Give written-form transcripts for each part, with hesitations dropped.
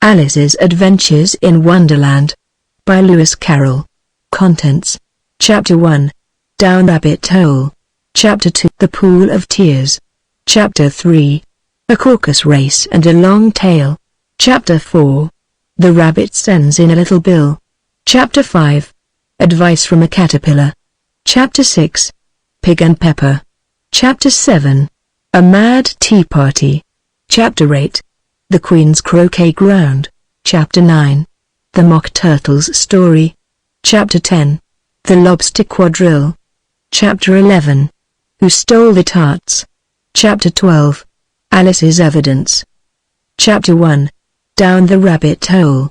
Alice's Adventures in Wonderland. By Lewis Carroll. Contents. Chapter 1. Down Rabbit Hole. Chapter 2. The Pool of Tears. Chapter 3. A Caucus Race and a Long Tail. Chapter 4. The Rabbit Sends in a Little Bill. Chapter 5. Advice from a Caterpillar. Chapter 6. Pig and Pepper. Chapter 7. A Mad Tea Party. Chapter 8. The Queen's Croquet Ground. Chapter 9. The Mock Turtle's Story. Chapter 10. The Lobster Quadrille. Chapter 11. Who Stole the Tarts? Chapter 12. Alice's Evidence. Chapter 1. Down the Rabbit Hole.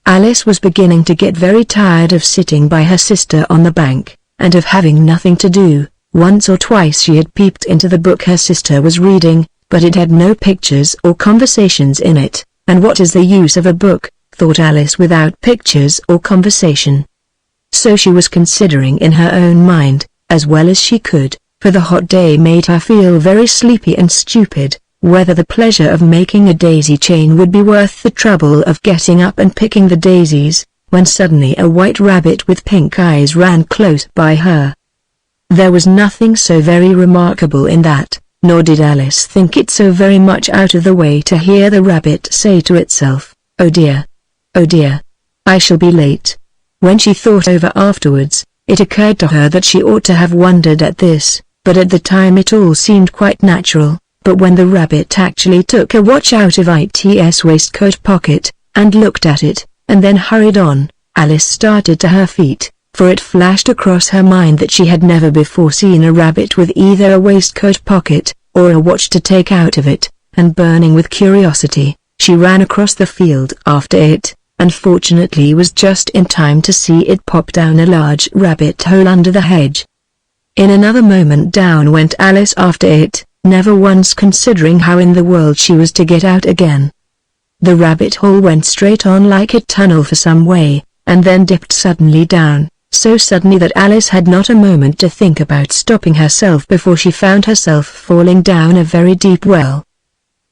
Alice was beginning to get very tired of sitting by her sister on the bank, and of having nothing to do. Once or twice she had peeped into the book her sister was reading, but it had no pictures or conversations in it, and what is the use of a book, thought Alice, without pictures or conversation? So she was considering in her own mind, as well as she could, for the hot day made her feel very sleepy and stupid, whether the pleasure of making a daisy chain would be worth the trouble of getting up and picking the daisies, when suddenly a white rabbit with pink eyes ran close by her. There was nothing so very remarkable in that, nor did Alice think it so very much out of the way to hear the rabbit say to itself, "Oh dear! Oh dear! I shall be late." When she thought over afterwards, it occurred to her that she ought to have wondered at this, but at the time it all seemed quite natural. But when the rabbit actually took a watch out of its waistcoat pocket, and looked at it, and then hurried on, Alice started to her feet, for it flashed across her mind that she had never before seen a rabbit with either a waistcoat pocket, or a watch to take out of it, and burning with curiosity, she ran across the field after it, and fortunately was just in time to see it pop down a large rabbit hole under the hedge. In another moment down went Alice after it, never once considering how in the world she was to get out again. The rabbit hole went straight on like a tunnel for some way, and then dipped suddenly down, so suddenly that Alice had not a moment to think about stopping herself before she found herself falling down a very deep well.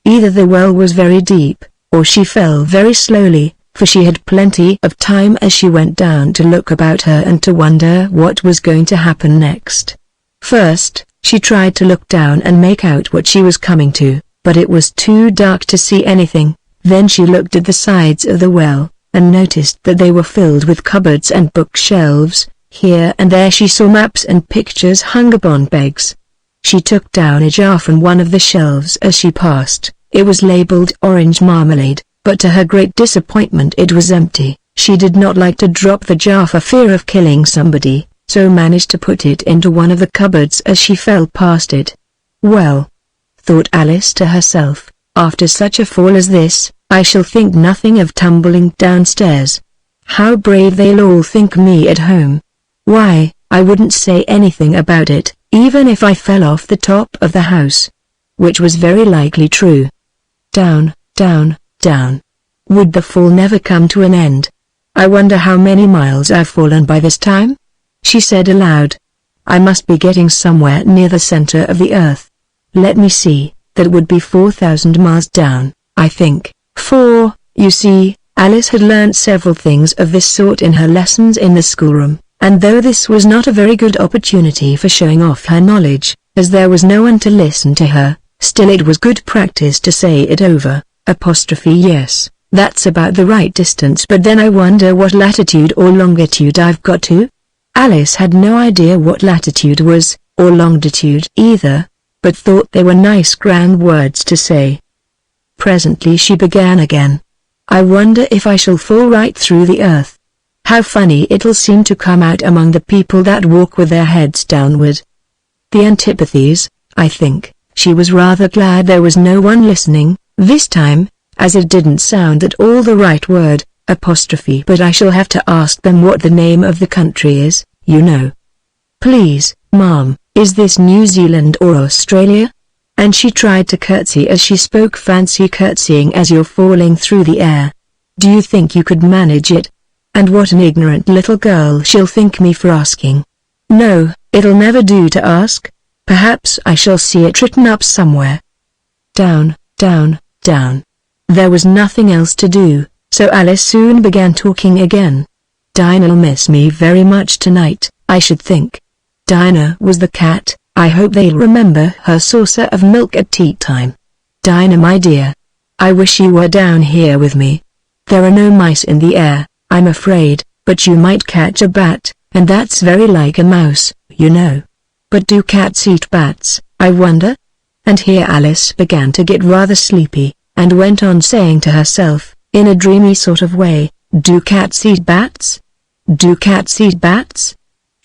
Either the well was very deep, or she fell very slowly, for she had plenty of time as she went down to look about her and to wonder what was going to happen next. First, she tried to look down and make out what she was coming to, but it was too dark to see anything. Then she looked at the sides of the well, and noticed that they were filled with cupboards and bookshelves. Here and there she saw maps and pictures hung upon pegs. She took down a jar from one of the shelves as she passed. It was labeled orange marmalade, but to her great disappointment it was empty. She did not like to drop the jar for fear of killing somebody, so managed to put it into one of the cupboards as she fell past it. "Well," thought Alice to herself, "after such a fall as this, I shall think nothing of tumbling downstairs. How brave they'll all think me at home. Why, I wouldn't say anything about it, even if I fell off the top of the house." Which was very likely true. Down, down, down. Would the fall never come to an end? "I wonder how many miles I've fallen by this time?" she said aloud. "I must be getting somewhere near the center of the earth. Let me see, that would be 4,000 miles down, I think." For, you see, Alice had learnt several things of this sort in her lessons in the schoolroom, and though this was not a very good opportunity for showing off her knowledge, as there was no one to listen to her, still it was good practice to say it over. Yes, that's about the right distance, but then I wonder what latitude or longitude I've got to? Alice had no idea what latitude was, or longitude either, but thought they were nice grand words to say. Presently she began again. "I wonder if I shall fall right through the earth. How funny it'll seem to come out among the people that walk with their heads downward. The antipathies, I think." She was rather glad there was no one listening, this time, as it didn't sound at all the right word, but I shall have to ask them what the name of the country is, you know. "Please, Mom, is this New Zealand or Australia?" And she tried to curtsy as she spoke. "Fancy curtsying as you're falling through the air. Do you think you could manage it? And what an ignorant little girl she'll think me for asking. No, it'll never do to ask. Perhaps I shall see it written up somewhere. Down, down, down. There was nothing else to do, so Alice soon began talking again. "Dinah'll miss me very much tonight, I should think. Dinah was the cat. I hope they'll remember her saucer of milk at tea time. Dinah my dear, I wish you were down here with me. There are no mice in the air, I'm afraid, but you might catch a bat, and that's very like a mouse, you know. But do cats eat bats, I wonder?" And here Alice began to get rather sleepy, and went on saying to herself, in a dreamy sort of way, "Do cats eat bats? Do cats eat bats?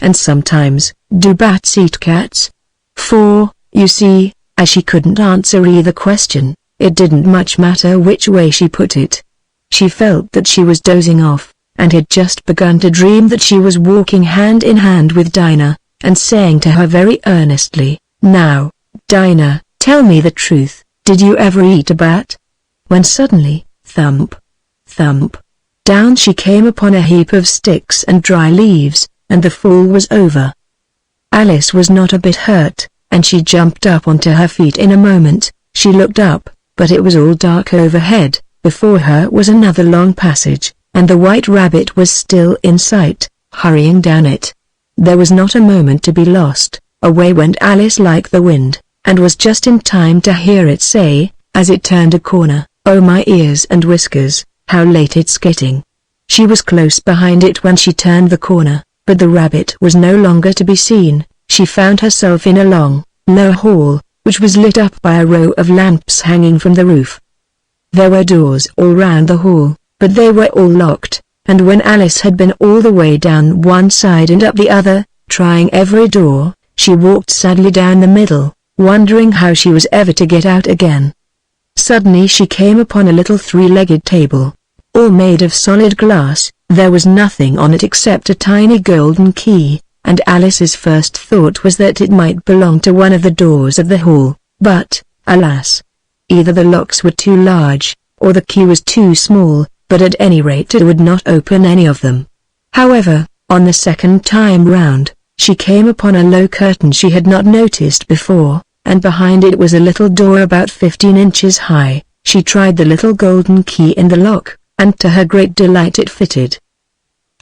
And sometimes, do bats eat cats?" For, you see, as she couldn't answer either question, it didn't much matter which way she put it. She felt that she was dozing off, and had just begun to dream that she was walking hand in hand with Dinah, and saying to her very earnestly, "Now, Dinah, tell me the truth, did you ever eat a bat?" When suddenly, thump, thump, down she came upon a heap of sticks and dry leaves, and the fall was over. Alice was not a bit hurt, and she jumped up onto her feet in a moment. She looked up, but it was all dark overhead. Before her was another long passage, and the White Rabbit was still in sight, hurrying down it. There was not a moment to be lost. Away went Alice like the wind, and was just in time to hear it say, as it turned a corner, "Oh my ears and whiskers, how late it's getting." She was close behind it when she turned the corner, but the rabbit was no longer to be seen. She found herself in a long, low hall, which was lit up by a row of lamps hanging from the roof. There were doors all round the hall, but they were all locked, and when Alice had been all the way down one side and up the other, trying every door, she walked sadly down the middle, wondering how she was ever to get out again. Suddenly she came upon a little three-legged table, all made of solid glass. There was nothing on it except a tiny golden key, and Alice's first thought was that it might belong to one of the doors of the hall, but, alas! Either the locks were too large, or the key was too small, but at any rate it would not open any of them. However, on the second time round, she came upon a low curtain she had not noticed before, and behind it was a little door about 15 inches high. She tried the little golden key in the lock, and to her great delight it fitted.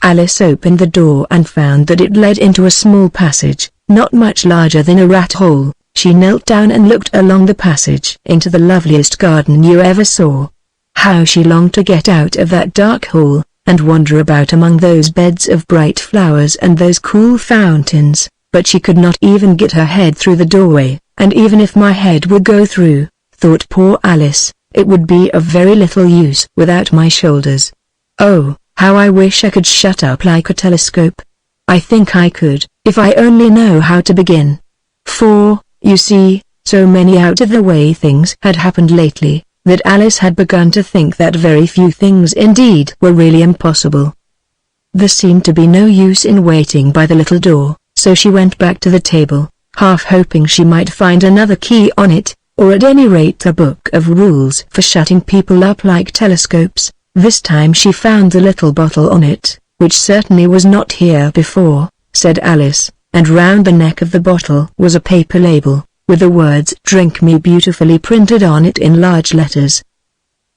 Alice opened the door and found that it led into a small passage, not much larger than a rat hole. She knelt down and looked along the passage into the loveliest garden you ever saw. How she longed to get out of that dark hole, and wander about among those beds of bright flowers and those cool fountains, but she could not even get her head through the doorway, and even if my head would go through, thought poor Alice, it would be of very little use without my shoulders. Oh, how I wish I could shut up like a telescope. I think I could, if I only know how to begin. For, you see, so many out-of-the-way things had happened lately, that Alice had begun to think that very few things indeed were really impossible. There seemed to be no use in waiting by the little door, so she went back to the table, half hoping she might find another key on it, or at any rate a book of rules for shutting people up like telescopes. This time she found the little bottle on it, which certainly was not here before, said Alice, and round the neck of the bottle was a paper label, with the words "Drink Me" beautifully printed on it in large letters.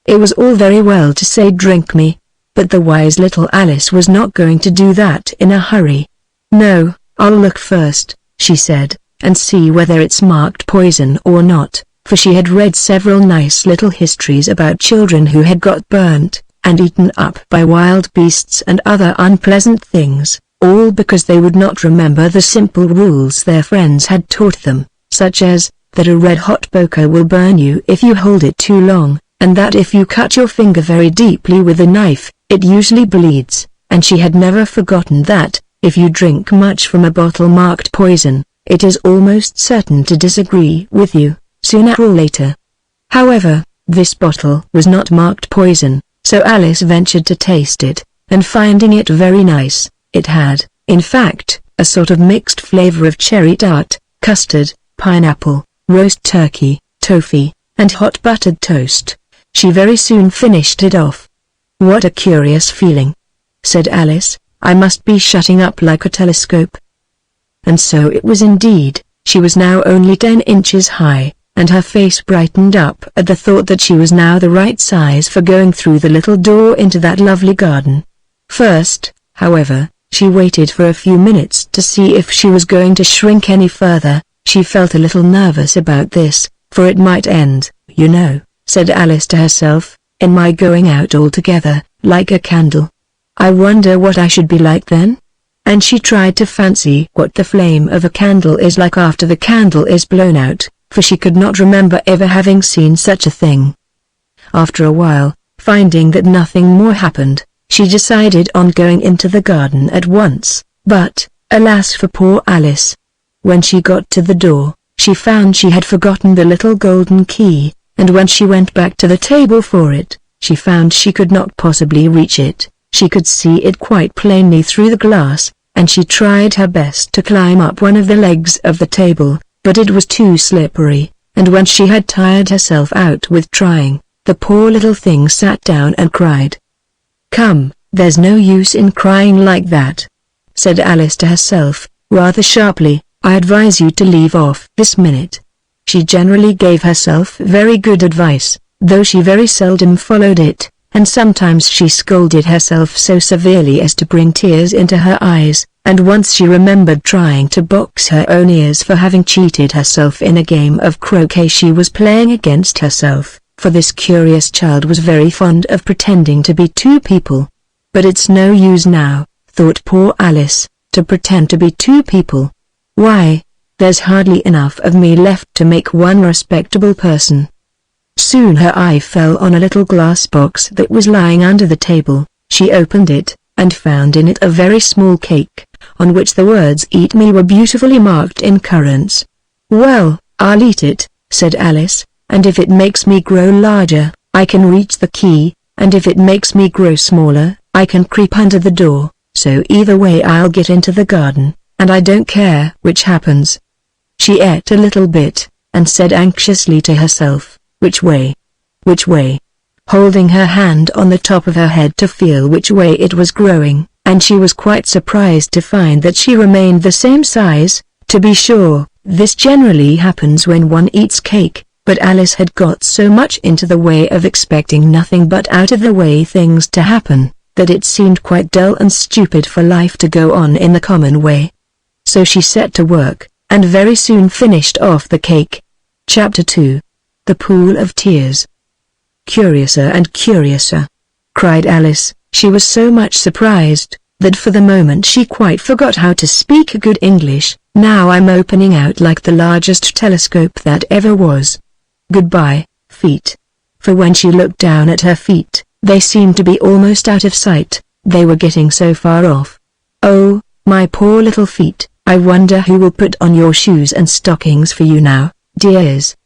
It was all very well to say "Drink me," but the wise little Alice was not going to do that in a hurry. "No, I'll look first," she said, "and see whether it's marked poison or not," for she had read several nice little histories about children who had got burnt, and eaten up by wild beasts and other unpleasant things, all because they would not remember the simple rules their friends had taught them, such as, that a red-hot poker will burn you if you hold it too long, and that if you cut your finger very deeply with a knife, it usually bleeds, and she had never forgotten that, if you drink much from a bottle marked poison, it is almost certain to disagree with you, sooner or later. However, this bottle was not marked poison, so Alice ventured to taste it, and finding it very nice, it had, in fact, a sort of mixed flavor of cherry tart, custard, pineapple, roast turkey, toffee, and hot buttered toast. She very soon finished it off. "What a curious feeling," said Alice, "I must be shutting up like a telescope." And so it was indeed. She was now only 10 inches high, and her face brightened up at the thought that she was now the right size for going through the little door into that lovely garden. First, however, she waited for a few minutes to see if she was going to shrink any further. She felt a little nervous about this, for it might end, you know, said Alice to herself, in my going out altogether, like a candle. I wonder what I should be like then? And she tried to fancy what the flame of a candle is like after the candle is blown out, for she could not remember ever having seen such a thing. After a while, finding that nothing more happened, she decided on going into the garden at once, but, alas for poor Alice. When she got to the door, she found she had forgotten the little golden key, and when she went back to the table for it, she found she could not possibly reach it. She could see it quite plainly through the glass, and she tried her best to climb up one of the legs of the table, but it was too slippery, and when she had tired herself out with trying, the poor little thing sat down and cried. Come, there's no use in crying like that, said Alice to herself, rather sharply. I advise you to leave off this minute. She generally gave herself very good advice, though she very seldom followed it, and sometimes she scolded herself so severely as to bring tears into her eyes, and once she remembered trying to box her own ears for having cheated herself in a game of croquet she was playing against herself, for this curious child was very fond of pretending to be two people. But it's no use now, thought poor Alice, to pretend to be two people. Why, there's hardly enough of me left to make one respectable person. Soon her eye fell on a little glass box that was lying under the table. She opened it, and found in it a very small cake, on which the words "Eat me" were beautifully marked in currants. Well, I'll eat it, said Alice, and if it makes me grow larger, I can reach the key, and if it makes me grow smaller, I can creep under the door, so either way I'll get into the garden, and I don't care which happens. She ate a little bit, and said anxiously to herself, which way? Which way? Holding her hand on the top of her head to feel which way it was growing, and she was quite surprised to find that she remained the same size. To be sure, this generally happens when one eats cake, but Alice had got so much into the way of expecting nothing but out-of-the-way things to happen, that it seemed quite dull and stupid for life to go on in the common way. So she set to work, and very soon finished off the cake. Chapter 2. The Pool of Tears. Curiouser and curiouser, cried Alice. She was so much surprised, that for the moment she quite forgot how to speak good English. Now I'm opening out like the largest telescope that ever was. Goodbye, feet. For when she looked down at her feet, they seemed to be almost out of sight, they were getting so far off. Oh, my poor little feet, I wonder who will put on your shoes and stockings for you now, dears.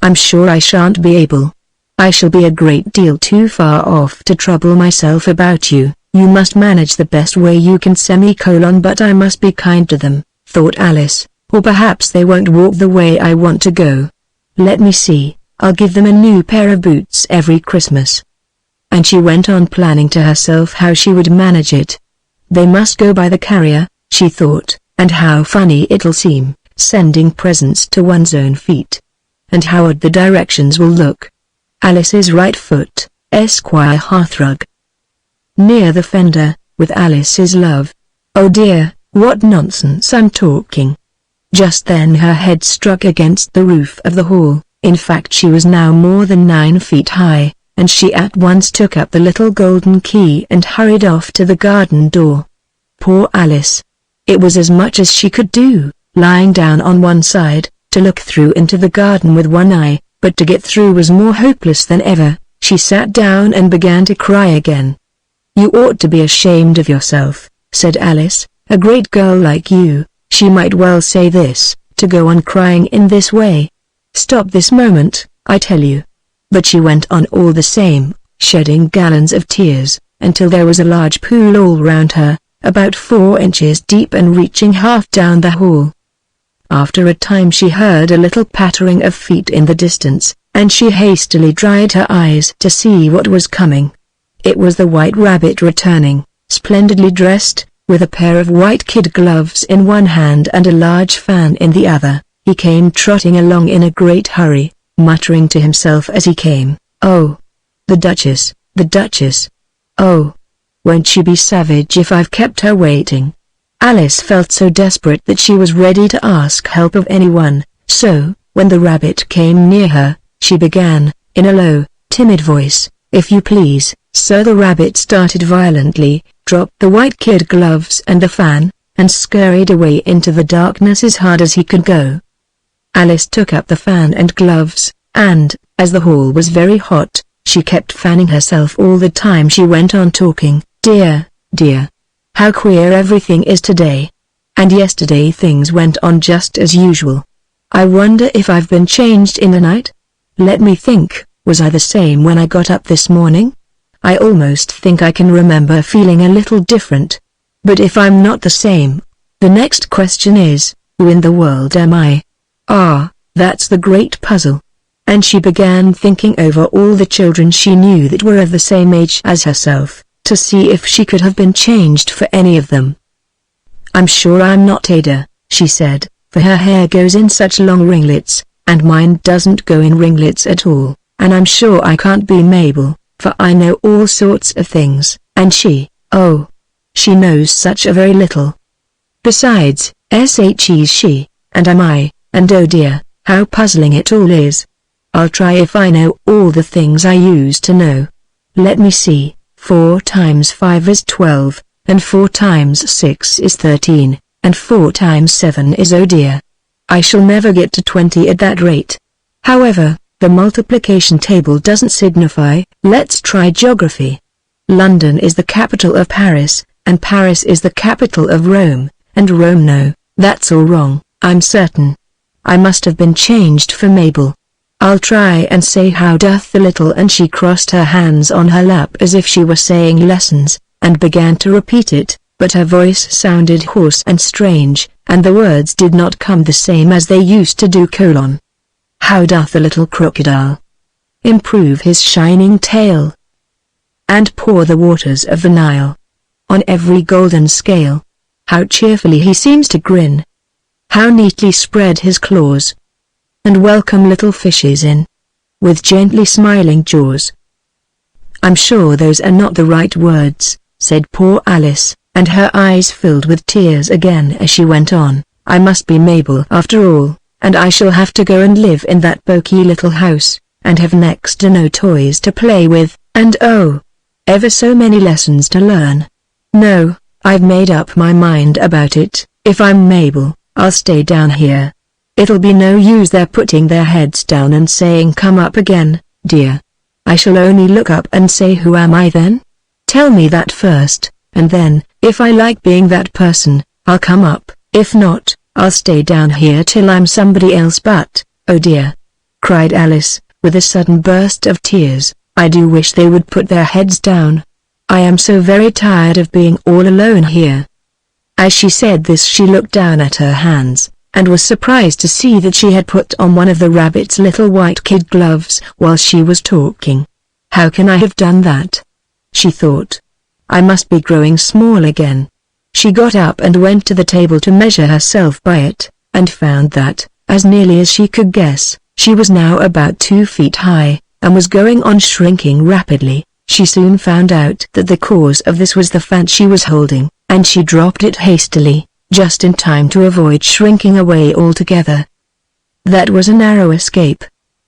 I'm sure I shan't be able. I shall be a great deal too far off to trouble myself about you. You must manage the best way you can but I must be kind to them, thought Alice, or perhaps they won't walk the way I want to go. Let me see, I'll give them a new pair of boots every Christmas. And she went on planning to herself how she would manage it. They must go by the carrier, she thought, and how funny it'll seem, sending presents to one's own feet. And how odd the directions will look. Alice's right foot, Esquire Hearthrug. Near the fender, with Alice's love. Oh dear, what nonsense I'm talking. Just then her head struck against the roof of the hall. In fact she was now more than 9 feet high, and she at once took up the little golden key and hurried off to the garden door. Poor Alice. It was as much as she could do, lying down on one side, to look through into the garden with one eye, but to get through was more hopeless than ever. She sat down and began to cry again. You ought to be ashamed of yourself, said Alice, a great girl like you, she might well say this, to go on crying in this way. Stop this moment, I tell you. But she went on all the same, shedding gallons of tears, until there was a large pool all round her, about 4 inches deep and reaching half down the hall. After a time she heard a little pattering of feet in the distance, and she hastily dried her eyes to see what was coming. It was the White Rabbit returning, splendidly dressed, with a pair of white kid gloves in one hand and a large fan in the other. He came trotting along in a great hurry, muttering to himself as he came, "Oh, the Duchess, the Duchess. Oh, won't she be savage if I've kept her waiting?" Alice felt so desperate that she was ready to ask help of anyone, so, when the rabbit came near her, she began, in a low, timid voice, "If you please, sir." The rabbit started violently, dropped the white kid gloves and the fan, and scurried away into the darkness as hard as he could go. Alice took up the fan and gloves, and, as the hall was very hot, she kept fanning herself all the time she went on talking. "Dear, dear. How queer everything is today. And yesterday things went on just as usual. I wonder if I've been changed in the night? Let me think, was I the same when I got up this morning? I almost think I can remember feeling a little different. But if I'm not the same, the next question is, who in the world am I? Ah, that's the great puzzle." And she began thinking over all the children she knew that were of the same age as herself, to see if she could have been changed for any of them. "I'm sure I'm not Ada," she said, "for her hair goes in such long ringlets, and mine doesn't go in ringlets at all, and I'm sure I can't be Mabel, for I know all sorts of things, and oh, she knows such a very little. Besides, she's she, and am I, and oh dear, how puzzling it all is. I'll try if I know all the things I used to know. Let me see, 4 times 5 is 12, and 4 times 6 is 13, and 4 times 7 is oh dear. I shall never get to 20 at that rate. However, the multiplication table doesn't signify. Let's try geography. London is the capital of Paris, and Paris is the capital of Rome, and Rome no, that's all wrong, I'm certain. I must have been changed for Mabel. I'll try and say how doth the little, and she crossed her hands on her lap as if she were saying lessons, and began to repeat it, but her voice sounded hoarse and strange, and the words did not come the same as they used to do. How doth the little crocodile improve his shining tail, and pour the waters of the Nile on every golden scale? How cheerfully he seems to grin, how neatly spread his claws, and welcome little fishes in, with gently smiling jaws. I'm sure those are not the right words, said poor Alice, and her eyes filled with tears again as she went on. I must be Mabel after all, and I shall have to go and live in that poky little house, and have next to no toys to play with, and oh, ever so many lessons to learn. No, I've made up my mind about it. If I'm Mabel, I'll stay down here. It'll be no use their putting their heads down and saying come up again, dear. I shall only look up and say who am I then? Tell me that first, and then, if I like being that person, I'll come up. If not, I'll stay down here till I'm somebody else. But, oh dear, cried Alice, with a sudden burst of tears, I do wish they would put their heads down. I am so very tired of being all alone here. As she said this she looked down at her hands, and was surprised to see that she had put on one of the rabbit's little white kid gloves while she was talking. How can I have done that? She thought. I must be growing small again. She got up and went to the table to measure herself by it, and found that, as nearly as she could guess, she was now about 2 feet high, and was going on shrinking rapidly. She soon found out that the cause of this was the fan she was holding, and she dropped it hastily, just in time to avoid shrinking away altogether. That was a narrow escape,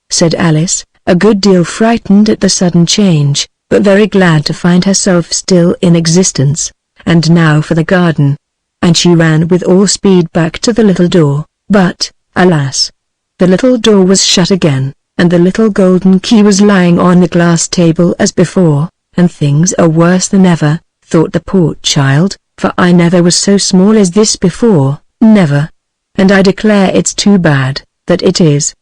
said Alice, a good deal frightened at the sudden change, but very glad to find herself still in existence. And now for the garden. And she ran with all speed back to the little door, but, alas! The little door was shut again, and the little golden key was lying on the glass table as before, and things are worse than ever, thought the poor child, for I never was so small as this before, never. And I declare it's too bad, that it is.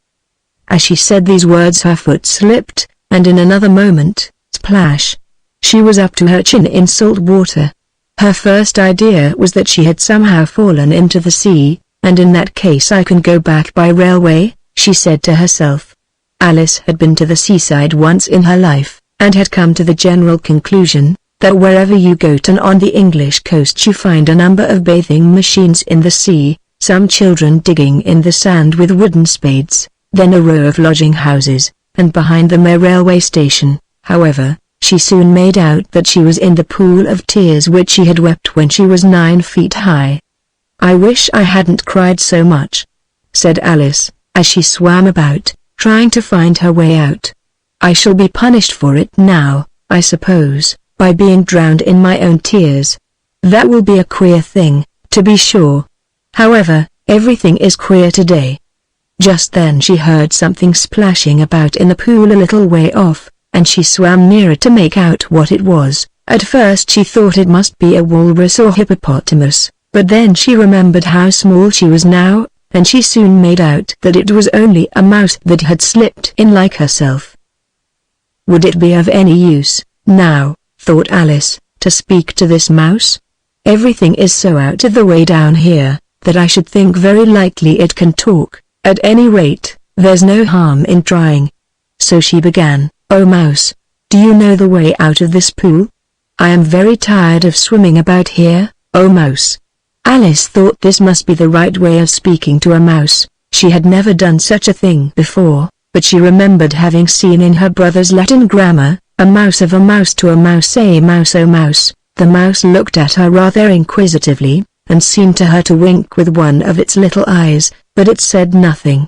As she said these words her foot slipped, and in another moment, splash! She was up to her chin in salt water. Her first idea was that she had somehow fallen into the sea, and in that case I can go back by railway, she said to herself. Alice had been to the seaside once in her life, and had come to the general conclusion, that wherever you go on the English coast you find a number of bathing machines in the sea, some children digging in the sand with wooden spades, then a row of lodging houses, and behind them a railway station. However, she soon made out that she was in the pool of tears which she had wept when she was 9 feet high. "I wish I hadn't cried so much," said Alice, as she swam about, trying to find her way out. "I shall be punished for it now, I suppose, by being drowned in my own tears. That will be a queer thing, to be sure. However, everything is queer today." Just then she heard something splashing about in the pool a little way off, and she swam nearer to make out what it was. At first she thought it must be a walrus or hippopotamus, but then she remembered how small she was now, and she soon made out that it was only a mouse that had slipped in like herself. Would it be of any use, now, thought Alice, to speak to this mouse? Everything is so out of the way down here, that I should think very likely it can talk. At any rate, there's no harm in trying. So she began, "Oh mouse, do you know the way out of this pool? I am very tired of swimming about here, oh mouse." Alice thought this must be the right way of speaking to a mouse. She had never done such a thing before, but she remembered having seen in her brother's Latin grammar, "A mouse of a mouse to a mouse, a mouse, oh mouse." The mouse looked at her rather inquisitively, and seemed to her to wink with one of its little eyes, but it said nothing.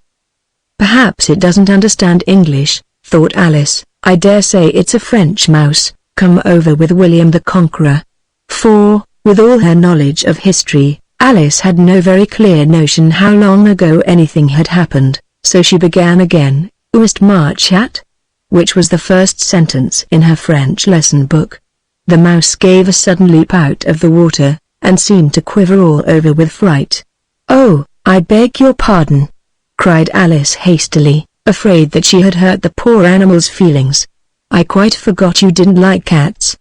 "Perhaps it doesn't understand English," thought Alice. "I dare say it's a French mouse, come over with William the Conqueror." For, with all her knowledge of history, Alice had no very clear notion how long ago anything had happened, so she began again, "Ouest march at?" which was the first sentence in her French lesson book. The mouse gave a sudden leap out of the water, and seemed to quiver all over with fright. "Oh, I beg your pardon," cried Alice hastily, afraid that she had hurt the poor animal's feelings. "I quite forgot you didn't like cats."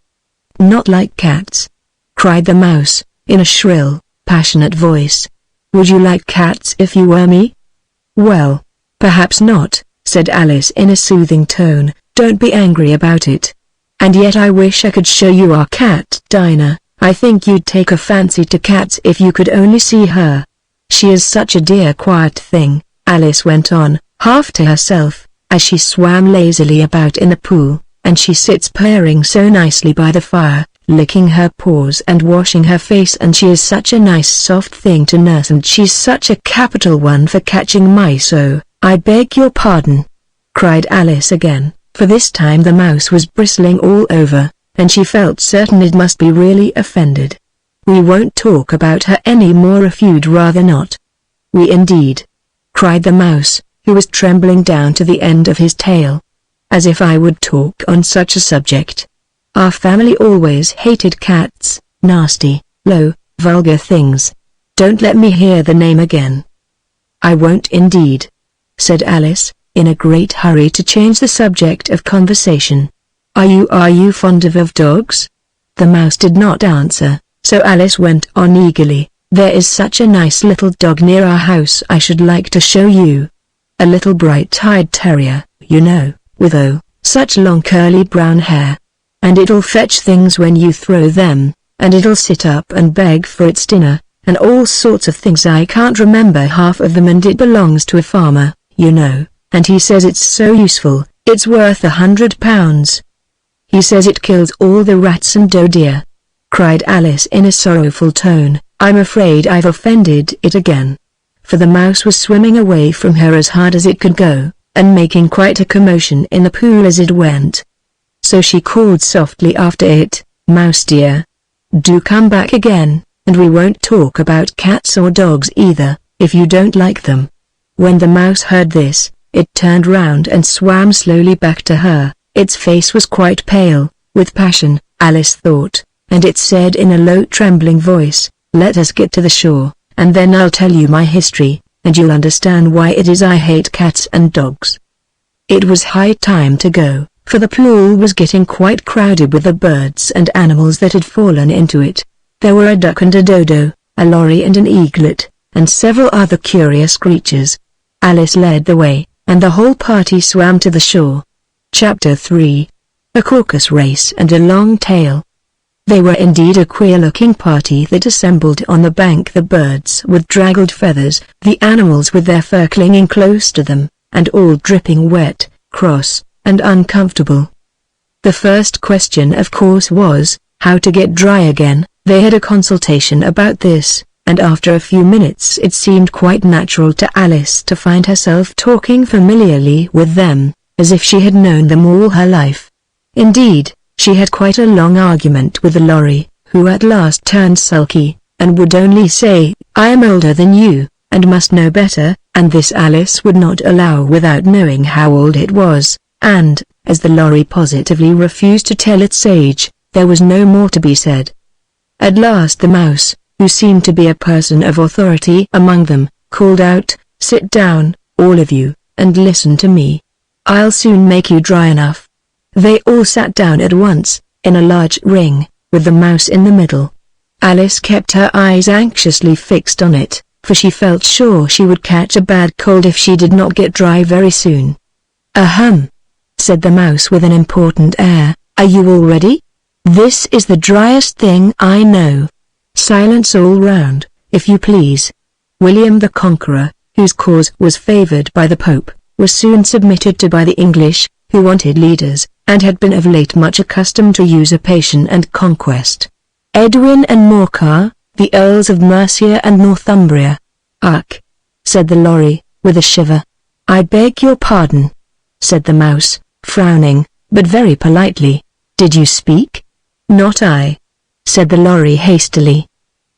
"Not like cats?" cried the mouse, in a shrill, passionate voice. "Would you like cats if you were me?" "Well, perhaps not," said Alice in a soothing tone. "Don't be angry about it. And yet I wish I could show you our cat Dinah. I think you'd take a fancy to cats if you could only see her. She is such a dear quiet thing," Alice went on, half to herself, as she swam lazily about in the pool, "and she sits purring so nicely by the fire, licking her paws and washing her face, and she is such a nice soft thing to nurse, and she's such a capital one for catching mice." "Oh, I beg your pardon," cried Alice again, for this time the mouse was bristling all over, and she felt certain it must be really offended. "We won't talk about her any more if you'd rather not." "We indeed," cried the mouse, who was trembling down to the end of his tail. "As if I would talk on such a subject. Our family always hated cats, nasty, low, vulgar things. Don't let me hear the name again." "I won't indeed," said Alice, in a great hurry to change the subject of conversation. Are you fond of dogs?" The mouse did not answer, so Alice went on eagerly, "There is such a nice little dog near our house I should like to show you. A little bright-eyed terrier, you know, with such long curly brown hair. And it'll fetch things when you throw them, and it'll sit up and beg for its dinner, and all sorts of things I can't remember half of them, and it belongs to a farmer, you know, and he says it's so useful, it's worth £100. He says it kills all the rats and deer," cried Alice in a sorrowful tone. "I'm afraid I've offended it again." For the mouse was swimming away from her as hard as it could go, and making quite a commotion in the pool as it went. So she called softly after it, "Mouse dear, do come back again, and we won't talk about cats or dogs either, if you don't like them." When the mouse heard this, it turned round and swam slowly back to her. Its face was quite pale, with passion, Alice thought, and it said in a low trembling voice, "Let us get to the shore, and then I'll tell you my history, and you'll understand why it is I hate cats and dogs." It was high time to go, for the pool was getting quite crowded with the birds and animals that had fallen into it. There were a duck and a dodo, a lorry and an eaglet, and several other curious creatures. Alice led the way, and the whole party swam to the shore. Chapter 3. A Caucus Race and a Long Tail. They were indeed a queer-looking party that assembled on the bank, the birds with draggled feathers, the animals with their fur clinging close to them, and all dripping wet, cross, and uncomfortable. The first question of course was, how to get dry again. They had a consultation about this, and after a few minutes it seemed quite natural to Alice to find herself talking familiarly with them, as if she had known them all her life. Indeed, she had quite a long argument with the lorry, who at last turned sulky, and would only say, "I am older than you, and must know better," and this Alice would not allow without knowing how old it was, and, as the lorry positively refused to tell its age, there was no more to be said. At last the mouse, who seemed to be a person of authority among them, called out, "Sit down, all of you, and listen to me. I'll soon make you dry enough." They all sat down at once, in a large ring, with the mouse in the middle. Alice kept her eyes anxiously fixed on it, for she felt sure she would catch a bad cold if she did not get dry very soon. "Ahem," said the mouse with an important air, "are you all ready? This is the driest thing I know. Silence all round, if you please." William the Conqueror, whose cause was favored by the Pope, was soon submitted to by the English, who wanted leaders, and had been of late much accustomed to usurpation and conquest. Edwin and Morcar, the Earls of Mercia and Northumbria. "Ugh," said the lorry, with a shiver. "I beg your pardon," said the mouse, frowning, but very politely. "Did you speak?" "Not I," said the lorry hastily.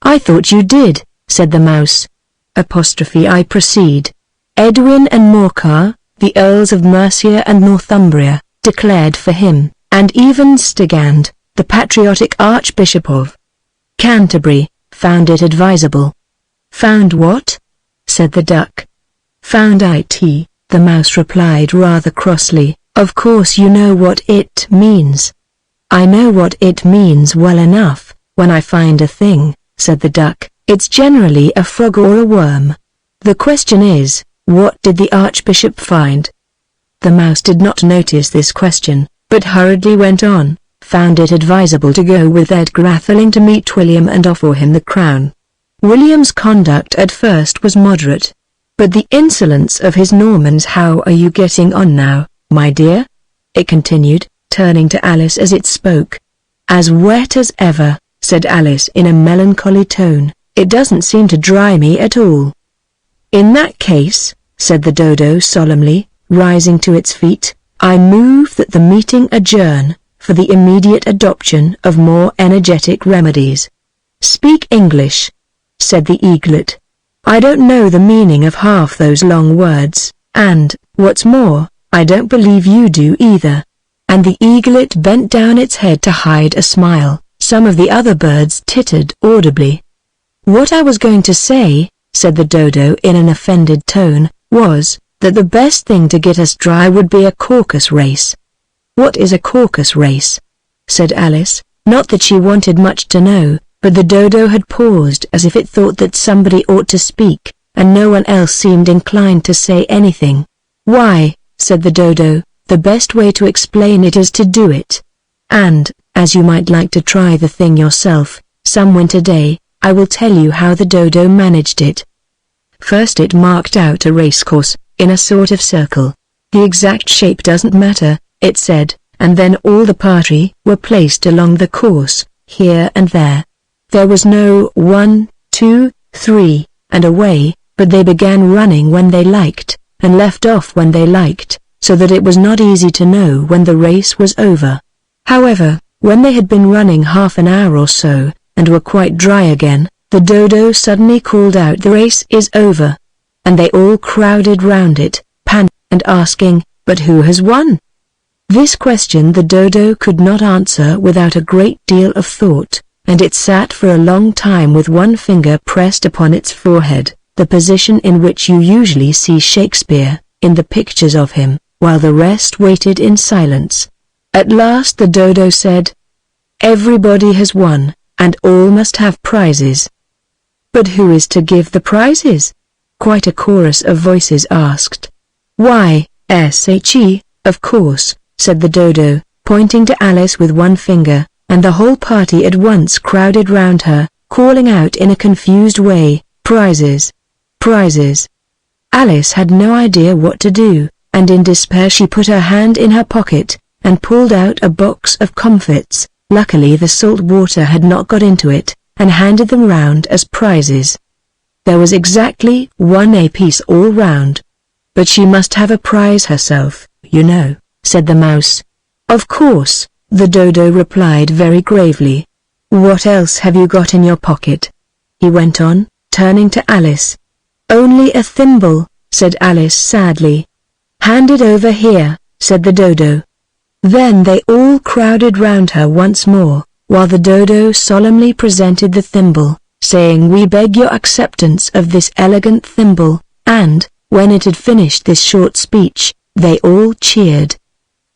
"I thought you did," said the mouse. I proceed. Edwin and Morcar, the Earls of Mercia and Northumbria, declared for him, and even Stigand, the patriotic Archbishop of Canterbury, found it advisable. "Found what?" said the duck. "Found it," the mouse replied rather crossly. "Of course you know what it means." "I know what it means well enough. When I find a thing," said the duck, "it's generally a frog or a worm. The question is, what did the Archbishop find?" The mouse did not notice this question, but hurriedly went on, "Found it advisable to go with Edgar Atheling to meet William and offer him the crown. William's conduct at first was moderate, but the insolence of his Normans. How are you getting on now, my dear?" it continued, turning to Alice as it spoke. "As wet as ever," said Alice in a melancholy tone. "It doesn't seem to dry me at all." "In that case," said the dodo solemnly, rising to its feet, "I move that the meeting adjourn, for the immediate adoption of more energetic remedies." "Speak English," said the eaglet. "I don't know the meaning of half those long words, and, what's more, I don't believe you do either." And the eaglet bent down its head to hide a smile. Some of the other birds tittered audibly. "What I was going to say," said the dodo in an offended tone, "was, that the best thing to get us dry would be a caucus race." "What is a caucus race?" said Alice, not that she wanted much to know, but the dodo had paused as if it thought that somebody ought to speak, and no one else seemed inclined to say anything. "Why," said the dodo, "the best way to explain it is to do it. And, as you might like to try the thing yourself, some winter day, I will tell you how the dodo managed it. First it marked out a racecourse, in a sort of circle. The exact shape doesn't matter, it said, and then all the party were placed along the course, here and there. There was no 1, 2, 3, and away, but they began running when they liked, and left off when they liked, so that it was not easy to know when the race was over. However, when they had been running half an hour or so, and were quite dry again, the dodo suddenly called out, "The race is over." And they all crowded round it, panting and asking, "But who has won?" This question the dodo could not answer without a great deal of thought, and it sat for a long time with one finger pressed upon its forehead, the position in which you usually see Shakespeare, in the pictures of him, while the rest waited in silence. At last the dodo said, "Everybody has won, and all must have prizes." "But who is to give the prizes?" quite a chorus of voices asked. "Why, She, of course," said the dodo, pointing to Alice with one finger, and the whole party at once crowded round her, calling out in a confused way, "Prizes! Prizes!" Alice had no idea what to do, and in despair she put her hand in her pocket, and pulled out a box of comfits. Luckily the salt water had not got into it, and handed them round as prizes. There was exactly one apiece all round. "But she must have a prize herself, you know," said the mouse. "Of course," the dodo replied very gravely. "What else have you got in your pocket?" he went on, turning to Alice. "Only a thimble," said Alice sadly. "Hand it over here," said the dodo. Then they all crowded round her once more, while the dodo solemnly presented the thimble, saying, "We beg your acceptance of this elegant thimble," and, when it had finished this short speech, they all cheered.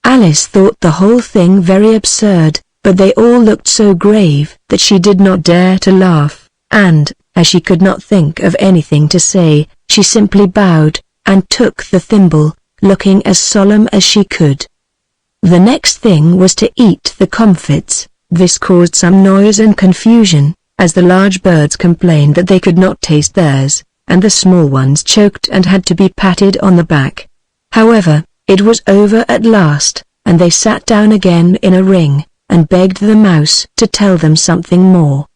Alice thought the whole thing very absurd, but they all looked so grave that she did not dare to laugh, and, as she could not think of anything to say, she simply bowed, and took the thimble, looking as solemn as she could. The next thing was to eat the comfits. This caused some noise and confusion, as the large birds complained that they could not taste theirs, and the small ones choked and had to be patted on the back. However, it was over at last, and they sat down again in a ring, and begged the mouse to tell them something more.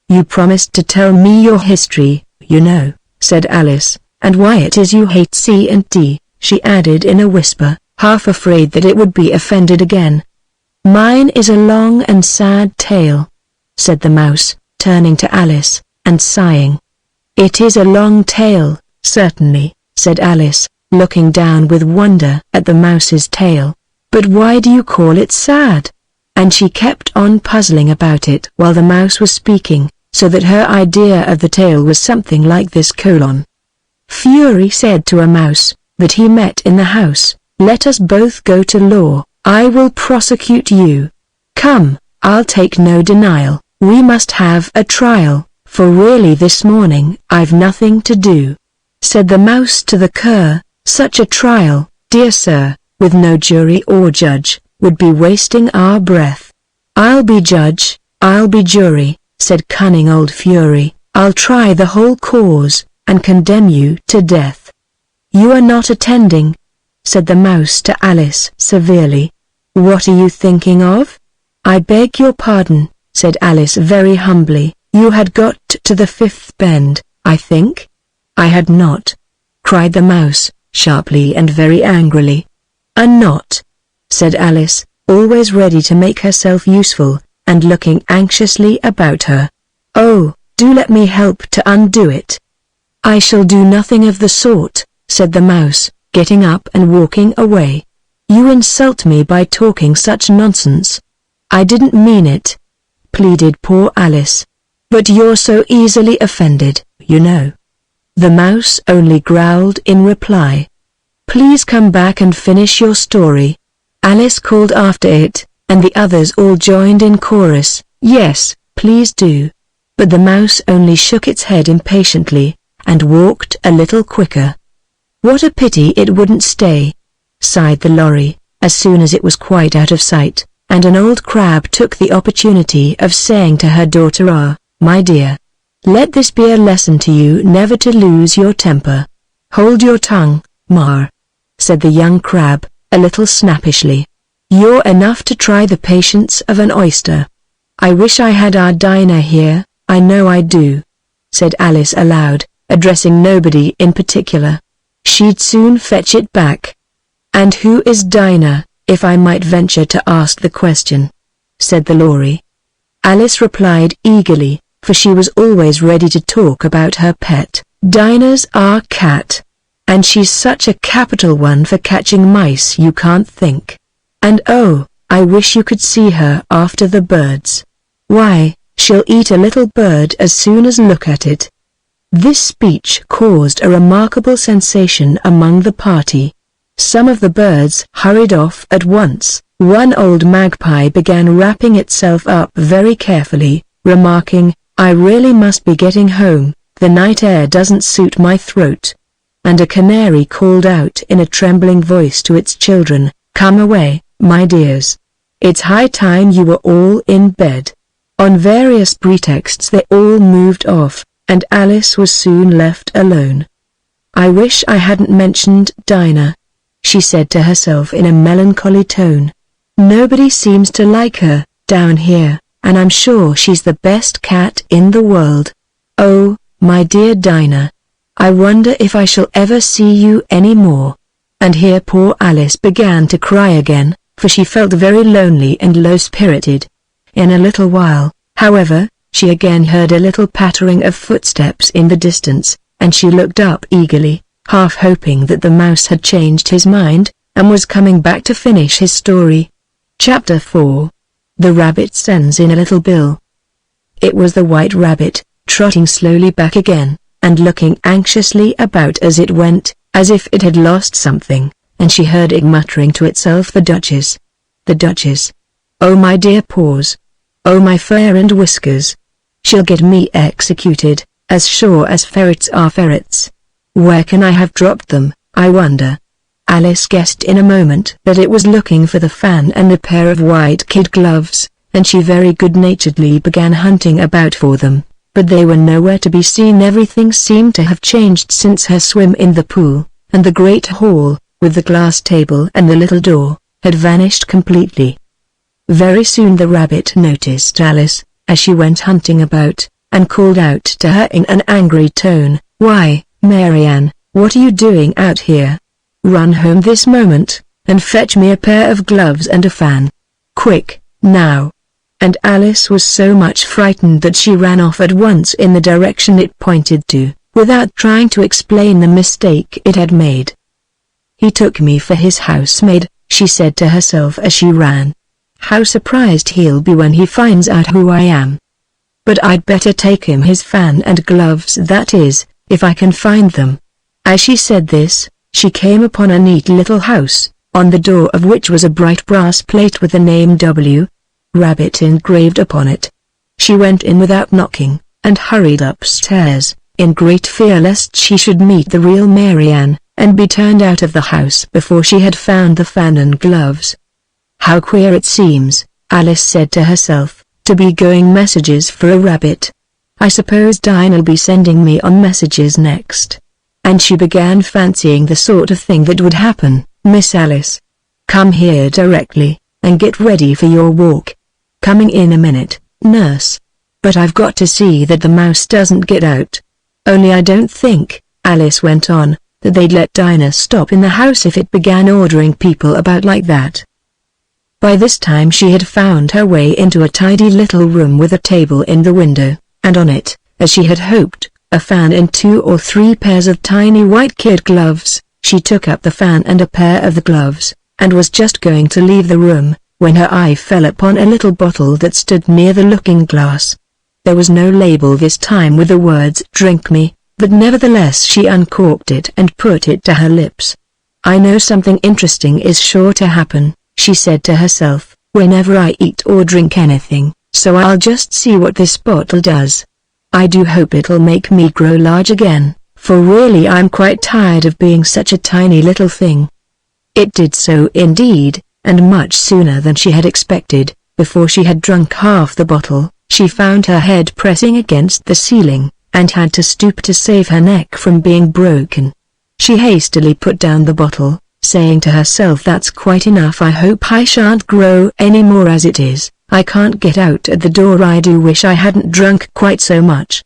"You promised to tell me your history, you know," said Alice, "and why it is you hate C&D, she added in a whisper, half afraid that it would be offended again. "Mine is a long and sad tale," said the mouse, turning to Alice, and sighing. "It is a long tale, certainly," said Alice, looking down with wonder at the mouse's tail. "But why do you call it sad?" And she kept on puzzling about it while the mouse was speaking, so that her idea of the tale was something like this: Fury said to a mouse, that he met in the house, "Let us both go to law, I will prosecute you. Come, I'll take no denial, we must have a trial, for really this morning I've nothing to do." Said the mouse to the cur, "Such a trial, dear sir, with no jury or judge, would be wasting our breath." "I'll be judge, I'll be jury," said cunning old Fury. "I'll try the whole cause, and condemn you to death." "You are not attending," said the mouse to Alice severely. "What are you thinking of?" "I beg your pardon," said Alice very humbly. "You had got to the fifth bend, I think?" "I had not," cried the mouse, sharply and very angrily. "Not," said Alice, always ready to make herself useful, and looking anxiously about her. "Oh, do let me help to undo it." "I shall do nothing of the sort," said the mouse, getting up and walking away. "You insult me by talking such nonsense." "I didn't mean it," pleaded poor Alice. "But you're so easily offended, you know." The mouse only growled in reply. "Please come back and finish your story," Alice called after it, and the others all joined in chorus, "Yes, please do." But the mouse only shook its head impatiently, and walked a little quicker. "What a pity it wouldn't stay," sighed the lorry, as soon as it was quite out of sight, and an old crab took the opportunity of saying to her daughter, "Ah, my dear, let this be a lesson to you never to lose your temper." "Hold your tongue, Mar," said the young crab, a little snappishly. "You're enough to try the patience of an oyster." "I wish I had our Dinah here, I know I do," said Alice aloud, addressing nobody in particular. "She'd soon fetch it back." "And who is Dinah, if I might venture to ask the question?" said the lorry. Alice replied eagerly, for she was always ready to talk about her pet. "Dinah's our cat. And she's such a capital one for catching mice you can't think. And oh, I wish you could see her after the birds. Why, she'll eat a little bird as soon as look at it." This speech caused a remarkable sensation among the party. Some of the birds hurried off at once. One old magpie began wrapping itself up very carefully, remarking, "I really must be getting home, the night air doesn't suit my throat." And a canary called out in a trembling voice to its children, "Come away, my dears. It's high time you were all in bed." On various pretexts they all moved off, and Alice was soon left alone. "I wish I hadn't mentioned Dinah," she said to herself in a melancholy tone. "Nobody seems to like her down here, and I'm sure she's the best cat in the world. Oh, my dear Dinah, I wonder if I shall ever see you any more." And here poor Alice began to cry again, for she felt very lonely and low-spirited. In a little while, however, she again heard a little pattering of footsteps in the distance, and she looked up eagerly, half hoping that the mouse had changed his mind, and was coming back to finish his story. Chapter 4. The Rabbit Sends in a Little Bill. It was the White Rabbit, trotting slowly back again, and looking anxiously about as it went, as if it had lost something, and she heard it muttering to itself, "The Duchess. The Duchess. Oh my dear paws. Oh my fur and whiskers. She'll get me executed, as sure as ferrets are ferrets. Where can I have dropped them, I wonder?" Alice guessed in a moment that it was looking for the fan and a pair of white kid gloves, and she very good-naturedly began hunting about for them, but they were nowhere to be seen. Everything seemed to have changed since her swim in the pool, and the great hall, with the glass table and the little door, had vanished completely. Very soon the rabbit noticed Alice, as she went hunting about, and called out to her in an angry tone, "Why, Marianne, what are you doing out here? Run home this moment, and fetch me a pair of gloves and a fan. Quick, now." And Alice was so much frightened that she ran off at once in the direction it pointed to, without trying to explain the mistake it had made. "He took me for his housemaid," she said to herself as she ran. "How surprised he'll be when he finds out who I am. But I'd better take him his fan and gloves, that is, if I can find them." As she said this, she came upon a neat little house, on the door of which was a bright brass plate with the name W. Rabbit engraved upon it. She went in without knocking, and hurried upstairs, in great fear lest she should meet the real Marianne, and be turned out of the house before she had found the fan and gloves. "How queer it seems," Alice said to herself, "to be going messages for a rabbit. I suppose Dinah'll be sending me on messages next." And she began fancying the sort of thing that would happen. "Miss Alice, come here directly, and get ready for your walk. Coming in a minute, nurse. But I've got to see that the mouse doesn't get out. Only I don't think," Alice went on, "that they'd let Dinah stop in the house if it began ordering people about like that." By this time she had found her way into a tidy little room with a table in the window, and on it, as she had hoped, a fan and 2 or 3 pairs of tiny white kid gloves. She took up the fan and a pair of the gloves, and was just going to leave the room, when her eye fell upon a little bottle that stood near the looking-glass. There was no label this time with the words "Drink me," but nevertheless she uncorked it and put it to her lips. "I know something interesting is sure to happen," she said to herself, "whenever I eat or drink anything, so I'll just see what this bottle does. I do hope it'll make me grow large again, for really I'm quite tired of being such a tiny little thing." It did so indeed, and much sooner than she had expected. Before she had drunk half the bottle, she found her head pressing against the ceiling, and had to stoop to save her neck from being broken. She hastily put down the bottle, saying to herself, "That's quite enough. I hope I shan't grow any more as it is. I can't get out at the door. I do wish I hadn't drunk quite so much."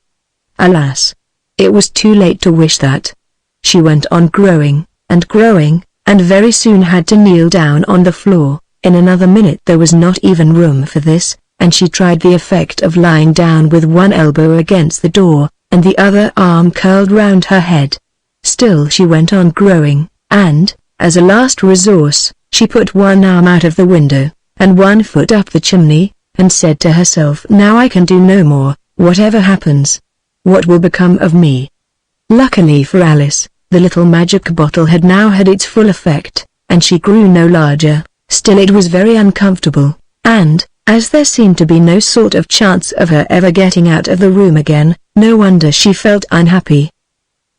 Alas! It was too late to wish that. She went on growing, and very soon had to kneel down on the floor. In another minute there was not even room for this, and she tried the effect of lying down with one elbow against the door, and the other arm curled round her head. Still she went on growing, and, as a last resource, she put one arm out of the window, and one foot up the chimney, and said to herself, "Now I can do no more. Whatever happens, what will become of me?" Luckily for Alice, the little magic bottle had now had its full effect, and she grew no larger. Still it was very uncomfortable, and, as there seemed to be no sort of chance of her ever getting out of the room again, no wonder she felt unhappy.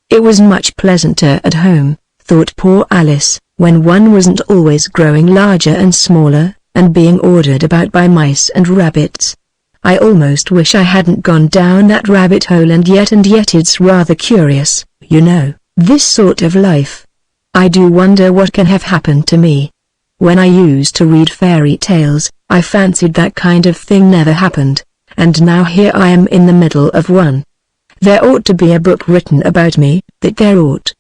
It was much pleasanter at home, thought poor Alice, when one wasn't always growing larger and smaller, and being ordered about by mice and rabbits. I almost wish I hadn't gone down that rabbit hole, and yet it's rather curious, you know, this sort of life. I do wonder what can have happened to me. When I used to read fairy tales, I fancied that kind of thing never happened, and now here I am in the middle of one. There ought to be a book written about me, that there ought.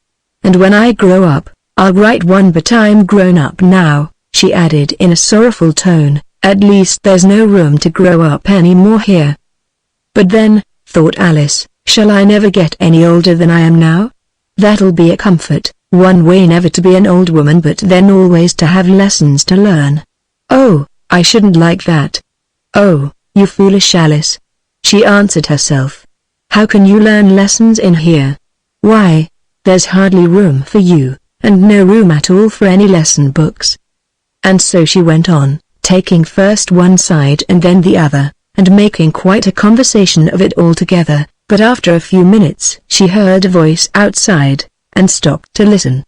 And when I grow up, I'll write one, but I'm grown up now, she added in a sorrowful tone. At least there's no room to grow up any more here. But then, thought Alice, shall I never get any older than I am now? That'll be a comfort, one way never to be an old woman but then always to have lessons to learn. Oh, I shouldn't like that. Oh, you foolish Alice, she answered herself. How can you learn lessons in here? Why, there's hardly room for you, and no room at all for any lesson books. And so she went on, taking first one side and then the other, and making quite a conversation of it altogether, but after a few minutes she heard a voice outside, and stopped to listen.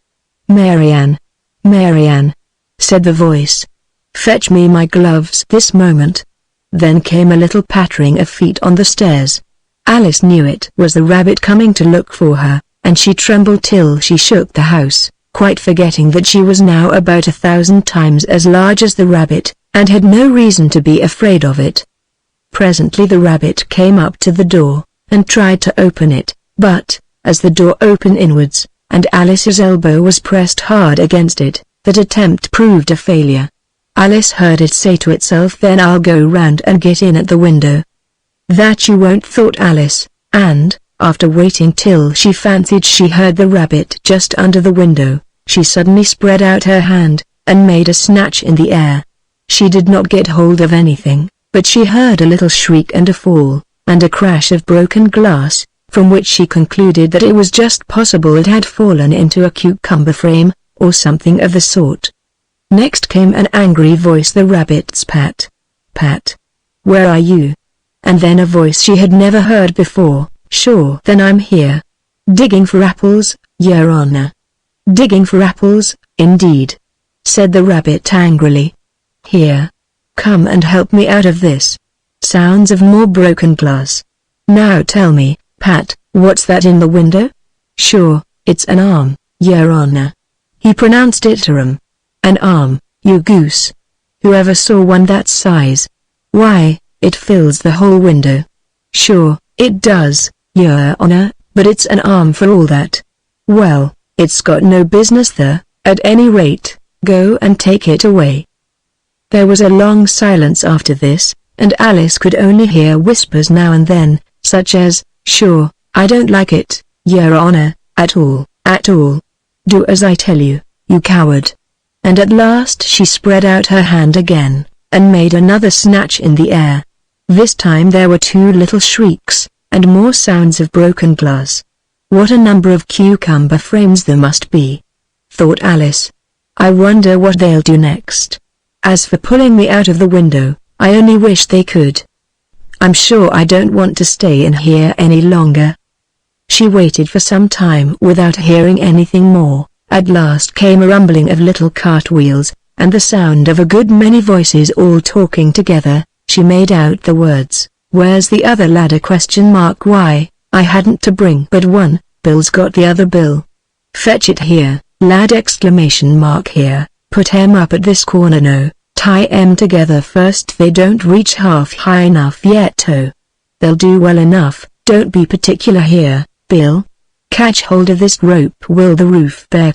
"Marianne, Marianne," said the voice. "Fetch me my gloves this moment." Then came a little pattering of feet on the stairs. Alice knew it was the rabbit coming to look for her, and she trembled till she shook the house, quite forgetting that she was now about 1,000 times as large as the rabbit, and had no reason to be afraid of it. Presently the rabbit came up to the door, and tried to open it, but, as the door opened inwards, and Alice's elbow was pressed hard against it, that attempt proved a failure. Alice heard it say to itself, "Then I'll go round and get in at the window." "That you won't," thought Alice, and, after waiting till she fancied she heard the rabbit just under the window, she suddenly spread out her hand, and made a snatch in the air. She did not get hold of anything, but she heard a little shriek and a fall, and a crash of broken glass, from which she concluded that it was just possible it had fallen into a cucumber frame, or something of the sort. Next came an angry voice, the rabbit's "Pat, Pat, where are you?" And then a voice she had never heard before, "Sure, then I'm here. Digging for apples, Your Honor." "Digging for apples, indeed," said the rabbit angrily. "Here. Come and help me out of this." Sounds of more broken glass. "Now tell me, Pat, what's that in the window?" "Sure, it's an arm, Your Honor." He pronounced it "arm." "An arm, you goose. Whoever saw one that size? Why, it fills the whole window." "Sure, it does, Your Honor, but it's an arm for all that." "Well, it's got no business there, at any rate, go and take it away." There was a long silence after this, and Alice could only hear whispers now and then, such as, "Sure, I don't like it, Your Honor, at all, at all. Do as I tell you, you coward." And at last she spread out her hand again, and made another snatch in the air. This time there were two little shrieks, and more sounds of broken glass. "What a number of cucumber frames there must be," thought Alice. "I wonder what they'll do next. As for pulling me out of the window, I only wish they could. I'm sure I don't want to stay in here any longer." She waited for some time without hearing anything more. At last came a rumbling of little cartwheels, and the sound of a good many voices all talking together. She made out the words, "Where's the other ladder? Why, I hadn't to bring but one, Bill's got the other bill. Fetch it here, lad! Here, put 'em up at this corner, no, tie 'em together first, they don't reach half high enough yet, oh. They'll do well enough, don't be particular here, Bill. Catch hold of this rope, will the roof bear?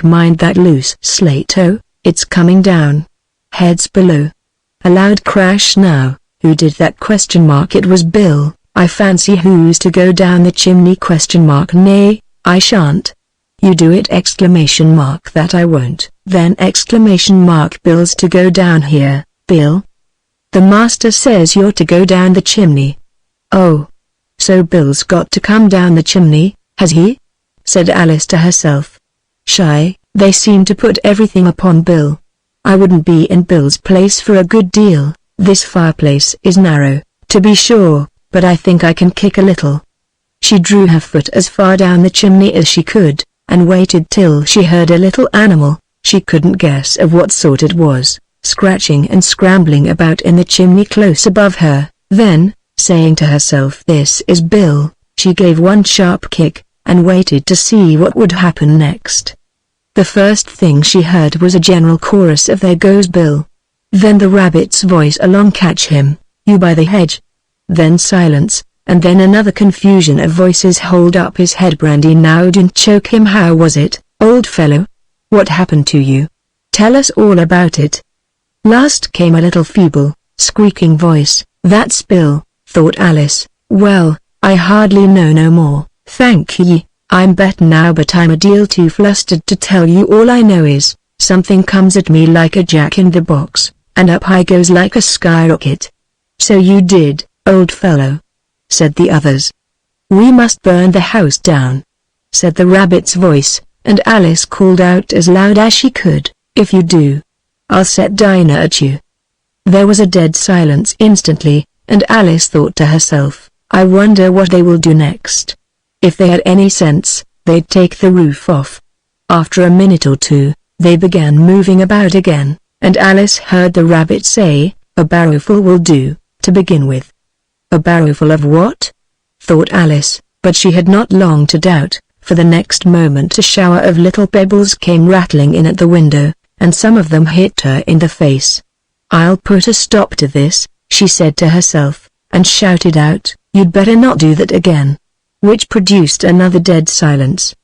Mind that loose slate, oh, it's coming down. Heads below." A loud crash now. Who did that? It was Bill. "I fancy who's to go down the chimney? Nay, I shan't." "You do it! That I won't." Then "Bill's to go down here, Bill. The master says you're to go down the chimney." "Oh. So Bill's got to come down the chimney, has he?" said Alice to herself. "Shy, they seem to put everything upon Bill. I wouldn't be in Bill's place for a good deal. This fireplace is narrow, to be sure, but I think I can kick a little." She drew her foot as far down the chimney as she could, and waited till she heard a little animal, she couldn't guess of what sort it was, scratching and scrambling about in the chimney close above her. Then, saying to herself, "This is Bill," she gave one sharp kick, and waited to see what would happen next. The first thing she heard was a general chorus of "There goes Bill." Then the rabbit's voice along, "Catch him, you by the hedge." Then silence, and then another confusion of voices. "Hold up his head, Brandy, now don't choke him. How was it, old fellow? What happened to you? Tell us all about it." Last came a little feeble, squeaking voice. "That's Bill," thought Alice. "Well, I hardly know no more, thank ye. I'm better now, but I'm a deal too flustered to tell you. All I know is, something comes at me like a jack-in-the-box, and up I goes like a skyrocket." "So you did, old fellow," said the others. "We must burn the house down," said the rabbit's voice, and Alice called out as loud as she could, "If you do, I'll set Dinah at you." There was a dead silence instantly, and Alice thought to herself, "I wonder what they will do next. If they had any sense, they'd take the roof off." After a minute or two, they began moving about again, and Alice heard the rabbit say, "A barrowful will do, to begin with." A barrowful of what? thought Alice, but she had not long to doubt, for the next moment a shower of little pebbles came rattling in at the window, and some of them hit her in the face. "I'll put a stop to this," she said to herself, and shouted out, "You'd better not do that again," which produced another dead silence.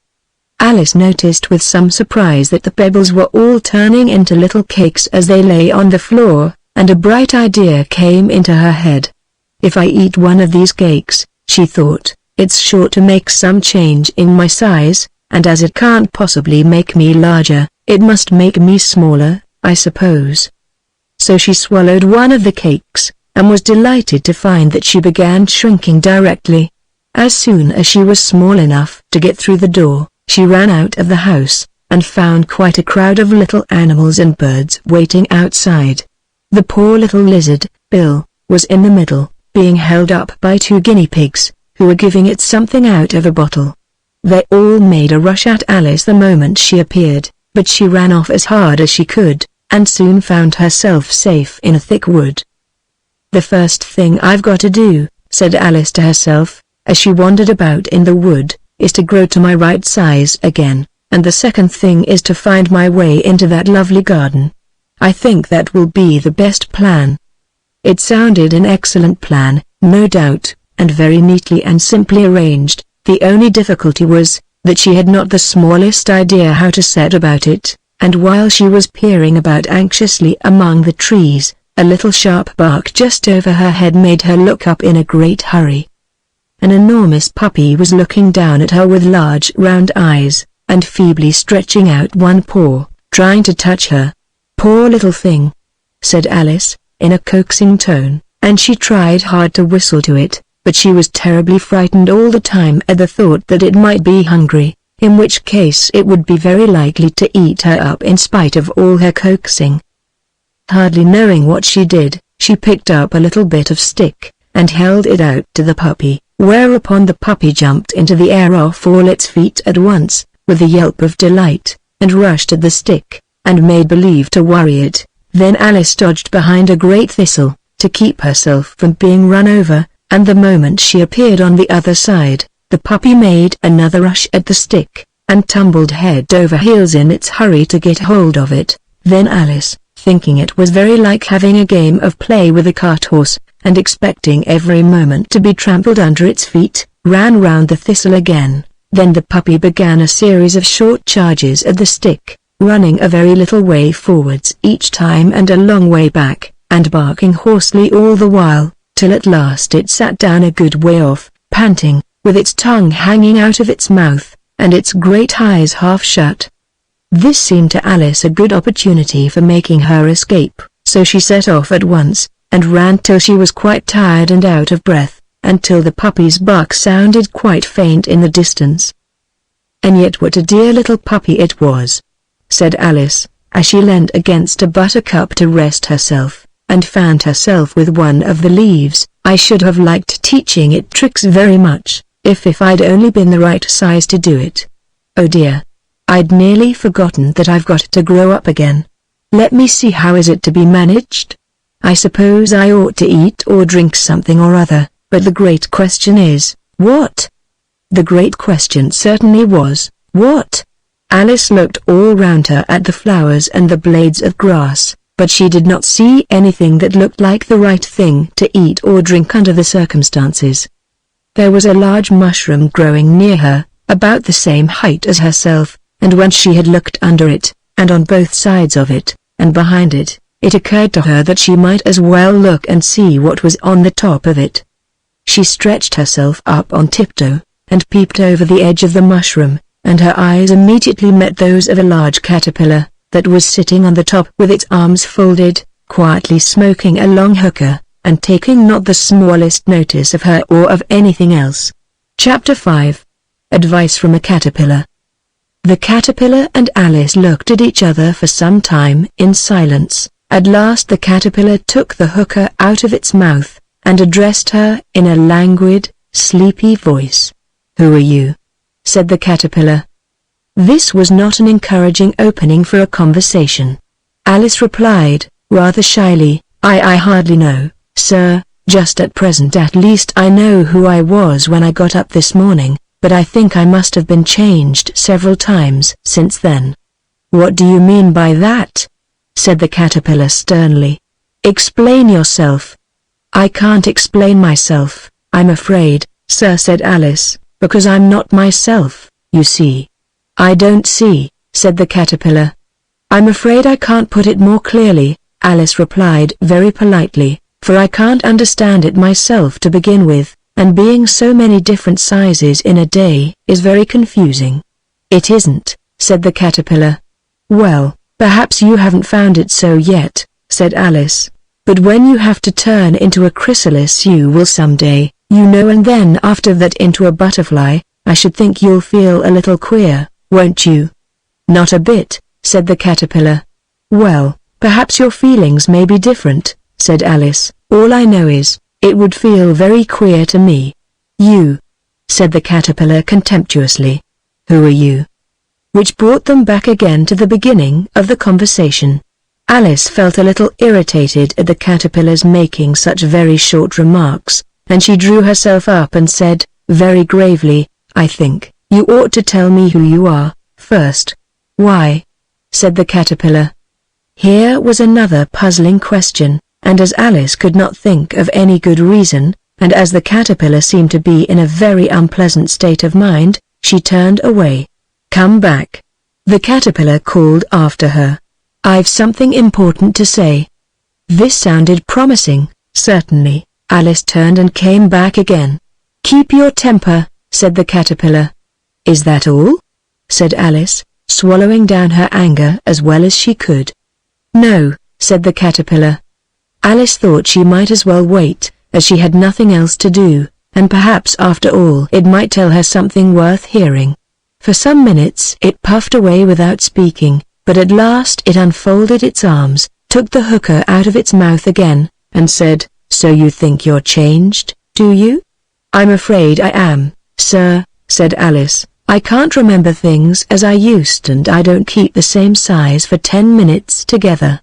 Alice noticed with some surprise that the pebbles were all turning into little cakes as they lay on the floor, and a bright idea came into her head. "If I eat one of these cakes," she thought, "it's sure to make some change in my size, and as it can't possibly make me larger, it must make me smaller, I suppose." So she swallowed one of the cakes, and was delighted to find that she began shrinking directly. As soon as she was small enough to get through the door, she ran out of the house, and found quite a crowd of little animals and birds waiting outside. The poor little lizard, Bill, was in the middle, being held up by two guinea pigs, who were giving it something out of a bottle. They all made a rush at Alice the moment she appeared, but she ran off as hard as she could, and soon found herself safe in a thick wood. "The first thing I've got to do," said Alice to herself, as she wandered about in the wood, "is to grow to my right size again, and the second thing is to find my way into that lovely garden. I think that will be the best plan." It sounded an excellent plan, no doubt, and very neatly and simply arranged. The only difficulty was, that she had not the smallest idea how to set about it, and while she was peering about anxiously among the trees, a little sharp bark just over her head made her look up in a great hurry. An enormous puppy was looking down at her with large round eyes, and feebly stretching out one paw, trying to touch her. "Poor little thing," said Alice, in a coaxing tone, and she tried hard to whistle to it, but she was terribly frightened all the time at the thought that it might be hungry, in which case it would be very likely to eat her up in spite of all her coaxing. Hardly knowing what she did, she picked up a little bit of stick, and held it out to the puppy, whereupon the puppy jumped into the air off all its feet at once, with a yelp of delight, and rushed at the stick, and made believe to worry it. Then Alice dodged behind a great thistle, to keep herself from being run over, and the moment she appeared on the other side, the puppy made another rush at the stick, and tumbled head over heels in its hurry to get hold of it. Then Alice, thinking it was very like having a game of play with a cart horse, and expecting every moment to be trampled under its feet, ran round the thistle again. Then the puppy began a series of short charges at the stick, running a very little way forwards each time and a long way back, and barking hoarsely all the while, till at last it sat down a good way off, panting, with its tongue hanging out of its mouth, and its great eyes half shut. This seemed to Alice a good opportunity for making her escape, so she set off at once, and ran till she was quite tired and out of breath, until the puppy's bark sounded quite faint in the distance. "And yet what a dear little puppy it was," said Alice, as she leant against a buttercup to rest herself, and fanned herself with one of the leaves. "I should have liked teaching it tricks very much, if I'd only been the right size to do it. Oh dear, I'd nearly forgotten that I've got to grow up again." Let me see, how is it to be managed? I suppose I ought to eat or drink something or other, but the great question is, what? The great question certainly was, what? Alice looked all round her at the flowers and the blades of grass, but she did not see anything that looked like the right thing to eat or drink under the circumstances. There was a large mushroom growing near her, about the same height as herself, and when she had looked under it, and on both sides of it, and behind it, it occurred to her that she might as well look and see what was on the top of it. She stretched herself up on tiptoe, and peeped over the edge of the mushroom, and her eyes immediately met those of a large caterpillar, that was sitting on the top with its arms folded, quietly smoking a long hookah, and taking not the smallest notice of her or of anything else. Chapter 5. Advice from a Caterpillar. The caterpillar and Alice looked at each other for some time in silence. At last the caterpillar took the hookah out of its mouth, and addressed her in a languid, sleepy voice. "Who are you?" said the caterpillar. This was not an encouraging opening for a conversation. Alice replied, rather shyly, I hardly know, sir. Just at present at least I know who I was when I got up this morning, but I think I must have been changed several times since then." "What do you mean by that?" said the caterpillar sternly. "Explain yourself." "I can't explain myself, I'm afraid, sir," said Alice, "because I'm not myself, you see." "I don't see," said the caterpillar. "I'm afraid I can't put it more clearly," Alice replied very politely, "for I can't understand it myself to begin with, and being so many different sizes in a day is very confusing." "It isn't," said the caterpillar. "Well, perhaps you haven't found it so yet," said Alice, "but when you have to turn into a chrysalis you will someday, you know, and then after that into a butterfly. I should think you'll feel a little queer, won't you?" "Not a bit," said the caterpillar. "Well, perhaps your feelings may be different," said Alice. "All I know is, it would feel very queer to me." "You," said the caterpillar contemptuously. "Who are you?" Which brought them back again to the beginning of the conversation. Alice felt a little irritated at the caterpillar's making such very short remarks, and she drew herself up and said, very gravely, "I think you ought to tell me who you are, first." "Why?" said the caterpillar. Here was another puzzling question, and as Alice could not think of any good reason, and as the caterpillar seemed to be in a very unpleasant state of mind, she turned away. "Come back," the caterpillar called after her. "I've something important to say." This sounded promising, certainly. Alice turned and came back again. "Keep your temper," said the caterpillar. "Is that all?" said Alice, swallowing down her anger as well as she could. "No," said the caterpillar. Alice thought she might as well wait, as she had nothing else to do, and perhaps after all it might tell her something worth hearing. For some minutes it puffed away without speaking, but at last it unfolded its arms, took the hookah out of its mouth again, and said, "So you think you're changed, do you?" "I'm afraid I am, sir," said Alice. "I can't remember things as I used, and I don't keep the same size for 10 minutes together."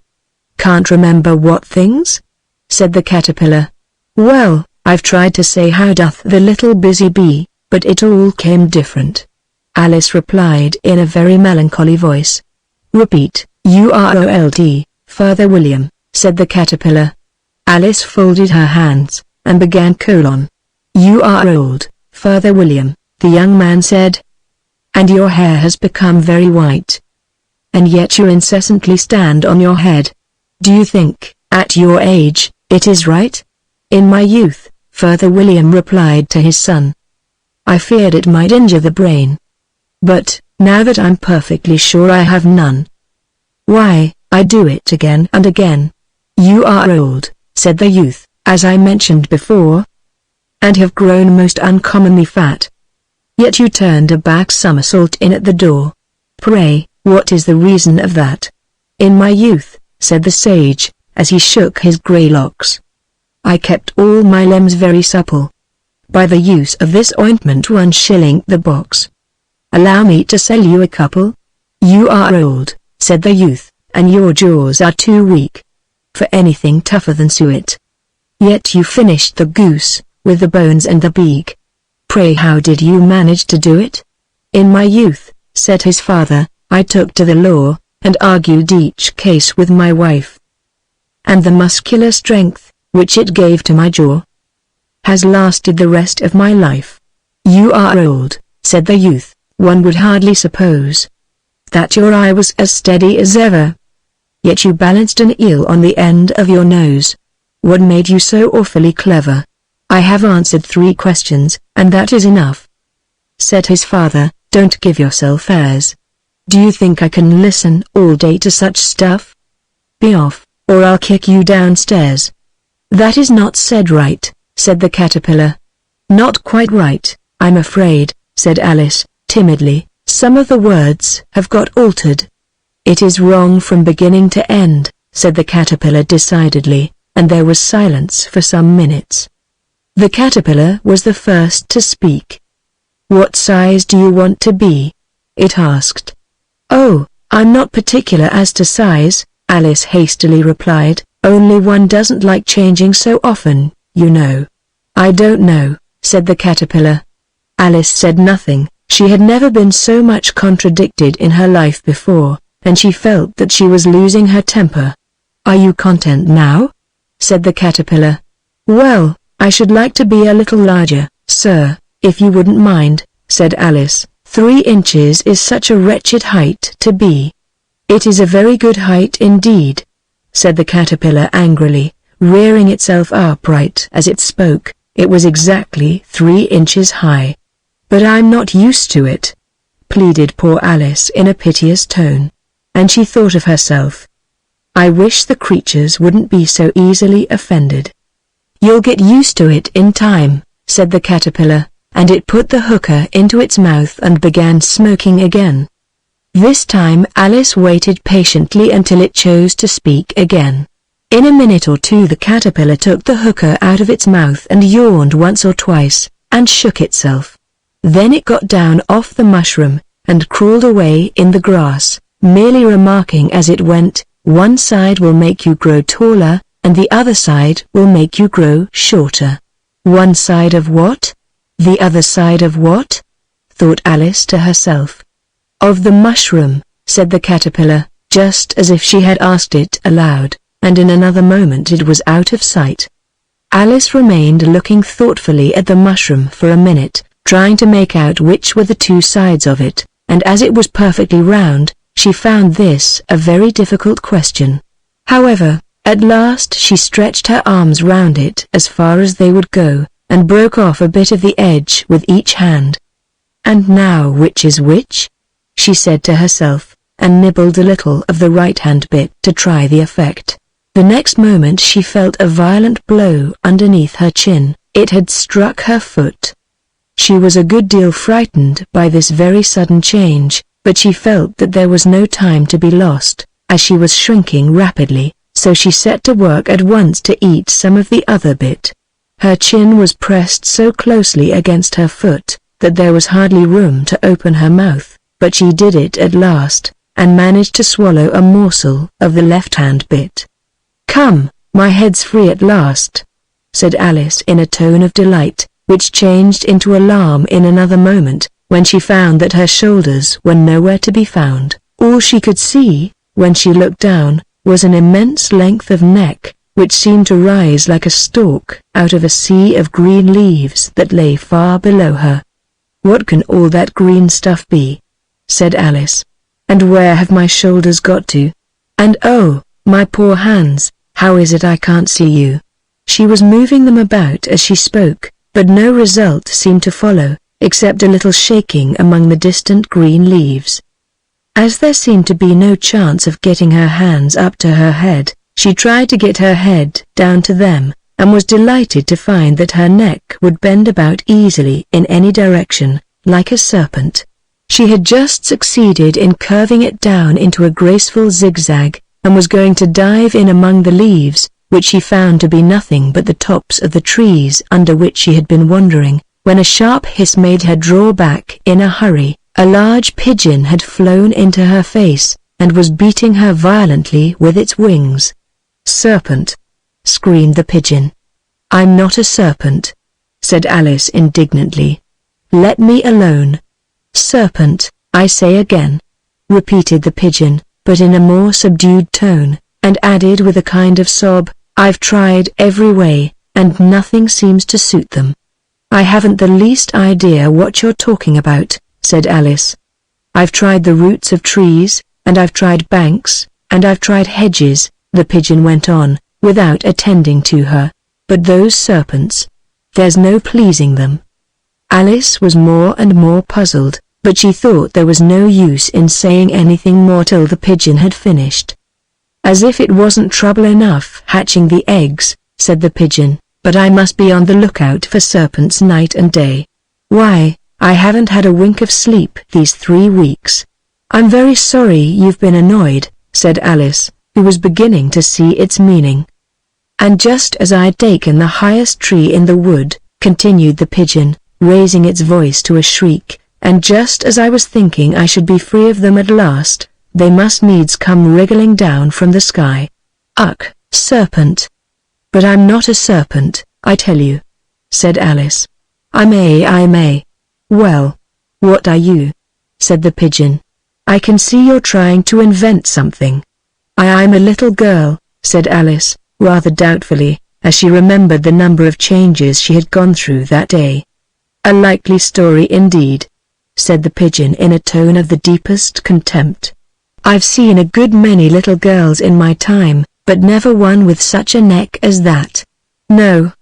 "Can't remember what things?" said the caterpillar. "Well, I've tried to say how doth the little busy bee, but it all came different," Alice replied in a very melancholy voice. "Repeat, UROLD, Father William," said the caterpillar. Alice folded her hands, and began colon. "You are old, Father William," the young man said. "And your hair has become very white. And yet you incessantly stand on your head. Do you think, at your age, it is right?" "In my youth," Father William replied to his son, "I feared it might injure the brain. But, now that I'm perfectly sure I have none, why, I do it again and again." "You are old," said the youth, "as I mentioned before, and have grown most uncommonly fat. Yet you turned a back somersault in at the door. Pray, what is the reason of that?" "In my youth," said the sage, as he shook his grey locks, "I kept all my limbs very supple. By the use of this ointment 1 shilling the box. Allow me to sell you a couple?" "You are old," said the youth, and your jaws are too weak for anything tougher than suet. Yet you finished the goose, with the bones and the beak. Pray how did you manage to do it? In my youth, said his father, I took to the law, and argued each case with my wife. And the muscular strength, which it gave to my jaw, has lasted the rest of my life. You are old, said the youth, one would hardly suppose that your eye was as steady as ever. Yet you balanced an eel on the end of your nose. What made you so awfully clever? I have answered 3 questions, and that is enough, said his father. Don't give yourself airs. Do you think I can listen all day to such stuff? Be off, or I'll kick you downstairs. That is not said right, said the caterpillar. Not quite right, I'm afraid, said Alice, timidly. Some of the words have got altered. It is wrong from beginning to end, said the caterpillar decidedly, and there was silence for some minutes. The caterpillar was the first to speak. What size do you want to be? It asked. Oh, I'm not particular as to size, Alice hastily replied, only one doesn't like changing so often, you know. I don't know, said the caterpillar. Alice said nothing. She had never been so much contradicted in her life before, and she felt that she was losing her temper. Are you content now? Said the caterpillar. Well, I should like to be a little larger, sir, if you wouldn't mind, said Alice. 3 inches is such a wretched height to be. It is a very good height indeed, said the caterpillar angrily, rearing itself upright as it spoke. It was exactly 3 inches high. But I'm not used to it, pleaded poor Alice in a piteous tone. And she thought of herself. I wish the creatures wouldn't be so easily offended. You'll get used to it in time, said the caterpillar, and it put the hookah into its mouth and began smoking again. This time Alice waited patiently until it chose to speak again. In a minute or two the caterpillar took the hookah out of its mouth and yawned once or twice, and shook itself. Then it got down off the mushroom, and crawled away in the grass, merely remarking as it went, one side will make you grow taller, and the other side will make you grow shorter. One side of what? The other side of what? Thought Alice to herself. Of the mushroom, said the caterpillar, just as if she had asked it aloud, and in another moment it was out of sight. Alice remained looking thoughtfully at the mushroom for a minute, trying to make out which were the 2 sides of it, and as it was perfectly round, she found this a very difficult question. However, at last she stretched her arms round it as far as they would go, and broke off a bit of the edge with each hand. And now which is which? She said to herself, and nibbled a little of the right-hand bit to try the effect. The next moment she felt a violent blow underneath her chin. It had struck her foot. She was a good deal frightened by this very sudden change, but she felt that there was no time to be lost, as she was shrinking rapidly, so she set to work at once to eat some of the other bit. Her chin was pressed so closely against her foot, that there was hardly room to open her mouth, but she did it at last, and managed to swallow a morsel of the left-hand bit. Come, my head's free at last, said Alice in a tone of delight, which changed into alarm in another moment, when she found that her shoulders were nowhere to be found. All she could see, when she looked down, was an immense length of neck, which seemed to rise like a stalk out of a sea of green leaves that lay far below her. What can all that green stuff be? Said Alice. And where have my shoulders got to? And oh, my poor hands, how is it I can't see you? She was moving them about as she spoke, but no result seemed to follow, except a little shaking among the distant green leaves. As there seemed to be no chance of getting her hands up to her head, she tried to get her head down to them, and was delighted to find that her neck would bend about easily in any direction, like a serpent. She had just succeeded in curving it down into a graceful zigzag, and was going to dive in among the leaves, which she found to be nothing but the tops of the trees under which she had been wandering, when a sharp hiss made her draw back in a hurry. A large pigeon had flown into her face, and was beating her violently with its wings. "Serpent!" screamed the pigeon. "I'm not a serpent," said Alice indignantly. "Let me alone." "Serpent, I say again," repeated the pigeon, but in a more subdued tone, and added with a kind of sob, "I've tried every way, and nothing seems to suit them." "I haven't the least idea what you're talking about," said Alice. "I've tried the roots of trees, and I've tried banks, and I've tried hedges," the pigeon went on, without attending to her. "But those serpents, there's no pleasing them." Alice was more and more puzzled, but she thought there was no use in saying anything more till the pigeon had finished. "As if it wasn't trouble enough hatching the eggs," said the pigeon, "but I must be on the lookout for serpents night and day. Why, I haven't had a wink of sleep these 3 weeks." "I'm very sorry you've been annoyed," said Alice, who was beginning to see its meaning. "And just as I'd taken the highest tree in the wood," continued the pigeon, raising its voice to a shriek, "and just as I was thinking I should be free of them at last, they must needs come wriggling down from the sky. Ugh, serpent!" "But I'm not a serpent, I tell you," said Alice. I may. "Well, what are you?" said the pigeon. "I can see you're trying to invent something." I'm a little girl," said Alice, rather doubtfully, as she remembered the number of changes she had gone through that day. "A likely story indeed," said the pigeon in a tone of the deepest contempt. "I've seen a good many little girls in my time, but never one with such a neck as that. No,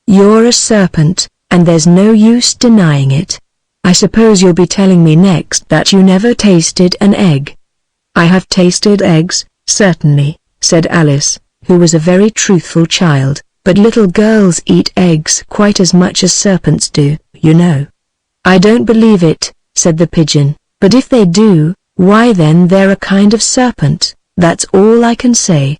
you're a serpent, and there's no use denying it. I suppose you'll be telling me next that you never tasted an egg." "I have tasted eggs, certainly," said Alice, who was a very truthful child, "but little girls eat eggs quite as much as serpents do, you know." "I don't believe it," said the pigeon, "but if they do, why then they're a kind of serpent, that's all I can say."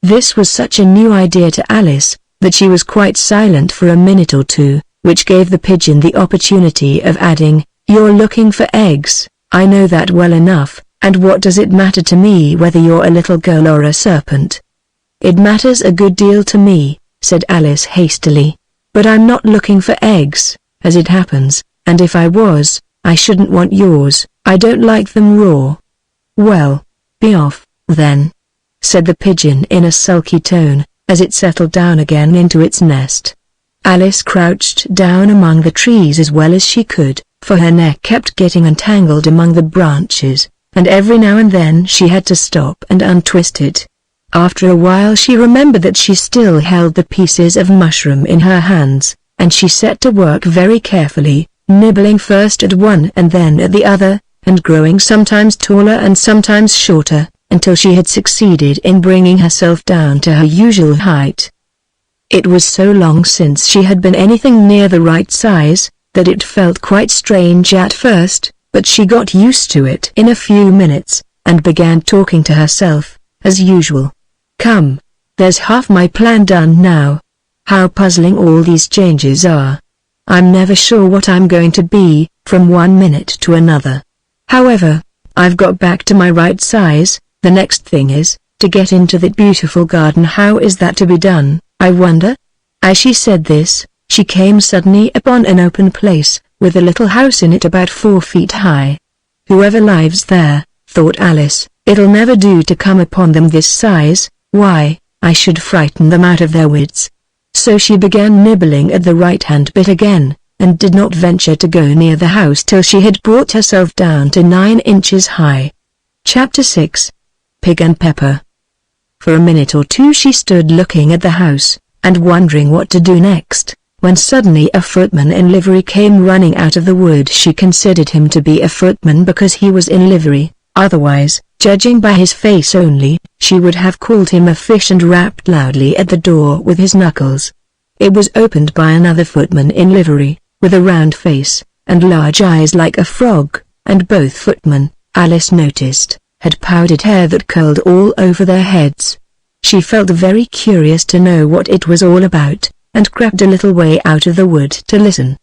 This was such a new idea to Alice, that she was quite silent for a minute or two, which gave the pigeon the opportunity of adding, "You're looking for eggs, I know that well enough, and what does it matter to me whether you're a little girl or a serpent?" "It matters a good deal to me," said Alice hastily. "But I'm not looking for eggs, as it happens, and if I was, I shouldn't want yours. I don't like them raw." "Well, be off, then," said the pigeon in a sulky tone, as it settled down again into its nest. Alice crouched down among the trees as well as she could, for her neck kept getting entangled among the branches, and every now and then she had to stop and untwist it. After a while she remembered that she still held the pieces of mushroom in her hands, and she set to work very carefully, nibbling first at one and then at the other, and growing sometimes taller and sometimes shorter, until she had succeeded in bringing herself down to her usual height. It was so long since she had been anything near the right size, that it felt quite strange at first, but she got used to it in a few minutes, and began talking to herself, as usual. "Come, there's half my plan done now. How puzzling all these changes are. I'm never sure what I'm going to be, from one minute to another. However, I've got back to my right size. The next thing is, to get into that beautiful garden. How is that to be done, I wonder?" As she said this, she came suddenly upon an open place, with a little house in it about 4 feet high. "Whoever lives there," thought Alice, "it'll never do to come upon them this size. Why, I should frighten them out of their wits." So she began nibbling at the right-hand bit again, and did not venture to go near the house till she had brought herself down to 9 inches high. Chapter 6. Pig and Pepper. For a minute or two she stood looking at the house, and wondering what to do next, when suddenly a footman in livery came running out of the wood. She considered him to be a footman because he was in livery, otherwise, judging by his face only, she would have called him a fish, and rapped loudly at the door with his knuckles. It was opened by another footman in livery, with a round face, and large eyes like a frog, and both footmen, Alice noticed, had powdered hair that curled all over their heads. She felt very curious to know what it was all about, and crept a little way out of the wood to listen.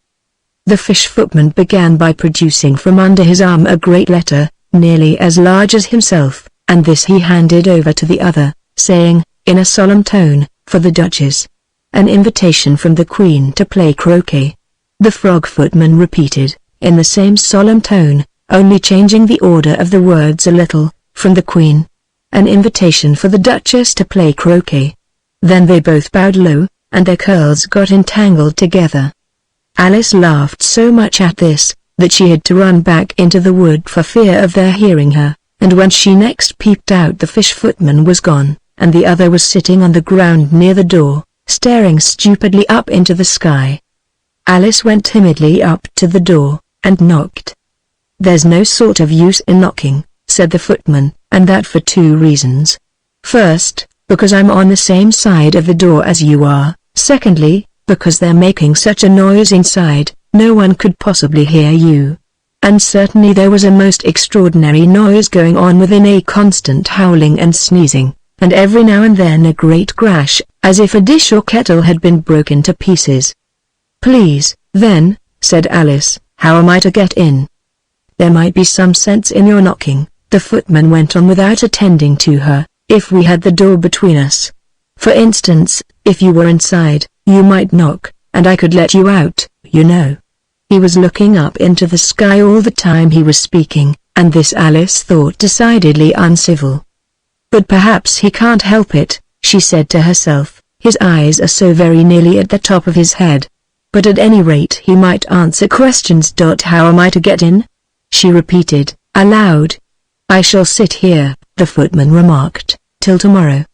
The fish footman began by producing from under his arm a great letter, nearly as large as himself, and this he handed over to the other, saying, in a solemn tone, "For the Duchess. An invitation from the Queen to play croquet." The frog footman repeated, in the same solemn tone, only changing the order of the words a little, "From the Queen. An invitation for the Duchess to play croquet." Then they both bowed low, and their curls got entangled together. Alice laughed so much at this, that she had to run back into the wood for fear of their hearing her, and when she next peeped out the fish footman was gone, and the other was sitting on the ground near the door, staring stupidly up into the sky. Alice went timidly up to the door, and knocked. "There's no sort of use in knocking," said the footman, "and that for two reasons. First, because I'm on the same side of the door as you are, secondly, because they're making such a noise inside, no one could possibly hear you." And certainly there was a most extraordinary noise going on within, a constant howling and sneezing, and every now and then a great crash, as if a dish or kettle had been broken to pieces. "Please, then," said Alice, "how am I to get in?" "There might be some sense in your knocking," the footman went on without attending to her, "if we had the door between us. For instance, if you were inside, you might knock, and I could let you out, you know." He was looking up into the sky all the time he was speaking, and this Alice thought decidedly uncivil. "But perhaps he can't help it," she said to herself, "his eyes are so very nearly at the top of his head. But at any rate he might answer questions. How am I to get in?" she repeated, aloud. "I shall sit here," the footman remarked, "till tomorrow."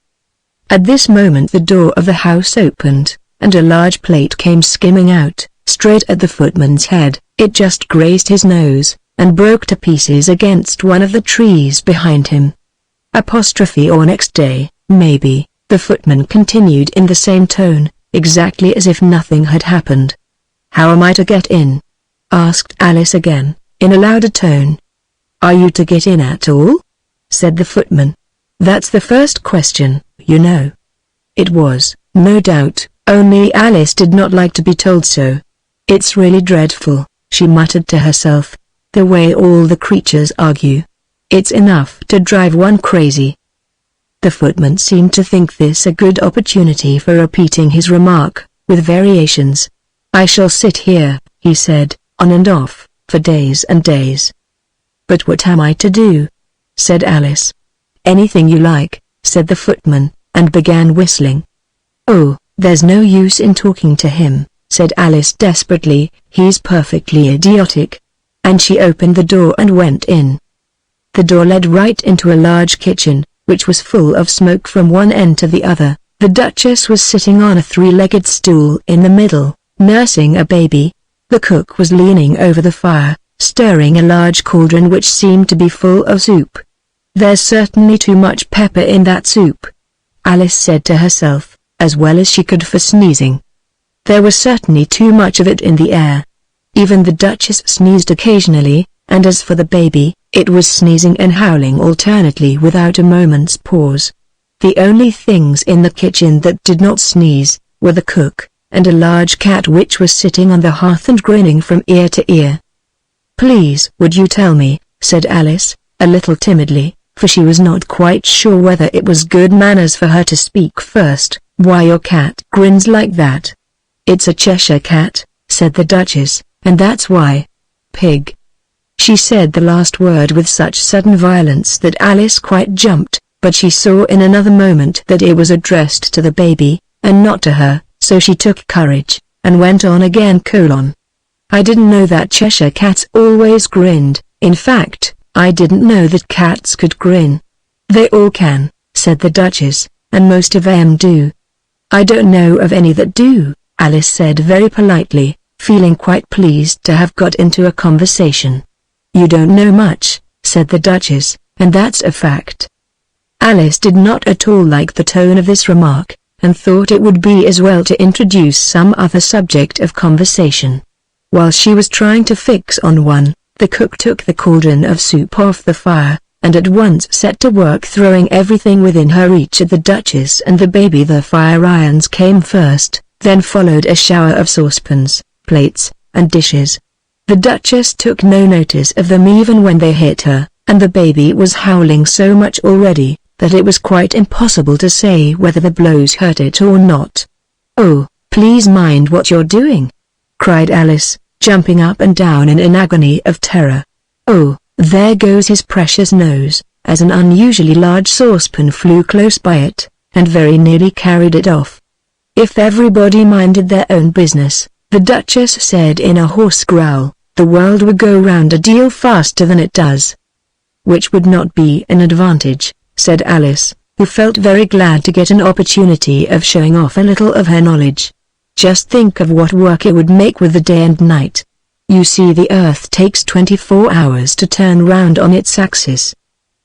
At this moment the door of the house opened, and a large plate came skimming out, straight at the footman's head. It just grazed his nose, and broke to pieces against one of the trees behind him. Or next day, maybe, the footman continued in the same tone, exactly as if nothing had happened. "How am I to get in?" asked Alice again, in a louder tone. "Are you to get in at all?" said the footman. "That's the first question, you know." It was, no doubt, only Alice did not like to be told so. "It's really dreadful," she muttered to herself, "the way all the creatures argue. It's enough to drive one crazy." The footman seemed to think this a good opportunity for repeating his remark, with variations. "I shall sit here," he said, "on and off, for days and days." "But what am I to do?" said Alice. "Anything you like," said the footman, and began whistling. "Oh, there's no use in talking to him," said Alice desperately, "he's perfectly idiotic." And she opened the door and went in. The door led right into a large kitchen, which was full of smoke from one end to the other. The Duchess was sitting on a three-legged stool in the middle, nursing a baby. The cook was leaning over the fire, stirring a large cauldron which seemed to be full of soup. "There's certainly too much pepper in that soup," Alice said to herself, as well as she could for sneezing. There was certainly too much of it in the air. Even the Duchess sneezed occasionally, and as for the baby, it was sneezing and howling alternately without a moment's pause. The only things in the kitchen that did not sneeze were the cook, and a large cat which was sitting on the hearth and grinning from ear to ear. "Please, would you tell me," said Alice, a little timidly, for she was not quite sure whether it was good manners for her to speak first, "why your cat grins like that?" "It's a Cheshire cat," said the Duchess, "and that's why." "Pig." She said the last word with such sudden violence that Alice quite jumped, but she saw in another moment that it was addressed to the baby, and not to her, so she took courage, and went on again: "I didn't know that Cheshire cats always grinned. In fact, I didn't know that cats could grin." "They all can," said the Duchess, "and most of 'em do." "I don't know of any that do," Alice said very politely, feeling quite pleased to have got into a conversation. "You don't know much," said the Duchess, "and that's a fact." Alice did not at all like the tone of this remark, and thought it would be as well to introduce some other subject of conversation. While she was trying to fix on one, the cook took the cauldron of soup off the fire, and at once set to work throwing everything within her reach at the Duchess and the baby. The fire irons came first, then followed a shower of saucepans, plates, and dishes. The Duchess took no notice of them even when they hit her, and the baby was howling so much already, that it was quite impossible to say whether the blows hurt it or not. "Oh, please mind what you're doing!" cried Alice, jumping up and down in an agony of terror. "Oh, there goes his precious nose," as an unusually large saucepan flew close by it, and very nearly carried it off. "If everybody minded their own business," the Duchess said in a hoarse growl, "the world would go round a deal faster than it does." "Which would not be an advantage," said Alice, who felt very glad to get an opportunity of showing off a little of her knowledge. "Just think of what work it would make with the day and night. You see, the Earth takes 24 hours to turn round on its axis."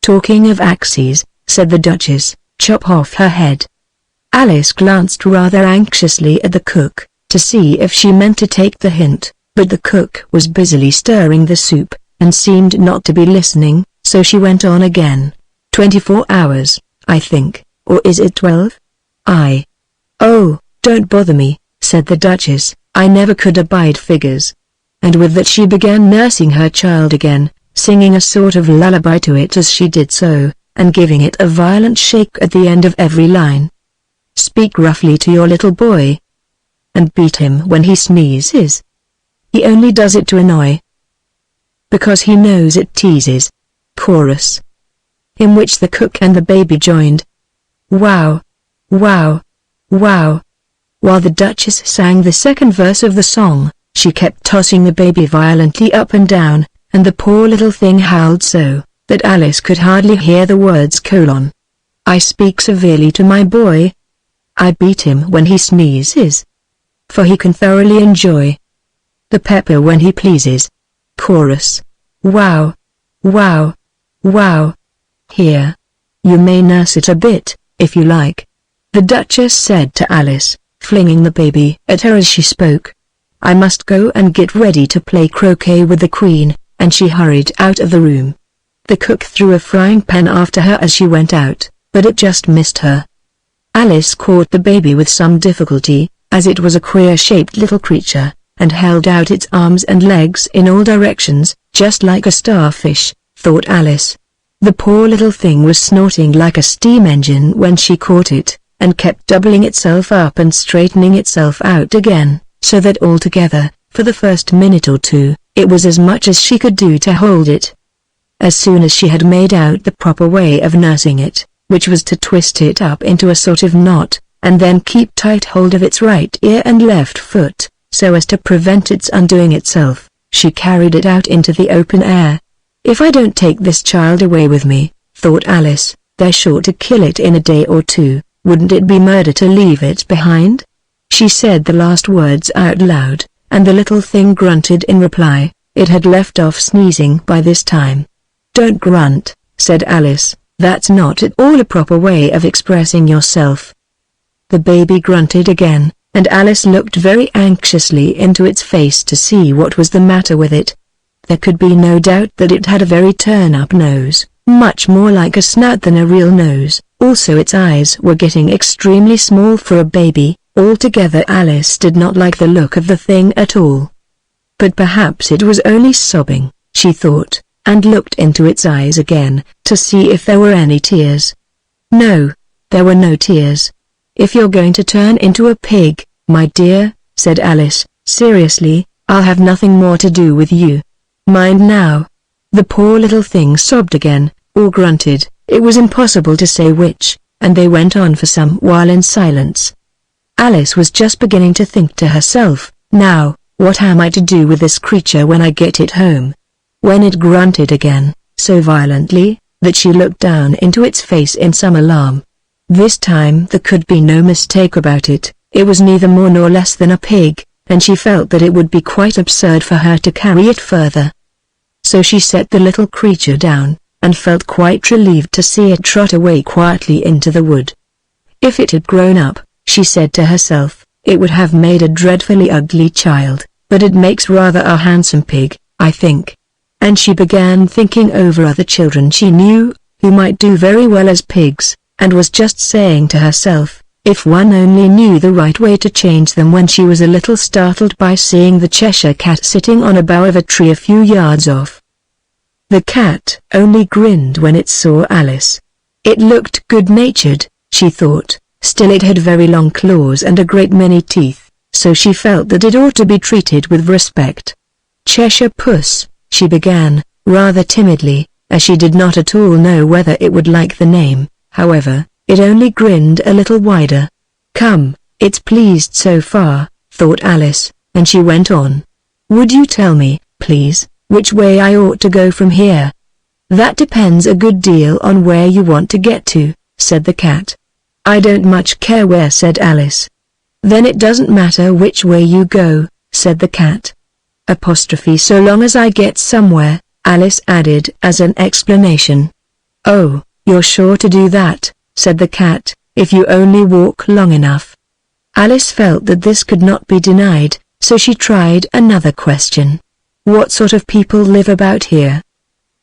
"Talking of axes," said the Duchess, "chop off her head." Alice glanced rather anxiously at the cook, to see if she meant to take the hint, but the cook was busily stirring the soup, and seemed not to be listening, so she went on again. 24 hours, I think, or is it 12? "Oh, don't bother me," said the Duchess, "I never could abide figures." And with that she began nursing her child again, singing a sort of lullaby to it as she did so, and giving it a violent shake at the end of every line. "Speak roughly to your little boy, and beat him when he sneezes. He only does it to annoy, because he knows it teases." Chorus, in which the cook and the baby joined. "Wow! Wow! Wow!" While the Duchess sang the second verse of the song, she kept tossing the baby violently up and down, and the poor little thing howled so, that Alice could hardly hear the words : "I speak severely to my boy. I beat him when he sneezes, for he can thoroughly enjoy the pepper when he pleases." Chorus. Wow! Wow! Wow! "Here. You may nurse it a bit, if you like," the Duchess said to Alice, flinging the baby at her as she spoke. "I must go and get ready to play croquet with the Queen," and she hurried out of the room. The cook threw a frying pan after her as she went out, but it just missed her. Alice caught the baby with some difficulty, as it was a queer-shaped little creature, and held out its arms and legs in all directions, just like a starfish, thought Alice. The poor little thing was snorting like a steam engine when she caught it, and kept doubling itself up and straightening itself out again, so that altogether, for the first minute or two, it was as much as she could do to hold it. As soon as she had made out the proper way of nursing it, which was to twist it up into a sort of knot, and then keep tight hold of its right ear and left foot, so as to prevent its undoing itself, she carried it out into the open air. "If I don't take this child away with me," thought Alice, "they're sure to kill it in a day or two. Wouldn't it be murder to leave it behind?" She said the last words out loud, and the little thing grunted in reply. It had left off sneezing by this time. "Don't grunt," said Alice, "that's not at all a proper way of expressing yourself." The baby grunted again, and Alice looked very anxiously into its face to see what was the matter with it. There could be no doubt that it had a very turn-up nose, much more like a snout than a real nose. Also its eyes were getting extremely small for a baby. Altogether Alice did not like the look of the thing at all. But perhaps it was only sobbing, she thought, and looked into its eyes again, to see if there were any tears. No, there were no tears. "If you're going to turn into a pig, my dear," said Alice, seriously, "I'll have nothing more to do with you. Mind now." The poor little thing sobbed again, or grunted, it was impossible to say which, and they went on for some while in silence. Alice was just beginning to think to herself, "Now, what am I to do with this creature when I get it home?" when it grunted again, so violently, that she looked down into its face in some alarm. This time there could be no mistake about it, it was neither more nor less than a pig, and she felt that it would be quite absurd for her to carry it further. So she set the little creature down, and felt quite relieved to see it trot away quietly into the wood. If it had grown up, she said to herself, it would have made a dreadfully ugly child, but it makes rather a handsome pig, I think. And she began thinking over other children she knew, who might do very well as pigs, and was just saying to herself, if one only knew the right way to change them, when she was a little startled by seeing the Cheshire Cat sitting on a bough of a tree a few yards off. The cat only grinned when it saw Alice. It looked good-natured, she thought, still it had very long claws and a great many teeth, so she felt that it ought to be treated with respect. Cheshire Puss, she began, rather timidly, as she did not at all know whether it would like the name. However, it only grinned a little wider. Come, it's pleased so far, thought Alice, and she went on. Would you tell me, please, which way I ought to go from here? That depends a good deal on where you want to get to, said the cat. I don't much care where, said Alice. Then it doesn't matter which way you go, said the cat. So long as I get somewhere, Alice added as an explanation. Oh, you're sure to do that, said the cat, if you only walk long enough. Alice felt that this could not be denied, so she tried another question. What sort of people live about here?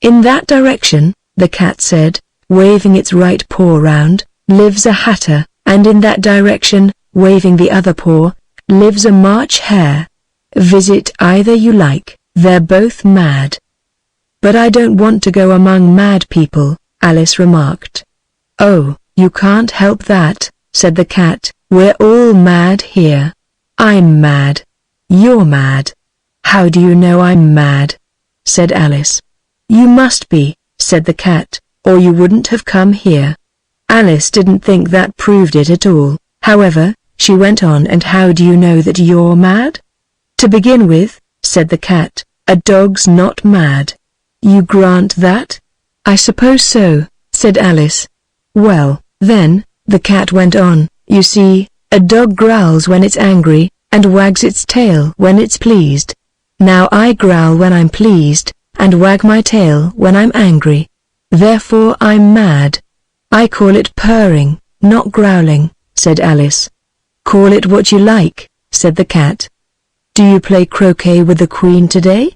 In that direction, the cat said, waving its right paw round, lives a hatter, and in that direction, waving the other paw, lives a March Hare. Visit either you like, they're both mad. But I don't want to go among mad people, Alice remarked. Oh, you can't help that, said the cat, we're all mad here. I'm mad. You're mad. How do you know I'm mad? Said Alice. You must be, said the cat, or you wouldn't have come here. Alice didn't think that proved it at all. However, she went on, and how do you know that you're mad? To begin with, said the cat, a dog's not mad. You grant that? I suppose so, said Alice. Well, then, the cat went on, you see, a dog growls when it's angry, and wags its tail when it's pleased. Now I growl when I'm pleased, and wag my tail when I'm angry. Therefore I'm mad. I call it purring, not growling, said Alice. Call it what you like, said the cat. Do you play croquet with the Queen today?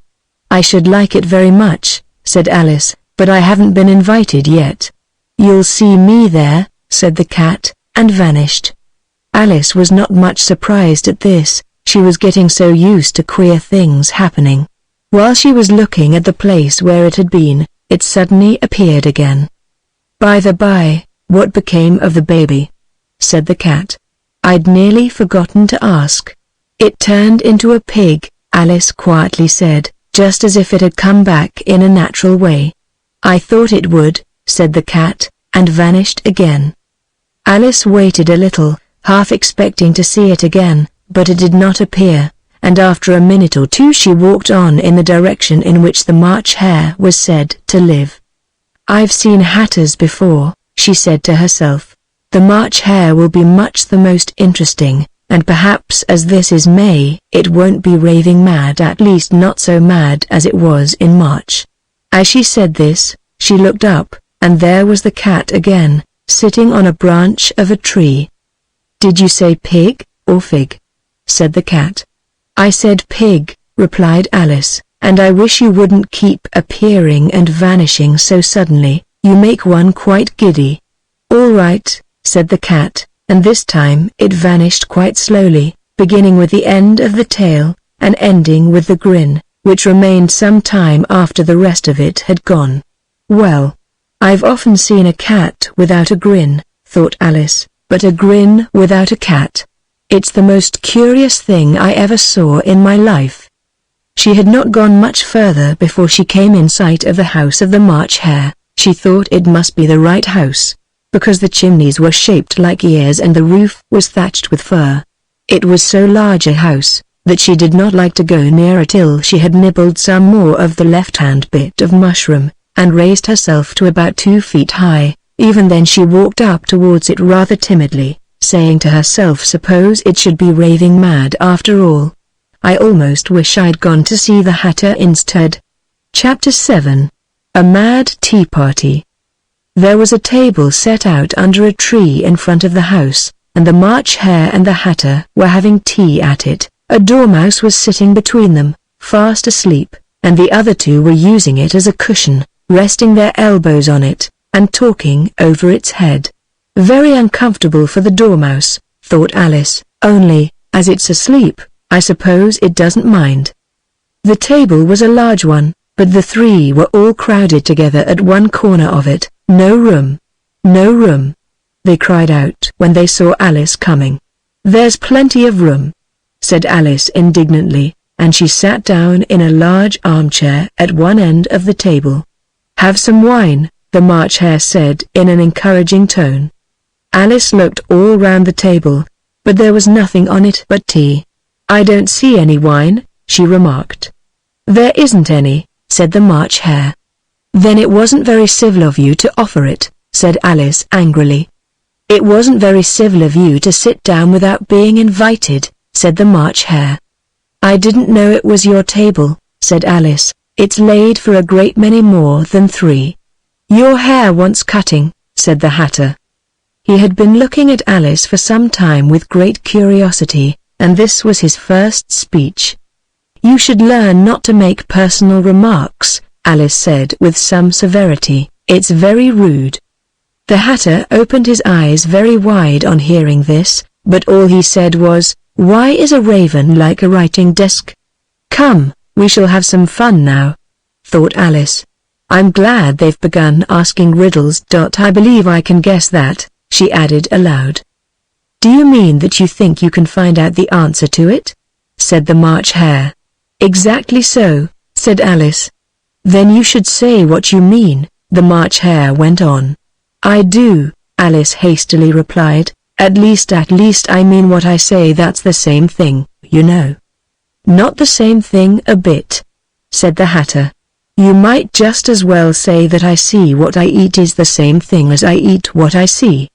I should like it very much, said Alice, but I haven't been invited yet. You'll see me there, said the cat, and vanished. Alice was not much surprised at this, she was getting so used to queer things happening. While she was looking at the place where it had been, it suddenly appeared again. By the by, what became of the baby? Said the cat. I'd nearly forgotten to ask. It turned into a pig, Alice quietly said, just as if it had come back in a natural way. I thought it would, said the cat, and vanished again. Alice waited a little, half expecting to see it again, but it did not appear, and after a minute or two she walked on in the direction in which the March Hare was said to live. I've seen hatters before, she said to herself. The March Hare will be much the most interesting, and perhaps as this is May, it won't be raving mad, at least not so mad as it was in March. As she said this, she looked up, and there was the cat again, sitting on a branch of a tree. Did you say pig, or fig? Said the cat. I said pig, replied Alice, and I wish you wouldn't keep appearing and vanishing so suddenly, you make one quite giddy. All right, said the cat, and this time it vanished quite slowly, beginning with the end of the tail, and ending with the grin, which remained some time after the rest of it had gone. Well, I've often seen a cat without a grin, thought Alice, but a grin without a cat. It's the most curious thing I ever saw in my life. She had not gone much further before she came in sight of the house of the March Hare. She thought it must be the right house, because the chimneys were shaped like ears and the roof was thatched with fur. It was so large a house, that she did not like to go near it till she had nibbled some more of the left-hand bit of mushroom, and raised herself to about 2 feet high. Even then she walked up towards it rather timidly, saying to herself, suppose it should be raving mad after all. I almost wish I'd gone to see the Hatter instead. Chapter 7. A Mad Tea Party. There was a table set out under a tree in front of the house, and the March Hare and the Hatter were having tea at it. A dormouse was sitting between them, fast asleep, and the other two were using it as a cushion, resting their elbows on it, and talking over its head. Very uncomfortable for the dormouse, thought Alice, only, as it's asleep, I suppose it doesn't mind. The table was a large one, but the three were all crowded together at one corner of it. No room. No room, they cried out when they saw Alice coming. There's plenty of room, said Alice indignantly, and she sat down in a large armchair at one end of the table. Have some wine, the March Hare said in an encouraging tone. Alice looked all round the table, but there was nothing on it but tea. I don't see any wine, she remarked. There isn't any, said the March Hare. Then it wasn't very civil of you to offer it, said Alice angrily. It wasn't very civil of you to sit down without being invited, said the March Hare. I didn't know it was your table, said Alice. It's laid for a great many more than 3. Your hair wants cutting, said the Hatter. He had been looking at Alice for some time with great curiosity, and this was his first speech. You should learn not to make personal remarks, Alice said with some severity. It's very rude. The Hatter opened his eyes very wide on hearing this, but all he said was, Why is a raven like a writing desk? Come, we shall have some fun now, thought Alice. I'm glad they've begun asking riddles. I believe I can guess that, she added aloud. Do you mean that you think you can find out the answer to it? Said the March Hare. Exactly so, said Alice. Then you should say what you mean, the March Hare went on. I do, Alice hastily replied. At least I mean what I say. That's the same thing, you know. Not the same thing a bit, said the Hatter. You might just as well say that I see what I eat is the same thing as I eat what I see.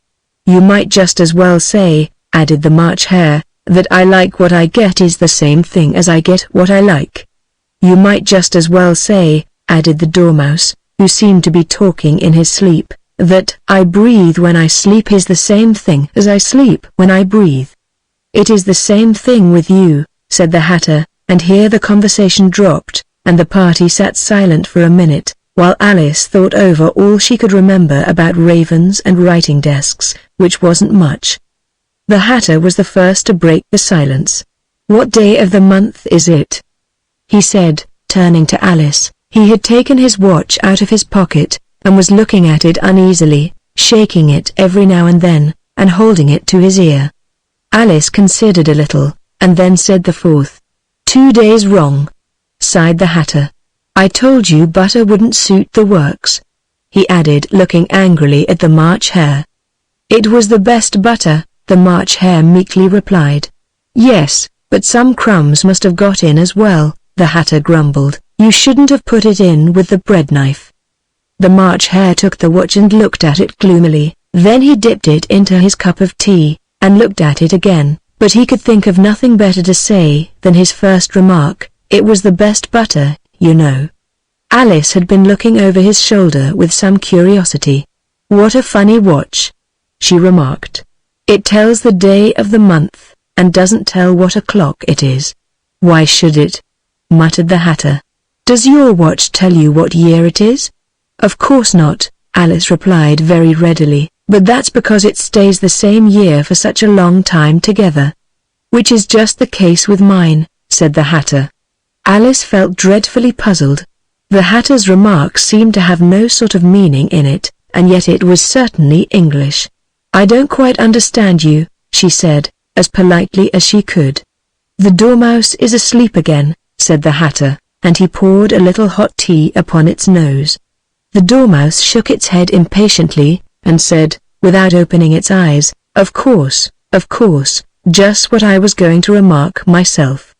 You might just as well say, added the March Hare, that I like what I get is the same thing as I get what I like. You might just as well say, added the Dormouse, who seemed to be talking in his sleep, that I breathe when I sleep is the same thing as I sleep when I breathe. It is the same thing with you, said the Hatter, and here the conversation dropped, and the party sat silent for a minute, while Alice thought over all she could remember about ravens and writing desks, which wasn't much. The Hatter was the first to break the silence. What day of the month is it? He said, turning to Alice. He had taken his watch out of his pocket, and was looking at it uneasily, shaking it every now and then, and holding it to his ear. Alice considered a little, and then said the 4th. 2 days wrong, sighed the Hatter. I told you butter wouldn't suit the works, he added, looking angrily at the March Hare. It was the best butter, the March Hare meekly replied. Yes, but some crumbs must have got in as well, the Hatter grumbled. You shouldn't have put it in with the bread knife. The March Hare took the watch and looked at it gloomily, then he dipped it into his cup of tea, and looked at it again, but he could think of nothing better to say than his first remark. It was the best butter, you know. Alice had been looking over his shoulder with some curiosity. What a funny watch, she remarked. It tells the day of the month, and doesn't tell what o'clock it is. Why should it? Muttered the Hatter. Does your watch tell you what year it is? Of course not, Alice replied very readily, but that's because it stays the same year for such a long time together. Which is just the case with mine, said the Hatter. Alice felt dreadfully puzzled. The Hatter's remark seemed to have no sort of meaning in it, and yet it was certainly English. I don't quite understand you, she said, as politely as she could. The Dormouse is asleep again, said the Hatter, and he poured a little hot tea upon its nose. The Dormouse shook its head impatiently, and said, without opening its eyes, of course, just what I was going to remark myself.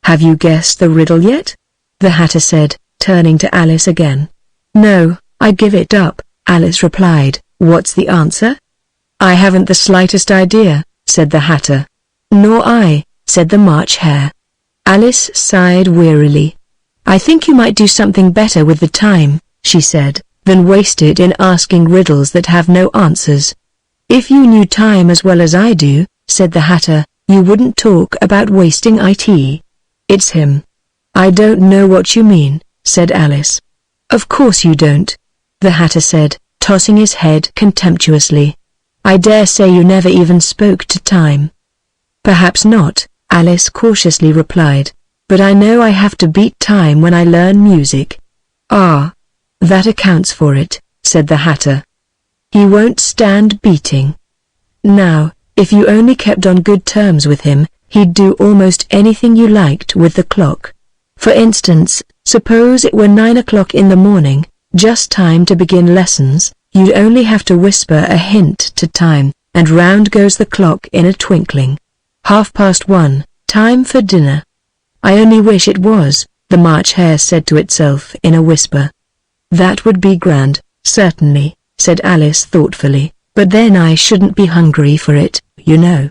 Have you guessed the riddle yet? The Hatter said, turning to Alice again. No, I give it up, Alice replied. What's the answer? I haven't the slightest idea, said the Hatter. Nor I, said the March Hare. Alice sighed wearily. I think you might do something better with the time, she said, than waste it in asking riddles that have no answers. If you knew time as well as I do, said the Hatter, you wouldn't talk about wasting it. It's him. I don't know what you mean, said Alice. Of course you don't, the Hatter said, tossing his head contemptuously. I dare say you never even spoke to time. Perhaps not, Alice cautiously replied, but I know I have to beat time when I learn music. "Ah, that accounts for it," said the Hatter. "He won't stand beating. Now, if you only kept on good terms with him, he'd do almost anything you liked with the clock. For instance, suppose it were 9 o'clock in the morning, just time to begin lessons, you'd only have to whisper a hint to time, and round goes the clock in a twinkling. 1:30, time for dinner." "I only wish it was," the March Hare said to itself in a whisper. "That would be grand, certainly," said Alice thoughtfully, "but then I shouldn't be hungry for it, you know."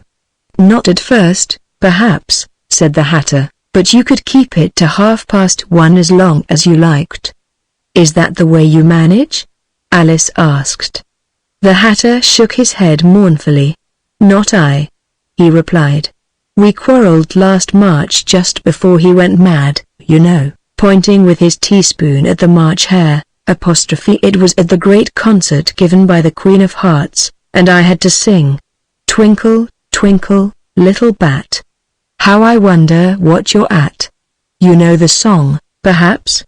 "Not at first, perhaps," said the Hatter, "but you could keep it to 1:30 as long as you liked." "Is that the way you manage?" Alice asked. The Hatter shook his head mournfully. "Not I," he replied. "We quarreled last March just before he went mad, you know," pointing with his teaspoon at the March Hare, "it was at the great concert given by the Queen of Hearts, and I had to sing, 'Twinkle, twinkle, little bat. How I wonder what you're at.' You know the song, perhaps?"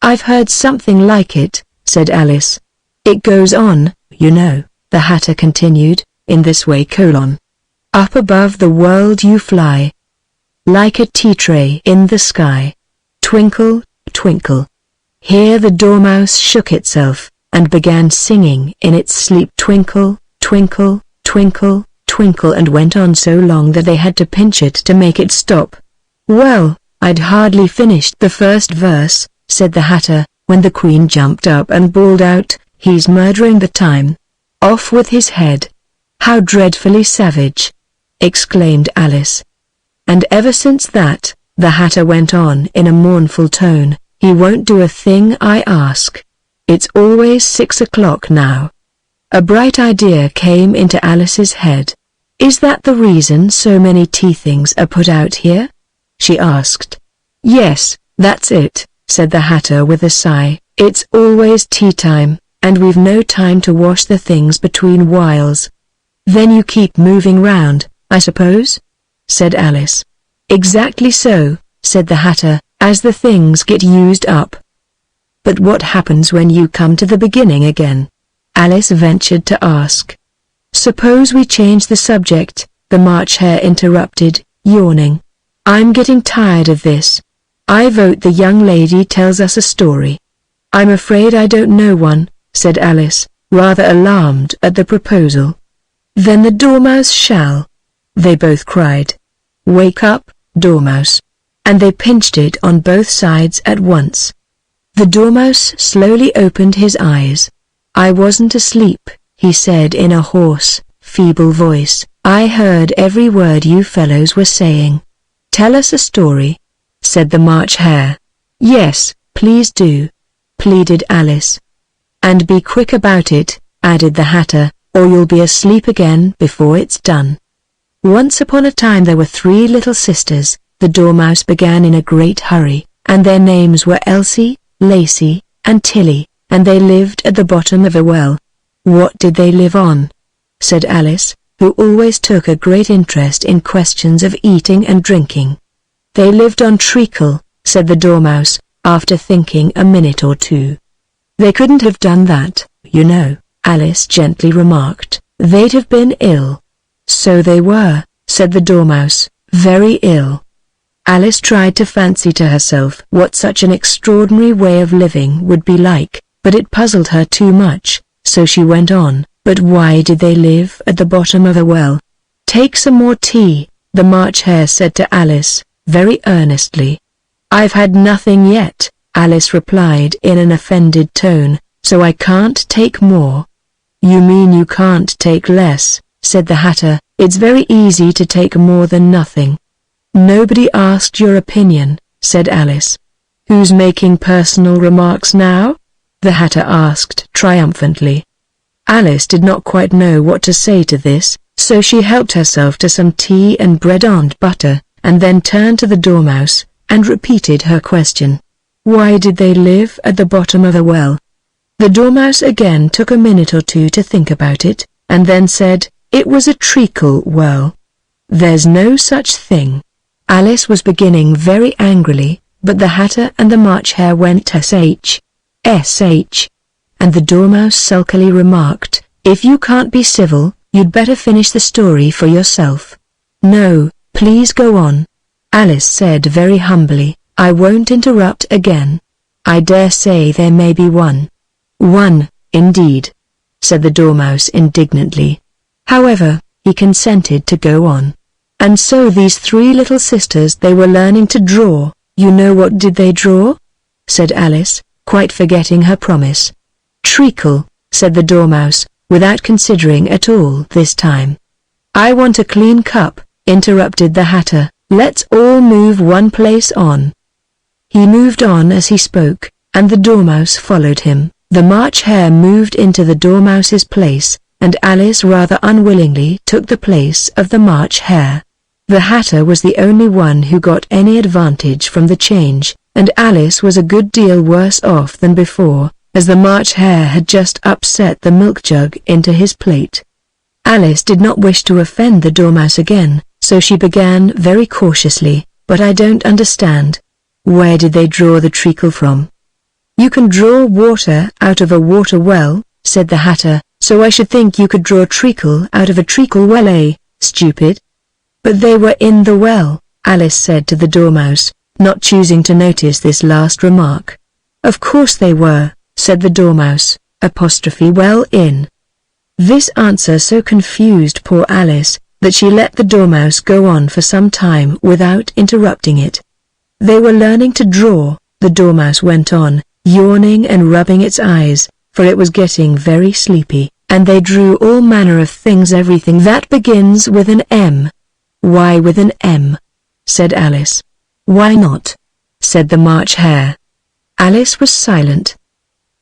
"I've heard something like it," said Alice. "It goes on, you know," the Hatter continued, "in this way: Up above the world you fly, like a tea tray in the sky. Twinkle, twinkle." Here the Dormouse shook itself, and began singing in its sleep, "Twinkle, twinkle, twinkle, twinkle," and went on so long that they had to pinch it to make it stop. "Well, I'd hardly finished the first verse," said the Hatter, when the Queen jumped up and bawled out, "He's murdering the time. Off with his head." "How dreadfully savage!" exclaimed Alice. "And ever since that," the Hatter went on in a mournful tone, "he won't do a thing I ask. It's always 6 o'clock now." A bright idea came into Alice's head. "Is that the reason so many tea things are put out here?" she asked. "Yes, that's it," said the Hatter with a sigh. "It's always tea time, and we've no time to wash the things between whiles." "Then you keep moving round, I suppose?" said Alice. "Exactly so," said the Hatter, "as the things get used up." "But what happens when you come to the beginning again?" Alice ventured to ask. "Suppose we change the subject," the March Hare interrupted, yawning. "I'm getting tired of this. I vote the young lady tells us a story." "I'm afraid I don't know one," said Alice, rather alarmed at the proposal. "Then the Dormouse shall," they both cried. "Wake up, Dormouse." And they pinched it on both sides at once. The Dormouse slowly opened his eyes. "I wasn't asleep," he said in a hoarse, feeble voice. "I heard every word you fellows were saying." "Tell us a story," said the March Hare. "Yes, please do," pleaded Alice. "And be quick about it," added the Hatter, "or you'll be asleep again before it's done." "Once upon a time there were 3 little sisters," the Dormouse began in a great hurry, "and their names were Elsie, Lacie, and Tilly, and they lived at the bottom of a well." "What did they live on?" said Alice, who always took a great interest in questions of eating and drinking. "They lived on treacle," said the Dormouse, after thinking a minute or two. "They couldn't have done that, you know," Alice gently remarked. "They'd have been ill." "So they were," said the Dormouse, "very ill." Alice tried to fancy to herself what such an extraordinary way of living would be like, but it puzzled her too much, so she went on, "But why did they live at the bottom of a well?" "Take some more tea," the March Hare said to Alice, very earnestly. "I've had nothing yet," Alice replied in an offended tone, "so I can't take more." "You mean you can't take less," said the Hatter. "It's very easy to take more than nothing." "Nobody asked your opinion," said Alice. "Who's making personal remarks now?" the Hatter asked triumphantly. Alice did not quite know what to say to this, so she helped herself to some tea and bread and butter, and then turned to the Dormouse, and repeated her question. "Why did they live at the bottom of a well?" The Dormouse again took a minute or two to think about it, and then said, "It was a treacle well. There's no such thing." Alice was beginning very angrily, but the Hatter and the March Hare went sh. sh. And the Dormouse sulkily remarked, "If you can't be civil, you'd better finish the story for yourself." "No, please go on," Alice said very humbly. "I won't interrupt again. I dare say there may be one." "One, indeed," said the Dormouse indignantly. However, he consented to go on. "And so these three little sisters, they were learning to draw. You know what did they draw?" said Alice, quite forgetting her promise. "Treacle," said the Dormouse, without considering at all this time. "I want a clean cup," interrupted the Hatter. "Let's all move one place on." He moved on as he spoke, and the Dormouse followed him. The March Hare moved into the Dormouse's place, and Alice rather unwillingly took the place of the March Hare. The Hatter was the only one who got any advantage from the change, and Alice was a good deal worse off than before, as the March Hare had just upset the milk jug into his plate. Alice did not wish to offend the Dormouse again, so she began very cautiously, "But I don't understand. Where did they draw the treacle from?" "You can draw water out of a water well," said the Hatter, "so I should think you could draw treacle out of a treacle well, eh, stupid?" "But they were in the well," Alice said to the Dormouse, not choosing to notice this last remark. "Of course they were," said the Dormouse, well in. This answer so confused poor Alice, that she let the Dormouse go on for some time without interrupting it. "They were learning to draw," the Dormouse went on, yawning and rubbing its eyes, for it was getting very sleepy, "and they drew all manner of things, everything that begins with an M." "Why with an M?" said Alice. "Why not?" said the March Hare. Alice was silent.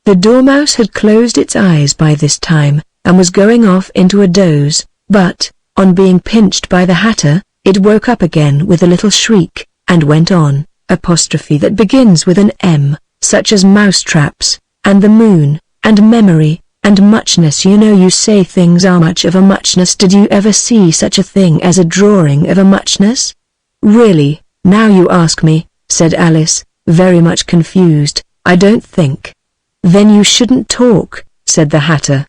The Dormouse had closed its eyes by this time, and was going off into a doze, but, on being pinched by the Hatter, it woke up again with a little shriek, and went on, apostrophe that begins with an M, such as mousetraps, and the moon, and memory, and muchness. You know, you say things are much of a muchness. Did you ever see such a thing as a drawing of a muchness? "Really, now you ask me," said Alice, very much confused. "I don't think." "Then you shouldn't talk," said the Hatter.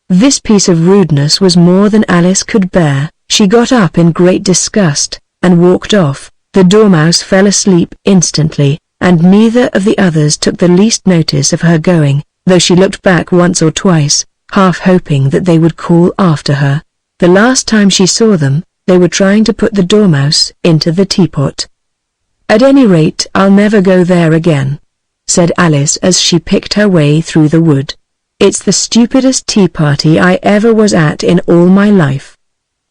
This piece of rudeness was more than Alice could bear. She got up in great disgust, and walked off. The Dormouse fell asleep instantly, and neither of the others took the least notice of her going, though she looked back once or twice, half hoping that they would call after her. The last time she saw them, they were trying to put the Dormouse into the teapot. "At any rate, I'll never go there again," said Alice as she picked her way through the wood. "It's the stupidest tea party I ever was at in all my life."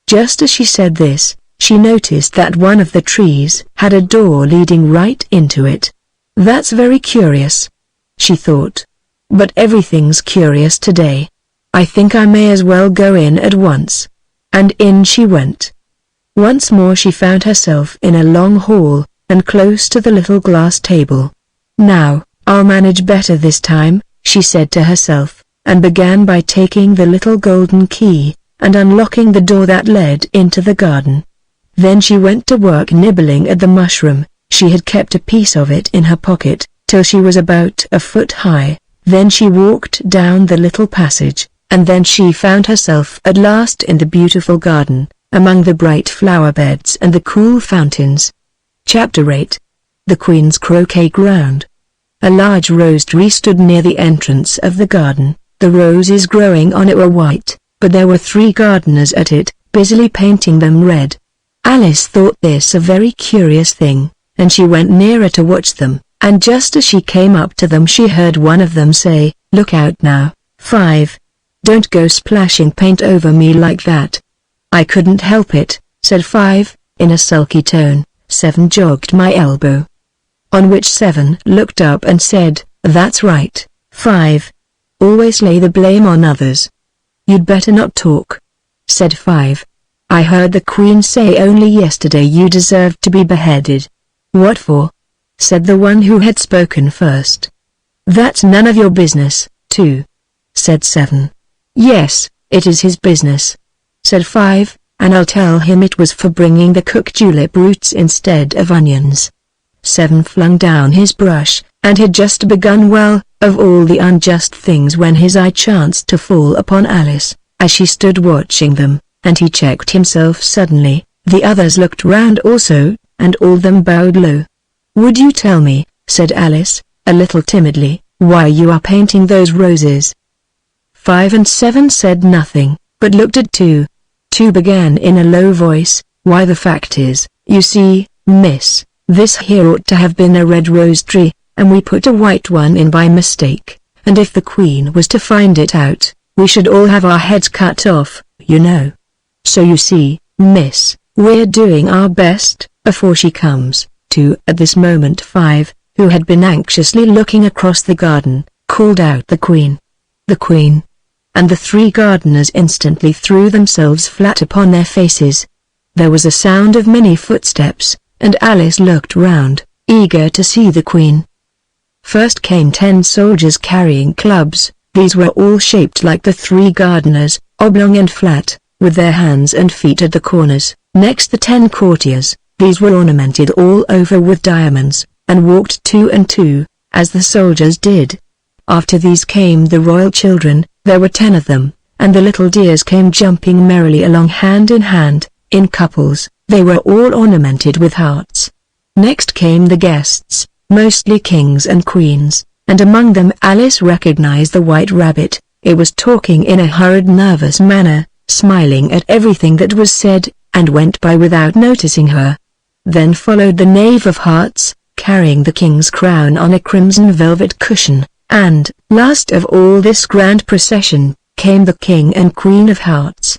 Just as she said this, she noticed that one of the trees had a door leading right into it. "That's very curious," she thought. "But everything's curious today. I think I may as well go in at once." And in she went. Once more she found herself in a long hall, and close to the little glass table. "Now, I'll manage better this time," she said to herself, and began by taking the little golden key, and unlocking the door that led into the garden. Then she went to work nibbling at the mushroom. She had kept a piece of it in her pocket, till she was about a foot high. Then she walked down the little passage, and then she found herself at last in the beautiful garden, among the bright flower beds and the cool fountains. Chapter 8. The Queen's Croquet Ground. A large rose tree stood near the entrance of the garden. The roses growing on it were white, but there were 3 gardeners at it, busily painting them red. Alice thought this a very curious thing, and she went nearer to watch them, and just as she came up to them she heard one of them say, "Look out now, 5. Don't go splashing paint over me like that." "I couldn't help it," said 5, in a sulky tone. 7 jogged my elbow. On which 7 looked up and said, "That's right, 5. Always lay the blame on others." "You'd better not talk," said 5. "I heard the Queen say only yesterday you deserved to be beheaded." "What for?" said the one who had spoken first. "That's none of your business, 2. said 7. "Yes, it is his business," said 5, "and I'll tell him it was for bringing the cooked julep roots instead of onions." 7 flung down his brush, and had just begun well, of all the unjust things, when his eye chanced to fall upon Alice, as she stood watching them, and he checked himself suddenly. The others looked round also, and all of them bowed low. "Would you tell me," said Alice, a little timidly, "why you are painting those roses?" 5 and 7 said nothing, but looked at 2. 2 began in a low voice, "Why, the fact is, you see, miss, this here ought to have been a red rose tree, and we put a white one in by mistake, and if the Queen was to find it out, we should all have our heads cut off, you know. So you see, miss, we're doing our best, before she comes." 2 At this moment 5, who had been anxiously looking across the garden, called out, "The Queen! The Queen!" And the 3 gardeners instantly threw themselves flat upon their faces. There was a sound of many footsteps, and Alice looked round, eager to see the Queen. First came 10 soldiers carrying clubs. These were all shaped like the 3 gardeners, oblong and flat, with their hands and feet at the corners. Next the 10 courtiers. These were ornamented all over with diamonds, and walked 2 and 2, as the soldiers did. After these came the royal children. There were 10 of them, and the little dears came jumping merrily along hand in hand, in couples. They were all ornamented with hearts. Next came the guests, mostly kings and queens, and among them Alice recognized the white rabbit. It was talking in a hurried, nervous manner, smiling at everything that was said, and went by without noticing her. Then followed the knave of hearts, carrying the king's crown on a crimson velvet cushion, and, last of all this grand procession, came the king and queen of hearts.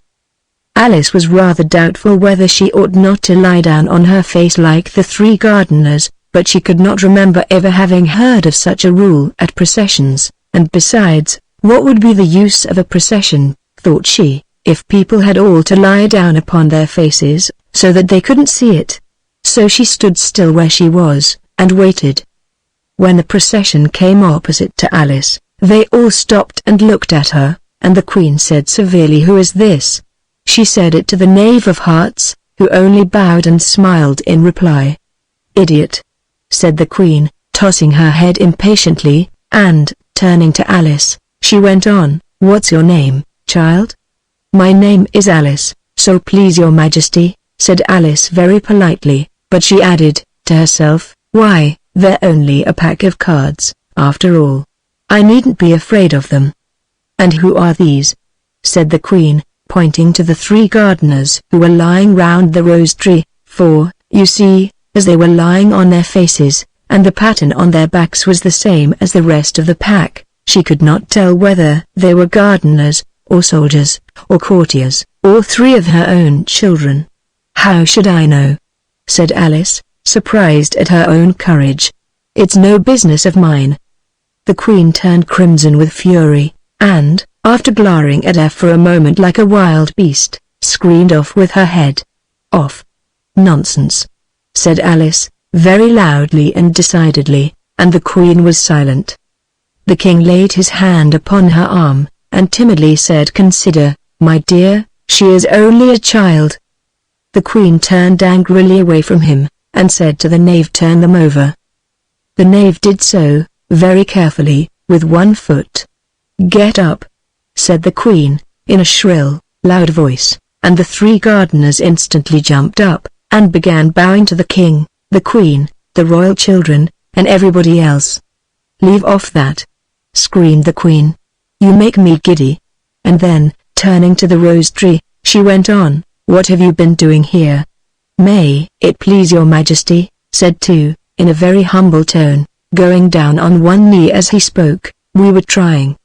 Alice was rather doubtful whether she ought not to lie down on her face like the 3 gardeners, but she could not remember ever having heard of such a rule at processions, and besides, what would be the use of a procession, thought she, if people had all to lie down upon their faces, so that they couldn't see it? So she stood still where she was, and waited. When the procession came opposite to Alice, they all stopped and looked at her, and the Queen said severely, "Who is this?" She said it to the knave of hearts, who only bowed and smiled in reply. "Idiot," said the Queen, tossing her head impatiently, and, turning to Alice, she went on, "What's your name, child?" "My name is Alice, so please your Majesty," said Alice very politely, but she added, to herself, "Why, they're only a pack of cards, after all. I needn't be afraid of them." "And who are these?" said the Queen, pointing to the 3 gardeners who were lying round the rose tree, for, you see, as they were lying on their faces, and the pattern on their backs was the same as the rest of the pack, she could not tell whether they were gardeners, or soldiers, or courtiers, or 3 of her own children. "How should I know?" said Alice, surprised at her own courage. "It's no business of mine." The Queen turned crimson with fury, and, after glaring at her for a moment like a wild beast, screamed off with her head off. "Nonsense," said Alice, very loudly and decidedly, and the Queen was silent. The King laid his hand upon her arm, and timidly said, "Consider, my dear, she is only a child." The Queen turned angrily away from him, and said to the knave, "Turn them over." The knave did so, very carefully, with one foot. "Get up," said the Queen, in a shrill, loud voice, and the 3 gardeners instantly jumped up, and began bowing to the King, the Queen, the royal children, and everybody else. "Leave off that," screamed the Queen. "You make me giddy." And then, turning to the rose tree, she went on, "What have you been doing here?" "May it please your Majesty," said 2, in a very humble tone, going down on one knee as he spoke, "we were trying."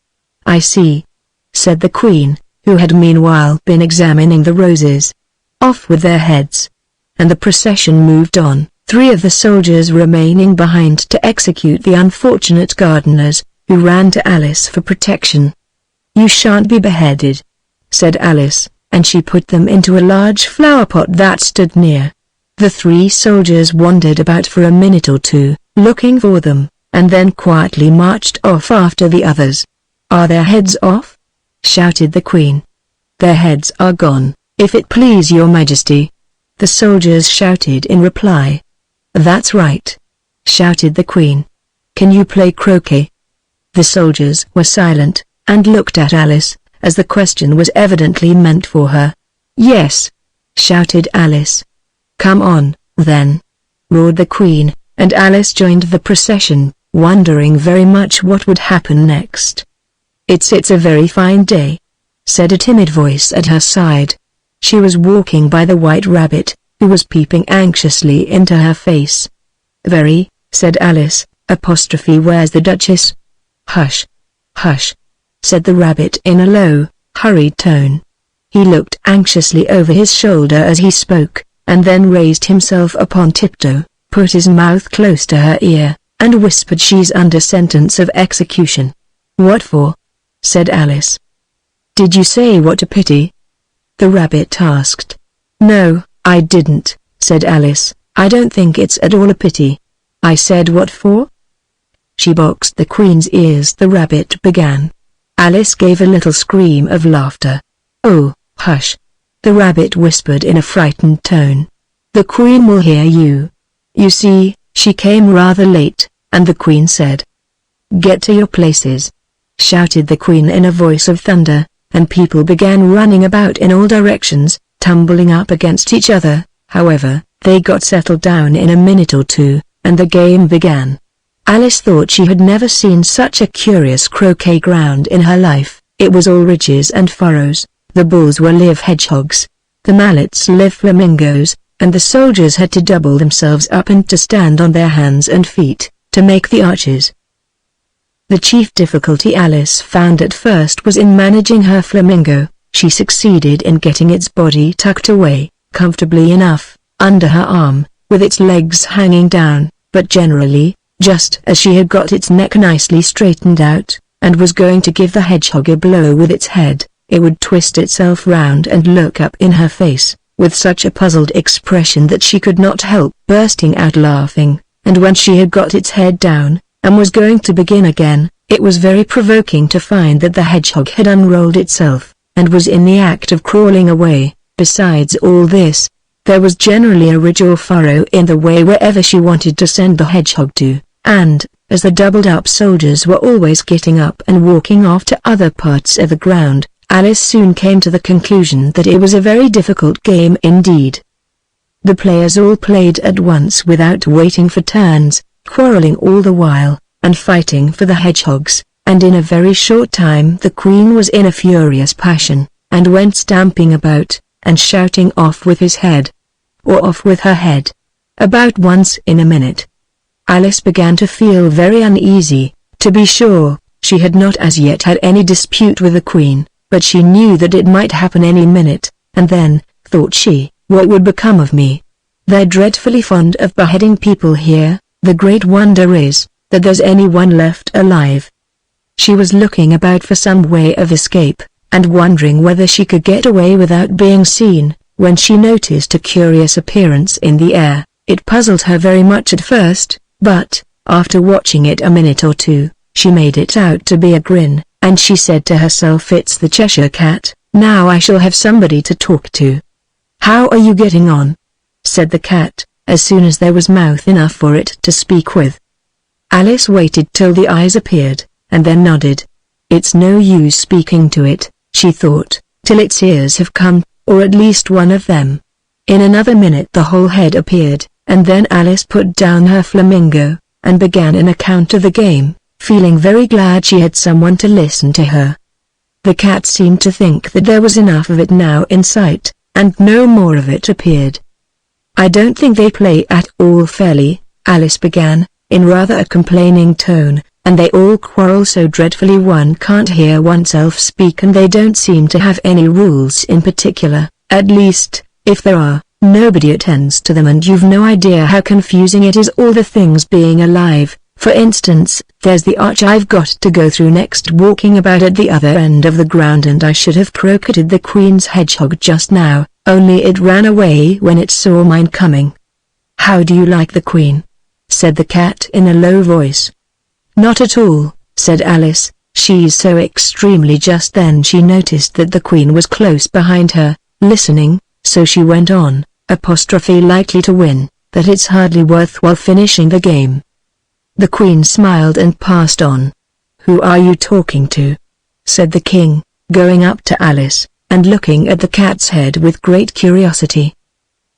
"I see," said the Queen, who had meanwhile been examining the roses. "Off with their heads." And the procession moved on, 3 of the soldiers remaining behind to execute the unfortunate gardeners, who ran to Alice for protection. "You shan't be beheaded," said Alice, and she put them into a large flower pot that stood near. The 3 soldiers wandered about for a minute or 2, looking for them, and then quietly marched off after the others. "Are their heads off?" shouted the Queen. "Their heads are gone, if it please your Majesty," the soldiers shouted in reply. "That's right," shouted the Queen. Can you play croquet? The soldiers were silent, and looked at Alice, as the question was evidently meant for her. Yes, shouted Alice. Come on, then, roared the Queen, and Alice joined the procession, wondering very much what would happen next. It's a very fine day, said a timid voice at her side. She was walking by the White Rabbit, who was peeping anxiously into her face. Very, said Alice, where's the Duchess? Hush, hush, said the rabbit in a low, hurried tone. He looked anxiously over his shoulder as he spoke, and then raised himself upon tiptoe, put his mouth close to her ear, and whispered, she's under sentence of execution. What for? Said Alice. Did you say what a pity? The rabbit asked. No, I didn't, said Alice. I don't think it's at all a pity. I said what for? She boxed the Queen's ears, the rabbit began. Alice gave a little scream of laughter. Oh, hush, the rabbit whispered in a frightened tone. The Queen will hear you. You see, she came rather late, and the Queen said. Get to your places, shouted the Queen in a voice of thunder, and people began running about in all directions, tumbling up against each other. However, they got settled down in a minute or two, and the game began. Alice thought she had never seen such a curious croquet ground in her life. It was all ridges and furrows, the bulls were live hedgehogs, the mallets live flamingos, and the soldiers had to double themselves up and to stand on their hands and feet, to make the arches. The chief difficulty Alice found at first was in managing her flamingo. She succeeded in getting its body tucked away, comfortably enough, under her arm, with its legs hanging down, but generally, just as she had got its neck nicely straightened out, and was going to give the hedgehog a blow with its head, it would twist itself round and look up in her face, with such a puzzled expression that she could not help bursting out laughing, and when she had got its head down, and was going to begin again, it was very provoking to find that the hedgehog had unrolled itself, and was in the act of crawling away. Besides all this, there was generally a ridge or furrow in the way wherever she wanted to send the hedgehog to, and, as the doubled-up soldiers were always getting up and walking off to other parts of the ground, Alice soon came to the conclusion that it was a very difficult game indeed. The players all played at once without waiting for turns, quarreling all the while, and fighting for the hedgehogs, and in a very short time the Queen was in a furious passion, and went stamping about, and shouting off with his head, or off with her head, about once in a minute. Alice began to feel very uneasy. To be sure, she had not as yet had any dispute with the Queen, but she knew that it might happen any minute, and then, thought she, what would become of me? They're dreadfully fond of beheading people here. The great wonder is, that there's anyone left alive. She was looking about for some way of escape, and wondering whether she could get away without being seen, when she noticed a curious appearance in the air. It puzzled her very much at first, but, after watching it a minute or two, she made it out to be a grin, and she said to herself, it's the Cheshire Cat. Now I shall have somebody to talk to. How are you getting on? Said the cat, as soon as there was mouth enough for it to speak with. Alice waited till the eyes appeared, and then nodded. It's no use speaking to it, she thought, till its ears have come, or at least one of them. In another minute the whole head appeared, and then Alice put down her flamingo, and began an account of the game, feeling very glad she had someone to listen to her. The cat seemed to think that there was enough of it now in sight, and no more of it appeared. I don't think they play at all fairly, Alice began, in rather a complaining tone, and they all quarrel so dreadfully one can't hear oneself speak, and they don't seem to have any rules in particular. At least, if there are, nobody attends to them, and you've no idea how confusing it is, all the things being alive. For instance, there's the arch I've got to go through next, walking about at the other end of the ground, and I should have croqueted the Queen's hedgehog just now, only it ran away when it saw mine coming. How do you like the Queen? Said the cat in a low voice. Not at all, said Alice, she's so extremely. Just then she noticed that the Queen was close behind her, listening, so she went on, likely to win, that it's hardly worthwhile finishing the game. The Queen smiled and passed on. "Who are you talking to?" said the King, going up to Alice, and looking at the cat's head with great curiosity.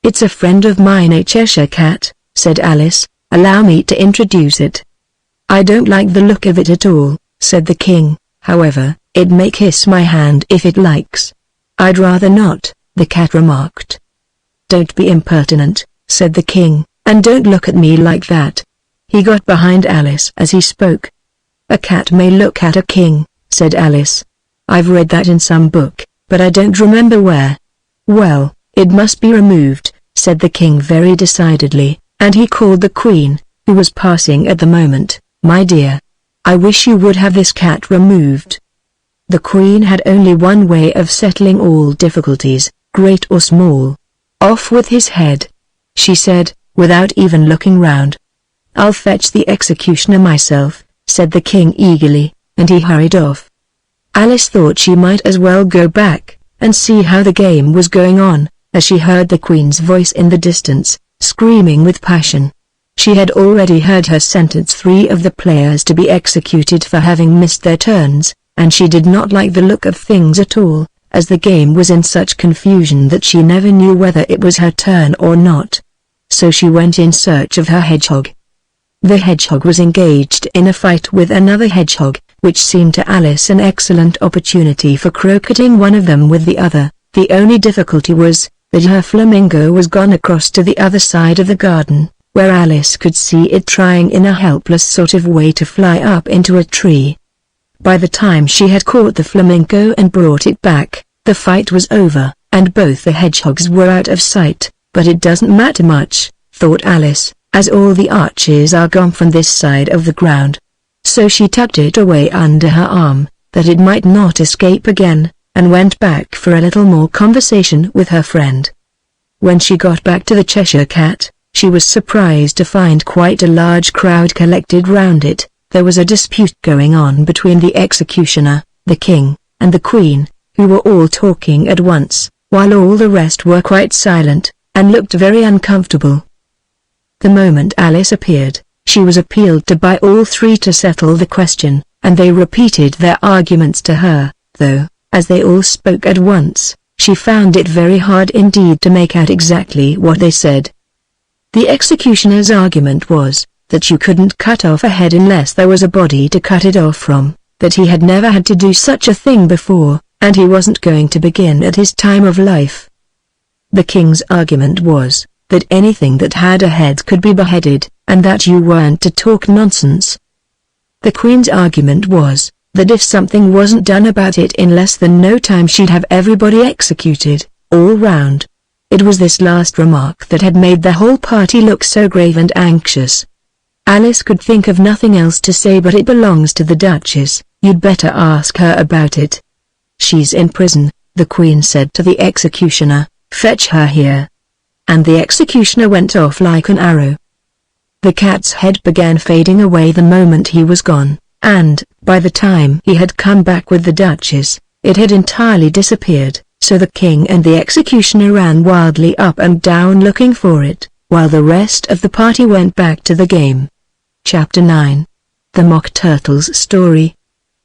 "It's a friend of mine, a Cheshire cat," said Alice. "Allow me to introduce it." "I don't like the look of it at all," said the King. "However, it may kiss my hand if it likes." "I'd rather not," the cat remarked. "Don't be impertinent," said the King, "and don't look at me like that." He got behind Alice as he spoke. "A cat may look at a king," said Alice. "I've read that in some book, but I don't remember where." "Well, it must be removed," said the King very decidedly, and he called the Queen, who was passing at the moment. "My dear, I wish you would have this cat removed." The Queen had only one way of settling all difficulties, great or small. "Off with his head," she said, without even looking round. "I'll fetch the executioner myself," said the King eagerly, and he hurried off. Alice thought she might as well go back, and see how the game was going on, as she heard the Queen's voice in the distance, screaming with passion. She had already heard her sentence 3 of the players to be executed for having missed their turns, and she did not like the look of things at all, as the game was in such confusion that she never knew whether it was her turn or not. So she went in search of her hedgehog. The hedgehog was engaged in a fight with another hedgehog, which seemed to Alice an excellent opportunity for croqueting one of them with the other. The only difficulty was, that her flamingo was gone across to the other side of the garden, where Alice could see it trying in a helpless sort of way to fly up into a tree. By the time she had caught the flamingo and brought it back, the fight was over, and both the hedgehogs were out of sight. "But it doesn't matter much," thought Alice, "as all the arches are gone from this side of the ground." So she tucked it away under her arm, that it might not escape again, and went back for a little more conversation with her friend. When she got back to the Cheshire Cat, she was surprised to find quite a large crowd collected round it. There was a dispute going on between the executioner, the King, and the Queen, who were all talking at once, while all the rest were quite silent, and looked very uncomfortable. The moment Alice appeared, she was appealed to by all 3 to settle the question, and they repeated their arguments to her, though, as they all spoke at once, she found it very hard indeed to make out exactly what they said. The executioner's argument was, that you couldn't cut off a head unless there was a body to cut it off from, that he had never had to do such a thing before, and he wasn't going to begin at his time of life. The King's argument was, that anything that had a head could be beheaded, and that you weren't to talk nonsense. The Queen's argument was, that if something wasn't done about it in less than no time she'd have everybody executed, all round. It was this last remark that had made the whole party look so grave and anxious. Alice could think of nothing else to say but "It belongs to the Duchess, you'd better ask her about it." "She's in prison," the Queen said to the executioner, "fetch her here." And the executioner went off like an arrow. The cat's head began fading away the moment he was gone, and, by the time he had come back with the Duchess, it had entirely disappeared, so the King and the executioner ran wildly up and down looking for it, while the rest of the party went back to the game. Chapter 9. The Mock Turtle's Story.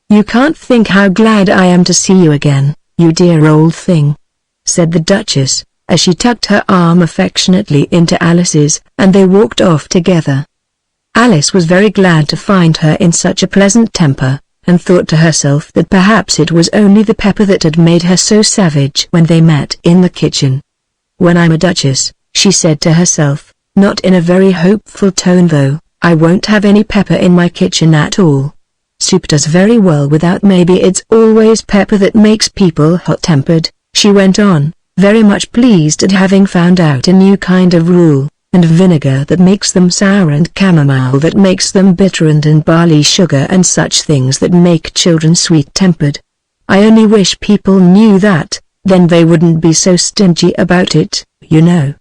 "You can't think how glad I am to see you again, you dear old thing," said the Duchess, as she tucked her arm affectionately into Alice's, and they walked off together. Alice was very glad to find her in such a pleasant temper, and thought to herself that perhaps it was only the pepper that had made her so savage when they met in the kitchen. "When I'm a Duchess," she said to herself, not in a very hopeful tone though, "I won't have any pepper in my kitchen at all. Soup does very well without. Maybe it's always pepper that makes people hot-tempered," she went on, very much pleased at having found out a new kind of rule, "and vinegar that makes them sour, and chamomile that makes them bitter, and barley sugar and such things that make children sweet-tempered. I only wish people knew that, then they wouldn't be so stingy about it, you know."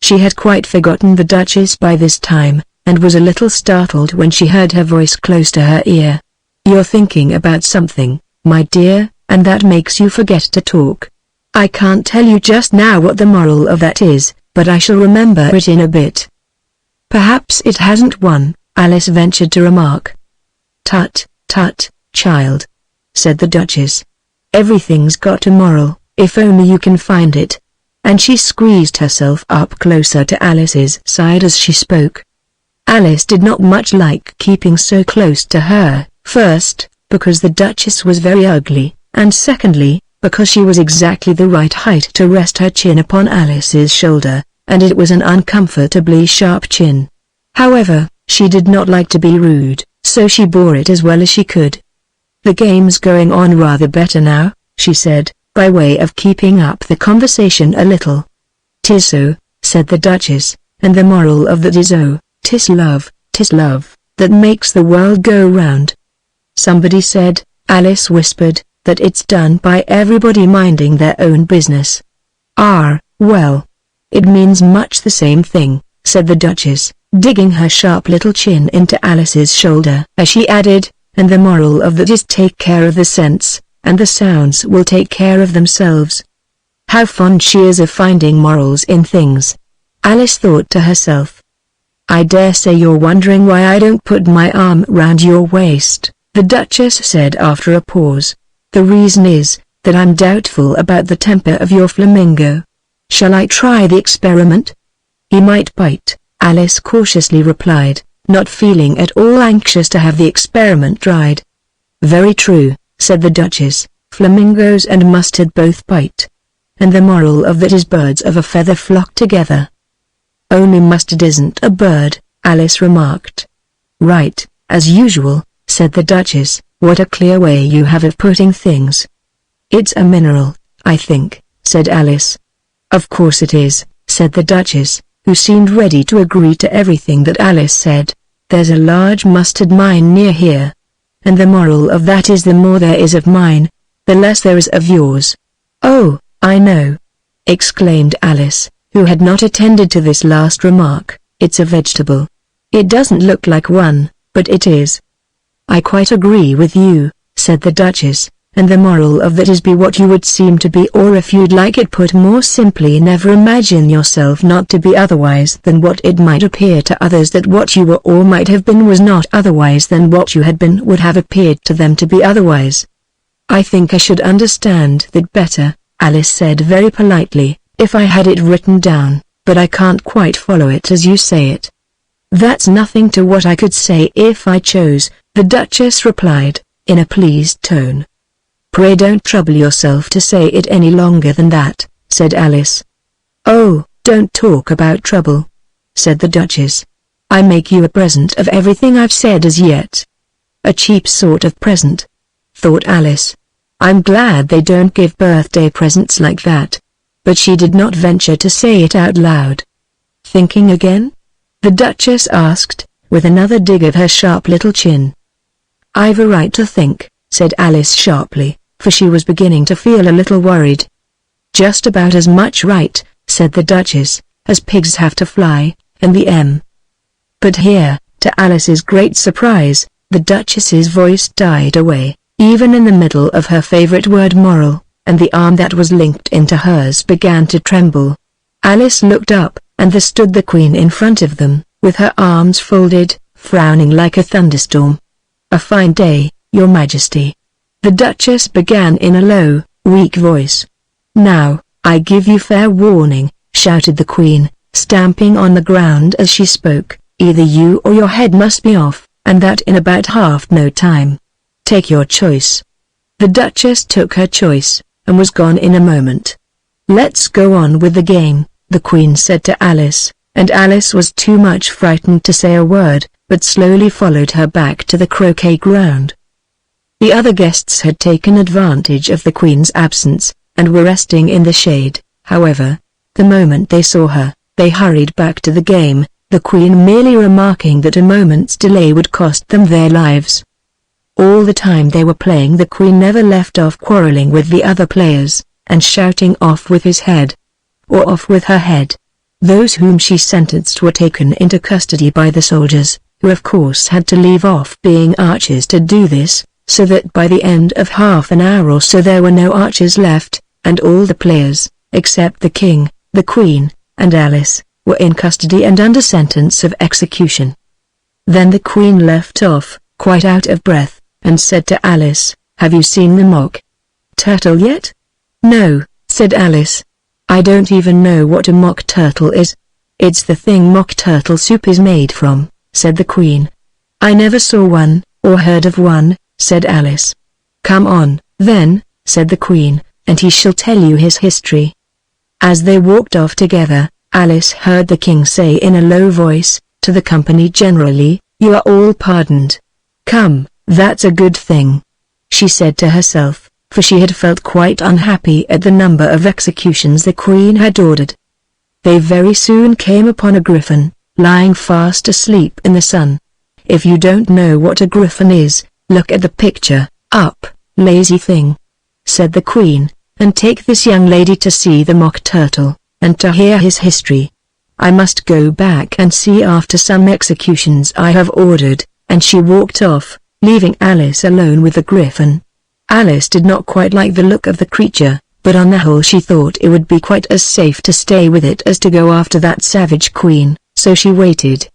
She had quite forgotten the Duchess by this time, and was a little startled when she heard her voice close to her ear. "You're thinking about something, my dear, and that makes you forget to talk. I can't tell you just now what the moral of that is, but I shall remember it in a bit. Perhaps it hasn't one, Alice ventured to remark. "Tut, tut, child," said the Duchess. "Everything's got a moral, if only you can find it." And she squeezed herself up closer to Alice's side as she spoke. Alice did not much like keeping so close to her, first, because the Duchess was very ugly, and secondly, because she was exactly the right height to rest her chin upon Alice's shoulder, and it was an uncomfortably sharp chin. However, she did not like to be rude, so she bore it as well as she could. "The game's going on rather better now," she said, by way of keeping up the conversation a little. "'Tis so," said the Duchess, "and the moral of that is oh, 'tis love, that makes the world go round." "Somebody said," Alice whispered, "that it's done by everybody minding their own business." Well, it means much the same thing," said the Duchess, digging her sharp little chin into Alice's shoulder as she added, "and the moral of that is take care of the scents, and the sounds will take care of themselves." How fond she is of finding morals in things, Alice thought to herself. "I dare say you're wondering why I don't put my arm round your waist," the Duchess said after a pause. "The reason is, that I'm doubtful about the temper of your flamingo. Shall I try the experiment?" "He might bite," Alice cautiously replied, not feeling at all anxious to have the experiment tried. "Very true," said the Duchess, "flamingos and mustard both bite. And the moral of that is birds of a feather flock together." "Only mustard isn't a bird," Alice remarked. "Right, as usual," said the Duchess, "what a clear way you have of putting things." "It's a mineral, I think," said Alice. "Of course it is," said the Duchess, who seemed ready to agree to everything that Alice said. "There's a large mustard mine near here. And the moral of that is the more there is of mine, the less there is of yours." "Oh, I know," exclaimed Alice, who had not attended to this last remark. "It's a vegetable. It doesn't look like one, but it is." "I quite agree with you," said the Duchess, "and the moral of that is be what you would seem to be, or if you'd like it put more simply, never imagine yourself not to be otherwise than what it might appear to others that what you were or might have been was not otherwise than what you had been would have appeared to them to be otherwise." "I think I should understand that better," Alice said very politely, "if I had it written down, but I can't quite follow it as you say it." "That's nothing to what I could say if I chose," the Duchess replied, in a pleased tone. "Pray don't trouble yourself to say it any longer than that," said Alice. "Oh, don't talk about trouble," said the Duchess. "I make you a present of everything I've said as yet." "A cheap sort of present," thought Alice. "I'm glad they don't give birthday presents like that." But she did not venture to say it out loud. "Thinking again?" the Duchess asked, with another dig of her sharp little chin. "I've a right to think," said Alice sharply, for she was beginning to feel a little worried. "Just about as much right," said the Duchess, "as pigs have to fly, and the M." But here, to Alice's great surprise, the Duchess's voice died away, even in the middle of her favorite word moral, and the arm that was linked into hers began to tremble. Alice looked up, and there stood the Queen in front of them, with her arms folded, frowning like a thunderstorm. "A fine day, Your Majesty," the Duchess began in a low, weak voice. "Now, I give you fair warning," shouted the Queen, stamping on the ground as she spoke, "either you or your head must be off, and that in about half no time. Take your choice." The Duchess took her choice, and was gone in a moment. "Let's go on with the game," the Queen said to Alice, and Alice was too much frightened to say a word, but slowly followed her back to the croquet ground. The other guests had taken advantage of the Queen's absence, and were resting in the shade. However, the moment they saw her, they hurried back to the game, the Queen merely remarking that a moment's delay would cost them their lives. All the time they were playing, the Queen never left off quarreling with the other players, and shouting "off with his head," or "off with her head." Those whom she sentenced were taken into custody by the soldiers, who of course had to leave off being archers to do this, so that by the end of half an hour or so there were no archers left, and all the players, except the King, the Queen, and Alice, were in custody and under sentence of execution. Then the Queen left off, quite out of breath, and said to Alice, "Have you seen the mock turtle yet?" "No," said Alice. "I don't even know what a mock turtle is." "It's the thing mock turtle soup is made from," said the Queen. "I never saw one, or heard of one," said Alice. "Come on, then," said the Queen, "and he shall tell you his history." As they walked off together, Alice heard the King say in a low voice, to the company generally, "You are all pardoned. Come, that's a good thing," she said to herself, for she had felt quite unhappy at the number of executions the Queen had ordered. They very soon came upon a griffin, lying fast asleep in the sun. If you don't know what a griffin is, look at the picture, up, lazy thing, said the Queen, and take this young lady to see the mock turtle, and to hear his history. I must go back and see after some executions I have ordered, and she walked off, leaving Alice alone with the griffin. Alice did not quite like the look of the creature, but on the whole she thought it would be quite as safe to stay with it as to go after that savage Queen, so she waited.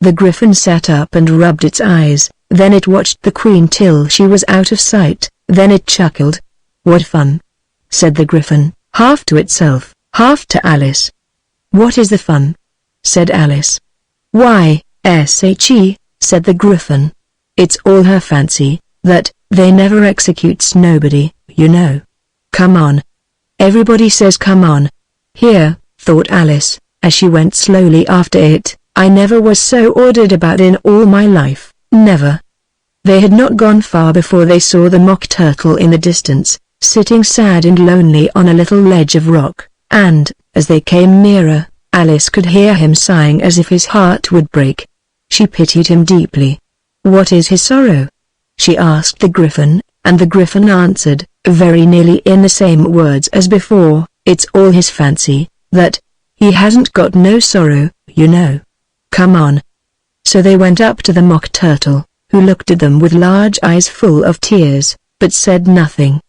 The griffin sat up and rubbed its eyes, then it watched the Queen till she was out of sight, then it chuckled. "What fun!" said the griffin, half to itself, half to Alice. "What is the fun?" said Alice. "Why, said the griffin. "It's all her fancy, that they never executes nobody, you know. Come on. Everybody says come on." Here, thought Alice, as she went slowly after it, "I never was so ordered about in all my life, never." They had not gone far before they saw the mock turtle in the distance, sitting sad and lonely on a little ledge of rock, and, as they came nearer, Alice could hear him sighing as if his heart would break. She pitied him deeply. "What is his sorrow?" she asked the griffin, and the griffin answered, very nearly in the same words as before, "It's all his fancy, that he hasn't got no sorrow, you know. Come on." So they went up to the mock turtle, who looked at them with large eyes full of tears, but said nothing.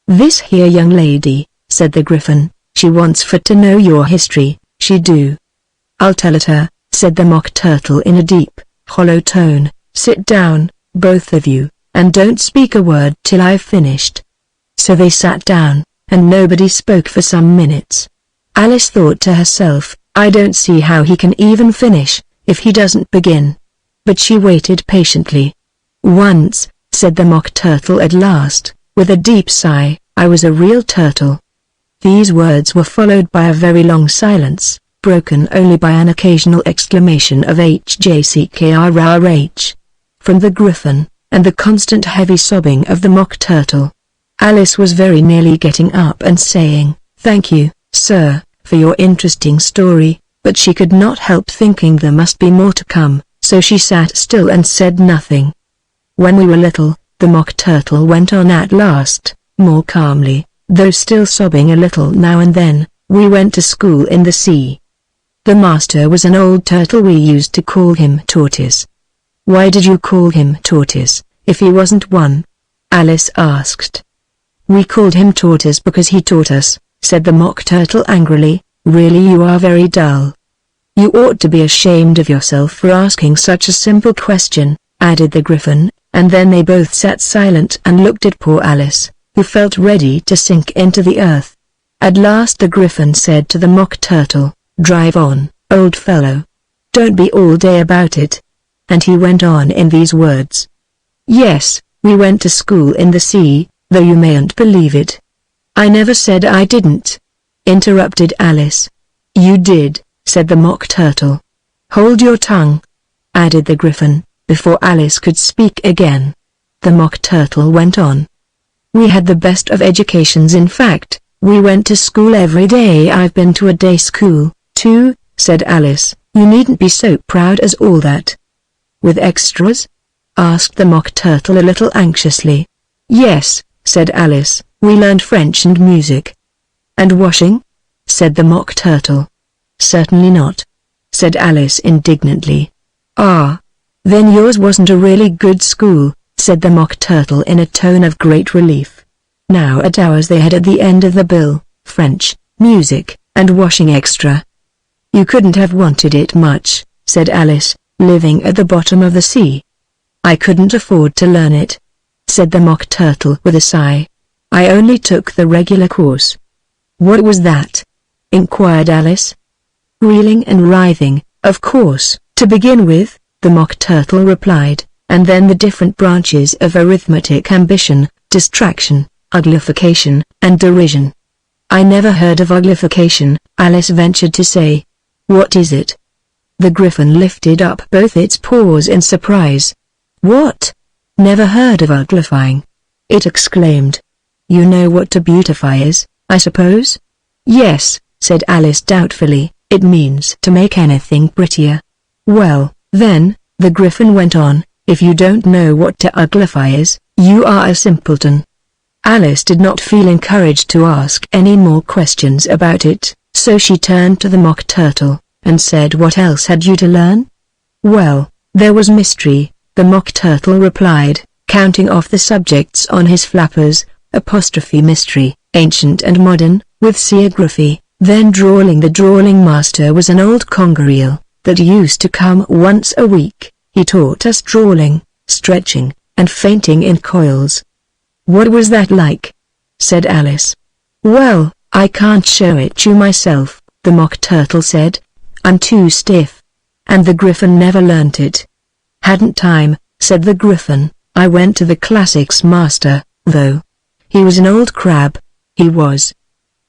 "This here young lady," said the griffin, "she wants for to know your history, she do." "I'll tell it her," said the mock turtle in a deep, hollow tone. "Sit down, both of you, and don't speak a word till I've finished." So they sat down, and nobody spoke for some minutes. Alice thought to herself, "I don't see how he can even finish, if he doesn't begin." But she waited patiently. "Once," said the mock turtle at last, with a deep sigh, "I was a real turtle." These words were followed by a very long silence, broken only by an occasional exclamation of HJCKRRH from the griffin, and the constant heavy sobbing of the mock turtle. Alice was very nearly getting up and saying, "Thank you, sir, for your interesting story," but she could not help thinking there must be more to come, so she sat still and said nothing. "When we were little," the mock turtle went on at last, more calmly, though still sobbing a little now and then, "we went to school in the sea. The master was an old turtle. We used to call him Tortoise." "Why did you call him Tortoise, if he wasn't one?" Alice asked. "We called him Tortoise because he taught us," said the mock turtle angrily. "Really, you are very dull. You ought to be ashamed of yourself for asking such a simple question," added the griffin, and then they both sat silent and looked at poor Alice, who felt ready to sink into the earth. At last the griffin said to the mock turtle, "Drive on, old fellow. Don't be all day about it." And he went on in these words. "Yes, we went to school in the sea, though you mayn't believe it." "I never said I didn't," interrupted Alice. "You did," said the mock turtle. "Hold your tongue," added the griffin, before Alice could speak again. The mock turtle went on. "We had the best of educations. In fact, we went to school every day. I've been to a day school, too," said Alice. "You needn't be so proud as all that." "With extras?" asked the mock turtle a little anxiously. "Yes," said Alice, "we learned French and music." "And washing?" said the mock turtle. "Certainly not," said Alice indignantly. "Ah, then yours wasn't a really good school," said the mock turtle in a tone of great relief. Now at ours they had at the end of the bill, French, music, and washing extra. "You couldn't have wanted it much," said Alice, living at the bottom of the sea. I couldn't afford to learn it," said the Mock Turtle with a sigh. "I only took the regular course." "What was that?" inquired Alice. "Reeling and writhing, of course, to begin with," the Mock Turtle replied, "and then the different branches of arithmetic: ambition, distraction, uglification, and derision." "I never heard of uglification," Alice ventured to say. "What is it?" The Griffin lifted up both its paws in surprise. "What? Never heard of uglifying?" it exclaimed. "You know what to beautify is, I suppose?" "Yes," said Alice doubtfully, "it means to make anything prettier." "Well, then," the Griffin went on, "if you don't know what to uglify is, you are a simpleton." Alice did not feel encouraged to ask any more questions about it, so she turned to the Mock Turtle, and said, "What else had you to learn?" "Well, there was mystery," the Mock Turtle replied, counting off the subjects on his flappers: mystery, ancient and modern, with seagraphy. Then drawling. The drawling master was an old conger eel, that used to come once a week. He taught us drawling, stretching, and fainting in coils. "What was that like?" said Alice. "Well, I can't show it you myself," the Mock Turtle said. "I'm too stiff." And the Griffin never learnt it. "Hadn't time," said the Griffin. "I went to the classics master, though. He was an old crab, he was."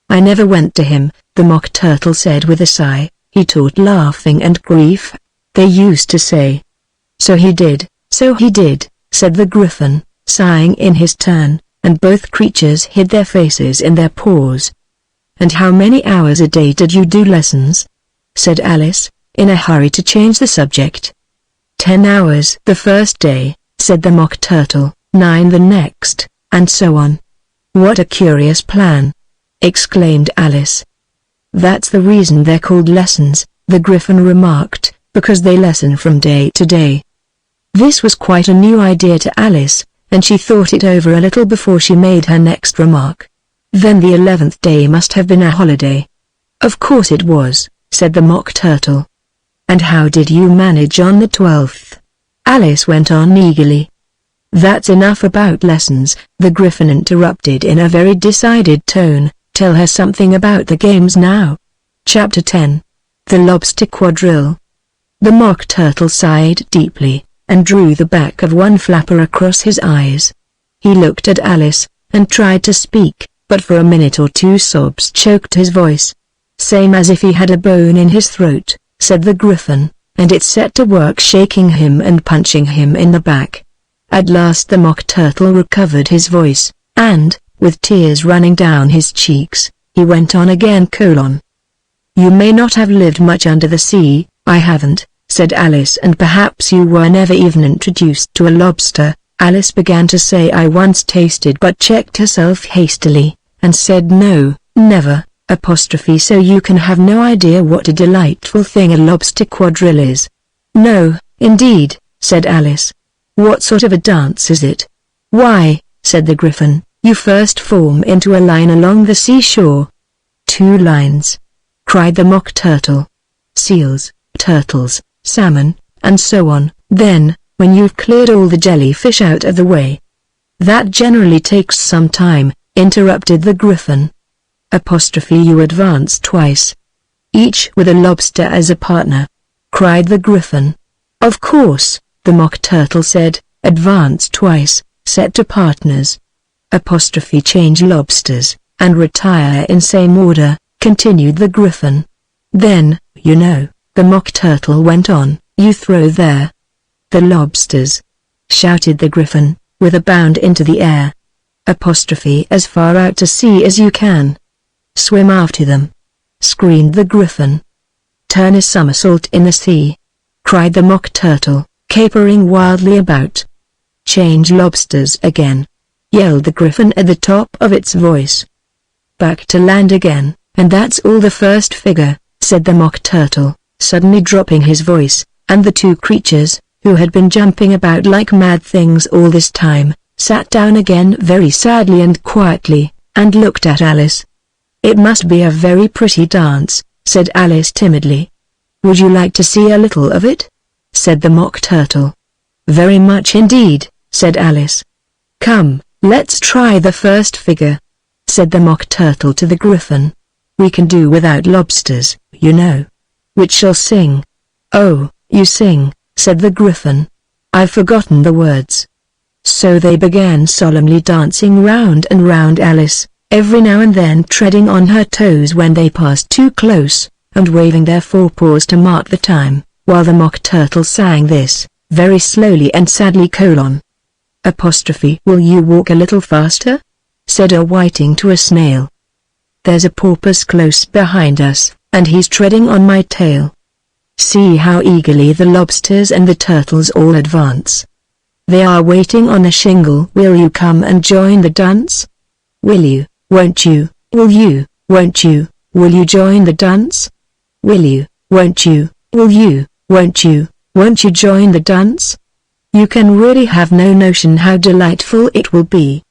"I never went to him," the Mock Turtle said with a sigh. "He taught laughing and grief, they used to say." "So he did," said the Griffin, sighing in his turn, and both creatures hid their faces in their paws. "And how many hours a day did you do lessons?" said Alice, in a hurry to change the subject. 10 hours the first day," said the Mock Turtle, 9 the next, and so on. "What a curious plan!" exclaimed Alice. "That's the reason they're called lessons," the Griffin remarked, "because they lessen from day to day." This was quite a new idea to Alice, and she thought it over a little before she made her next remark. "Then the 11th day must have been a holiday." "Of course it was," said the Mock Turtle. "And how did you manage on the 12th?" Alice went on eagerly. "That's enough about lessons," the Griffin interrupted in a very decided tone. "Tell her something about the games now." Chapter 10. The Lobster Quadrille. The Mock Turtle sighed deeply, and drew the back of one flapper across his eyes. He looked at Alice, and tried to speak, but for a minute or two sobs choked his voice. "Same as if he had a bone in his throat," said the Griffin, and it set to work shaking him and punching him in the back. At last the Mock Turtle recovered his voice, and, with tears running down his cheeks, he went on again: "You may not have lived much under the sea." "I haven't," said Alice. "And perhaps you were never even introduced to a lobster." Alice began to say "I once tasted," but checked herself hastily, and said "No, never," so you can have no idea what a delightful thing a lobster quadrille is. "No, indeed," said Alice. "What sort of a dance is it?" "Why," said the Griffin, "you first form into a line along the seashore." "2 lines!" cried the Mock Turtle. "Seals, turtles, salmon, and so on. Then, when you've cleared all the jellyfish out of the way." "That generally takes some time," interrupted the Griffin. "You advance twice. Each with a lobster as a partner," cried the Griffin. "Of course," the Mock Turtle said, "advance twice, set to partners. Change lobsters, and retire in same order," continued the Griffin. "Then, you know," the Mock Turtle went on, "you throw there." "The lobsters!" shouted the Griffin, with a bound into the air. "As far out to sea as you can." "Swim after them!" screamed the Griffin. "Turn a somersault in the sea!" cried the Mock Turtle, capering wildly about. "Change lobsters again!" yelled the Griffin at the top of its voice. "Back to land again, and that's all the first figure," said the Mock Turtle, suddenly dropping his voice, and the 2 creatures, who had been jumping about like mad things all this time, sat down again very sadly and quietly, and looked at Alice. "It must be a very pretty dance," said Alice timidly. "Would you like to see a little of it?" said the Mock Turtle. Very much indeed, said Alice. Come, let's try the first figure, said the Mock Turtle to the Griffin. We can do without lobsters, you know. Which shall sing? Oh, you sing, said the Griffin. I've forgotten the words. So they began solemnly dancing round and round Alice, every now and then treading on her toes when they passed too close, and waving their forepaws to mark the time, while the Mock Turtle sang this, very slowly and sadly: Apostrophe. Will you walk a little faster? Said a whiting to a snail. There's a porpoise close behind us, and he's treading on my tail. See how eagerly the lobsters and the turtles all advance. They are waiting on a shingle. Will you come and join the dance? Will you, won't you, will you, won't you, will you join the dance? Will you, won't you, will you, won't you join the dance? You can really have no notion how delightful it will be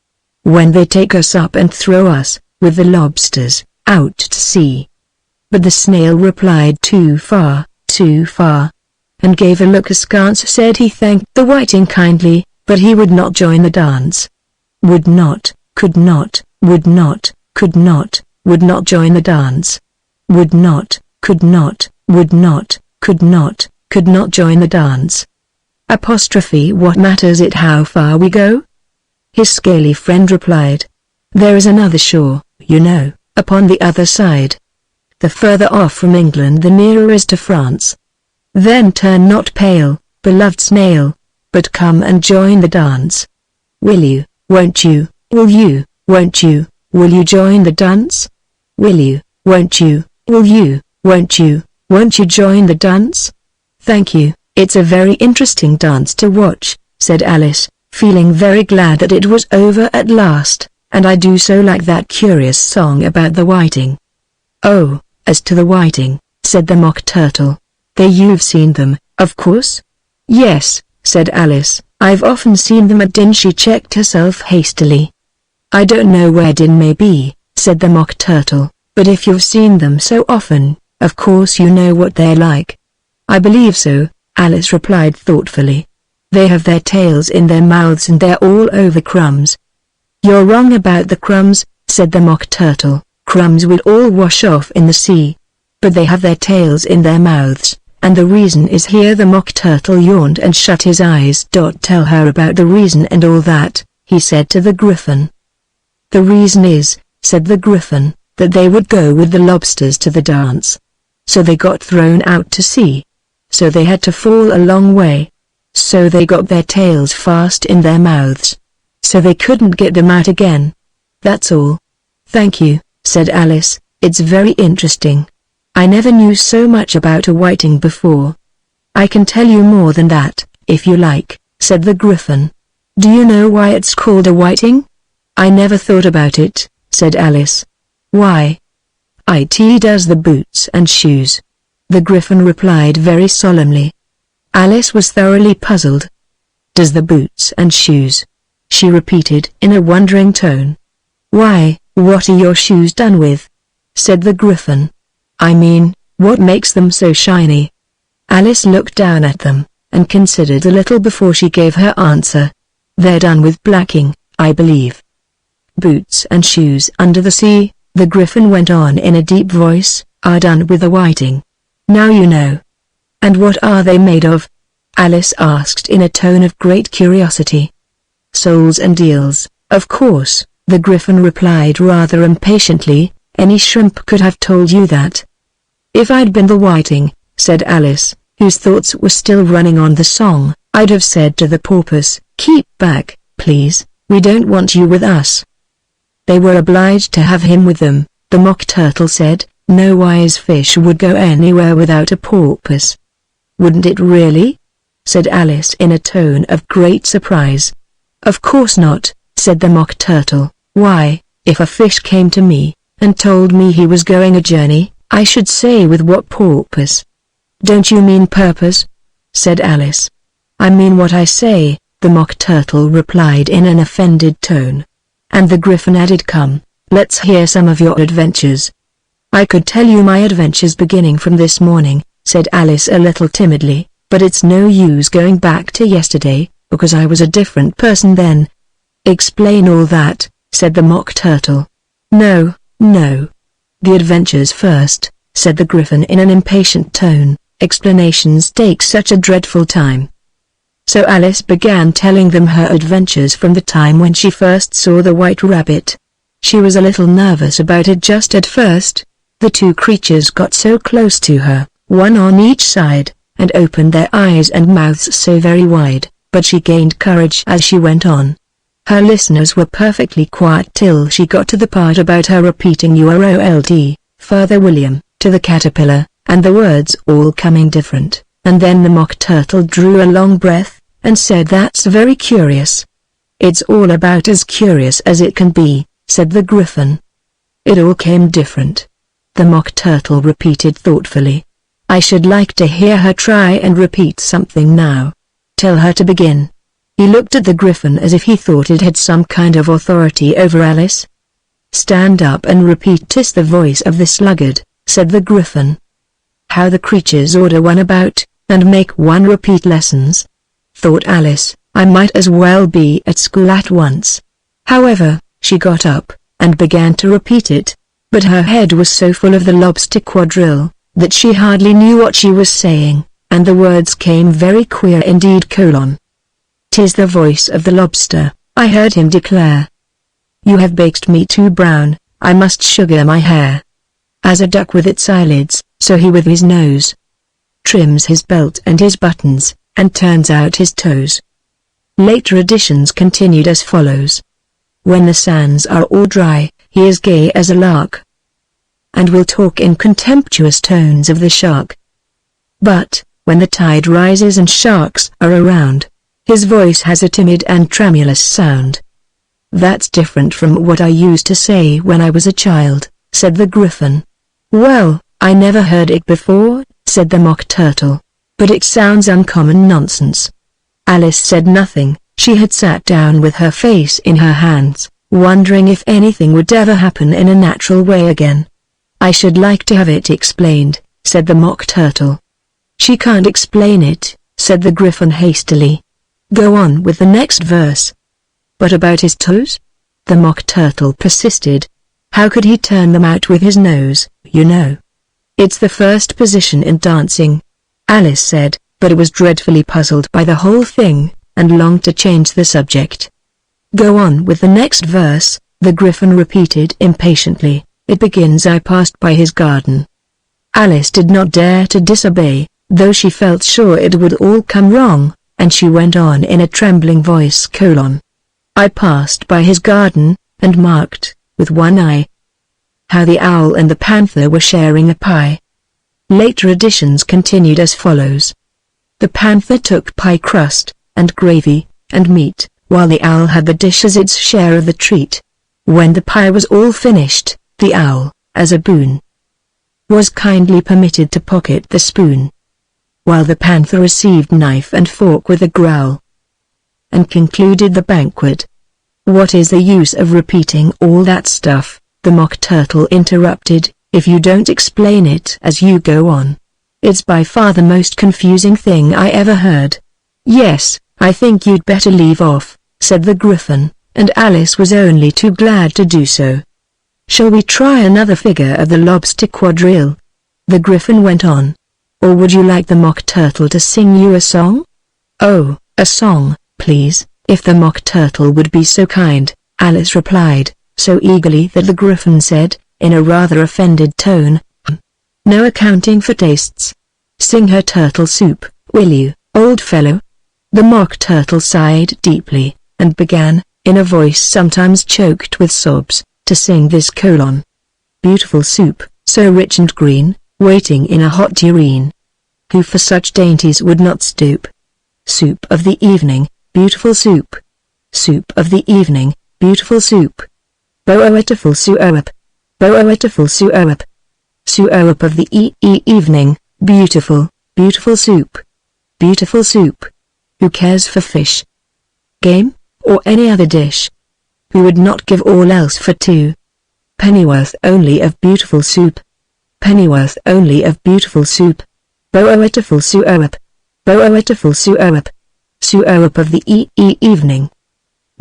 when they take us up and throw us, with the lobsters, out to sea. But the snail replied, too far, and gave a look askance. Said he thanked the whiting kindly, but he would not join the dance. Would not, could not, would not, could not, would not join the dance. Would not, could not, would not, could not join the dance. Apostrophe. What matters it how far we go? His scaly friend replied. There is another shore, you know, upon the other side. The further off from England the nearer is to France. Then turn not pale, beloved snail, but come and join the dance. Will you, won't you, will you, won't you, will you join the dance? Will you, won't you, will you, won't you join the dance? Thank you, it's a very interesting dance to watch, said Alice, feeling very glad that it was over at last, and I do so like that curious song about the whiting. Oh, as to the whiting, said the Mock Turtle. You've seen them, of course? Yes, said Alice, I've often seen them at Din. She checked herself hastily. I don't know where Din may be, said the Mock Turtle, but if you've seen them so often, of course you know what they're like. I believe so, Alice replied thoughtfully. They have their tails in their mouths and they're all over crumbs. You're wrong about the crumbs, said the Mock Turtle. Crumbs would all wash off in the sea. But they have their tails in their mouths, and the reason is here. The Mock Turtle yawned and shut his eyes. Tell her about the reason and all that, he said to the Griffin. The reason is, said the Griffin, that they would go with the lobsters to the dance. So they got thrown out to sea. So they had to fall a long way. So they got their tails fast in their mouths. So they couldn't get them out again. That's all. Thank you, said Alice, it's very interesting. I never knew so much about a whiting before. I can tell you more than that, if you like, said the Griffin. Do you know why it's called a whiting? I never thought about it, said Alice. Why? It does the boots and shoes. The Griffin replied very solemnly. Alice was thoroughly puzzled. Does the boots and shoes? She repeated in a wondering tone. Why, what are your shoes done with? Said the Griffin. I mean, what makes them so shiny? Alice looked down at them, and considered a little before she gave her answer. They're done with blacking, I believe. Boots and shoes under the sea, the Griffin went on in a deep voice, are done with a whiting. Now you know. And what are they made of? Alice asked in a tone of great curiosity. Soles and eels, of course, the Griffin replied rather impatiently. Any shrimp could have told you that. If I'd been the whiting, said Alice, whose thoughts were still running on the song, I'd have said to the porpoise, keep back, please, we don't want you with us. They were obliged to have him with them, the Mock Turtle said. No wise fish would go anywhere without a porpoise. Wouldn't it really? Said Alice in a tone of great surprise. Of course not, said the Mock Turtle. Why, if a fish came to me, and told me he was going a journey, I should say with what purpose. Don't you mean purpose? Said Alice. I mean what I say, the Mock Turtle replied in an offended tone. And the Griffin added, come, let's hear some of your adventures. I could tell you my adventures beginning from this morning, said Alice a little timidly, But it's no use going back to yesterday, because I was a different person then. Explain all that, said the Mock Turtle. No, no. The adventures first, said the Griffin in an impatient tone. Explanations take such a dreadful time. So Alice began telling them her adventures from the time when she first saw the White Rabbit. She was a little nervous about it just at first. The two creatures got so close to her, one on each side, and opened their eyes and mouths so very wide, but she gained courage as she went on. Her listeners were perfectly quiet till she got to the part about her repeating UROLD, Father William, to the caterpillar, and the words all coming different, and then the Mock Turtle drew a long breath, and said that's very curious. It's all about as curious as it can be, said the Griffin. It all came different. The Mock Turtle repeated thoughtfully. I should like to hear her try and repeat something now. Tell her to begin. He looked at the Griffin as if he thought it had some kind of authority over Alice. Stand up and repeat. 'Tis the voice of the sluggard, said the Griffin. How the creatures order one about, and make one repeat lessons. Thought Alice, I might as well be at school at once. However, she got up, and began to repeat it, but her head was so full of the lobster quadrille, that she hardly knew what she was saying, and the words came very queer indeed. 'Tis the voice of the lobster, I heard him declare. You have baked me too brown, I must sugar my hair. As a duck with its eyelids, so he with his nose trims his belt and his buttons, and turns out his toes. Later editions continued as follows. When the sands are all dry, he is gay as a lark, and will talk in contemptuous tones of the shark. But, when the tide rises and sharks are around, his voice has a timid and tremulous sound. That's different from what I used to say when I was a child, said the Griffin. Well, I never heard it before, said the Mock Turtle, but it sounds uncommon nonsense. Alice said nothing. She had sat down with her face in her hands, wondering if anything would ever happen in a natural way again. I should like to have it explained, said the Mock Turtle. She can't explain it, said the Griffin hastily. Go on with the next verse. But about his toes? The Mock Turtle persisted. How could he turn them out with his nose, you know? It's the first position in dancing, Alice said, but was dreadfully puzzled by the whole thing, and longed to change the subject. Go on with the next verse, the Griffin repeated impatiently. It begins I passed by his garden. Alice did not dare to disobey, though she felt sure it would all come wrong, and she went on in a trembling voice: I passed by his garden, and marked, with one eye, how the owl and the panther were sharing a pie. Later editions continued as follows. The panther took pie crust, and gravy, and meat, while the owl had the dish as its share of the treat. When the pie was all finished, the owl, as a boon, was kindly permitted to pocket the spoon, while the panther received knife and fork with a growl, and concluded the banquet. What is the use of repeating all that stuff? The Mock Turtle interrupted, if you don't explain it as you go on. It's by far the most confusing thing I ever heard. Yes, I think you'd better leave off, said the Griffin, and Alice was only too glad to do so. Shall we try another figure of the lobster quadrille? The Griffin went on. Or would you like the Mock Turtle to sing you a song? Oh, a song, please, if the Mock Turtle would be so kind, Alice replied, so eagerly that the Griffin said, in a rather offended tone, no accounting for tastes. Sing her turtle soup, will you, old fellow? The Mock Turtle sighed deeply, and began, in a voice sometimes choked with sobs, to sing this: Beautiful soup, so rich and green, waiting in a hot tureen. Who for such dainties would not stoop? Soup of the evening, beautiful soup. Soup of the evening, beautiful soup. Beautiful soup. Beautiful soup. Soup of the evening, beautiful, beautiful soup. Beautiful soup. Who cares for fish, game, or any other dish? Who would not give all else for 2 pennyworth only of beautiful soup? Pennyworth only of beautiful soup. Beautiful soup. Beautiful Suop. Suop of the evening.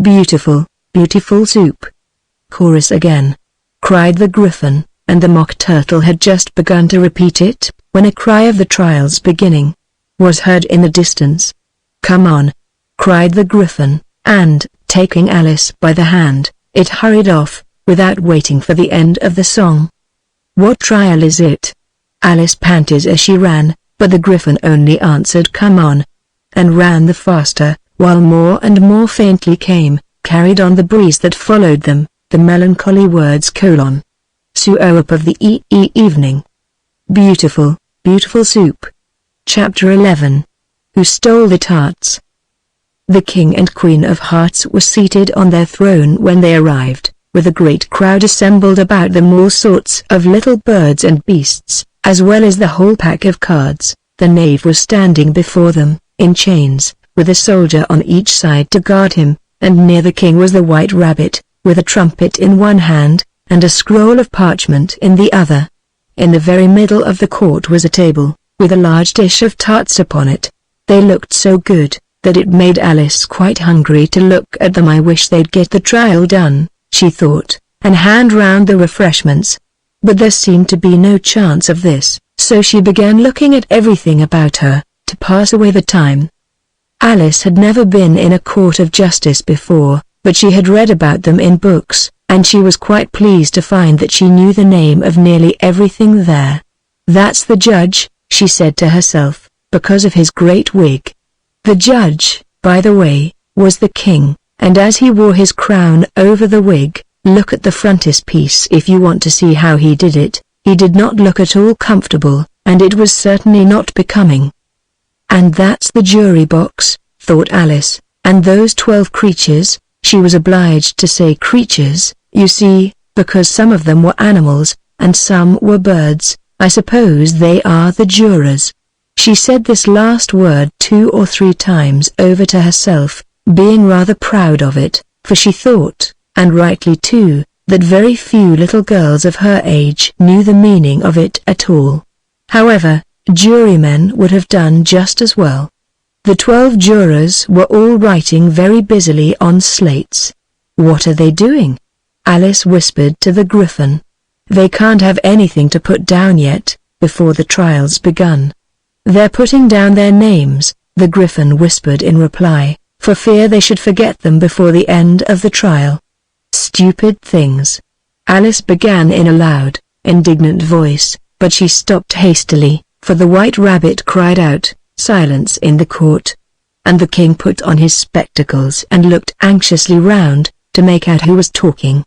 Beautiful, beautiful soup. Chorus again. Cried the griffin, and the mock turtle had just begun to repeat it, when a cry of the trial's beginning was heard in the distance. Come on, cried the griffin, and, taking Alice by the hand, it hurried off, without waiting for the end of the song. What trial is it? Alice panted as she ran, but the griffin only answered come on, and ran the faster, while more and more faintly came, carried on the breeze that followed them, the melancholy words : Suop of the evening. Beautiful, beautiful soup. Chapter 11. Who Stole the Tarts? The King and Queen of Hearts were seated on their throne when they arrived, with a great crowd assembled about them, all sorts of little birds and beasts, as well as the whole pack of cards. The knave was standing before them, in chains, with a soldier on each side to guard him, and near the king was the white rabbit, with a trumpet in one hand, and a scroll of parchment in the other. In the very middle of the court was a table, with a large dish of tarts upon it. They looked so good, that it made Alice quite hungry to look at them. I wish they'd get the trial done, she thought, and hand round the refreshments. But there seemed to be no chance of this, so she began looking at everything about her, to pass away the time. Alice had never been in a court of justice before, but she had read about them in books, and she was quite pleased to find that she knew the name of nearly everything there. That's the judge, she said to herself, because of his great wig. The judge, by the way, was the king, and as he wore his crown over the wig, look at the frontispiece if you want to see how he did it. He did not look at all comfortable, and it was certainly not becoming. And that's the jury box, thought Alice, and those 12 creatures. She was obliged to say creatures, you see, because some of them were animals, and some were birds. I suppose they are the jurors. She said this last word 2 or 3 times over to herself, being rather proud of it, for she thought, and rightly too, that very few little girls of her age knew the meaning of it at all. However, jurymen would have done just as well. The 12 jurors were all writing very busily on slates. What are they doing? Alice whispered to the griffin. They can't have anything to put down yet, before the trial's begun. They're putting down their names, the griffin whispered in reply, for fear they should forget them before the end of the trial. Stupid things. Alice began in a loud, indignant voice, but she stopped hastily, for the white rabbit cried out, silence in the court. And the king put on his spectacles and looked anxiously round, to make out who was talking.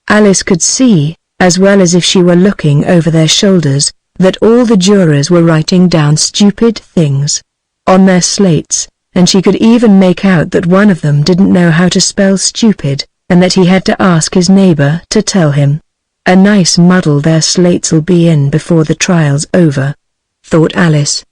Alice could see, as well as if she were looking over their shoulders, that all the jurors were writing down stupid things on their slates, and she could even make out that one of them didn't know how to spell stupid, and that he had to ask his neighbor to tell him. A nice muddle their slates'll be in before the trial's over, thought Alice.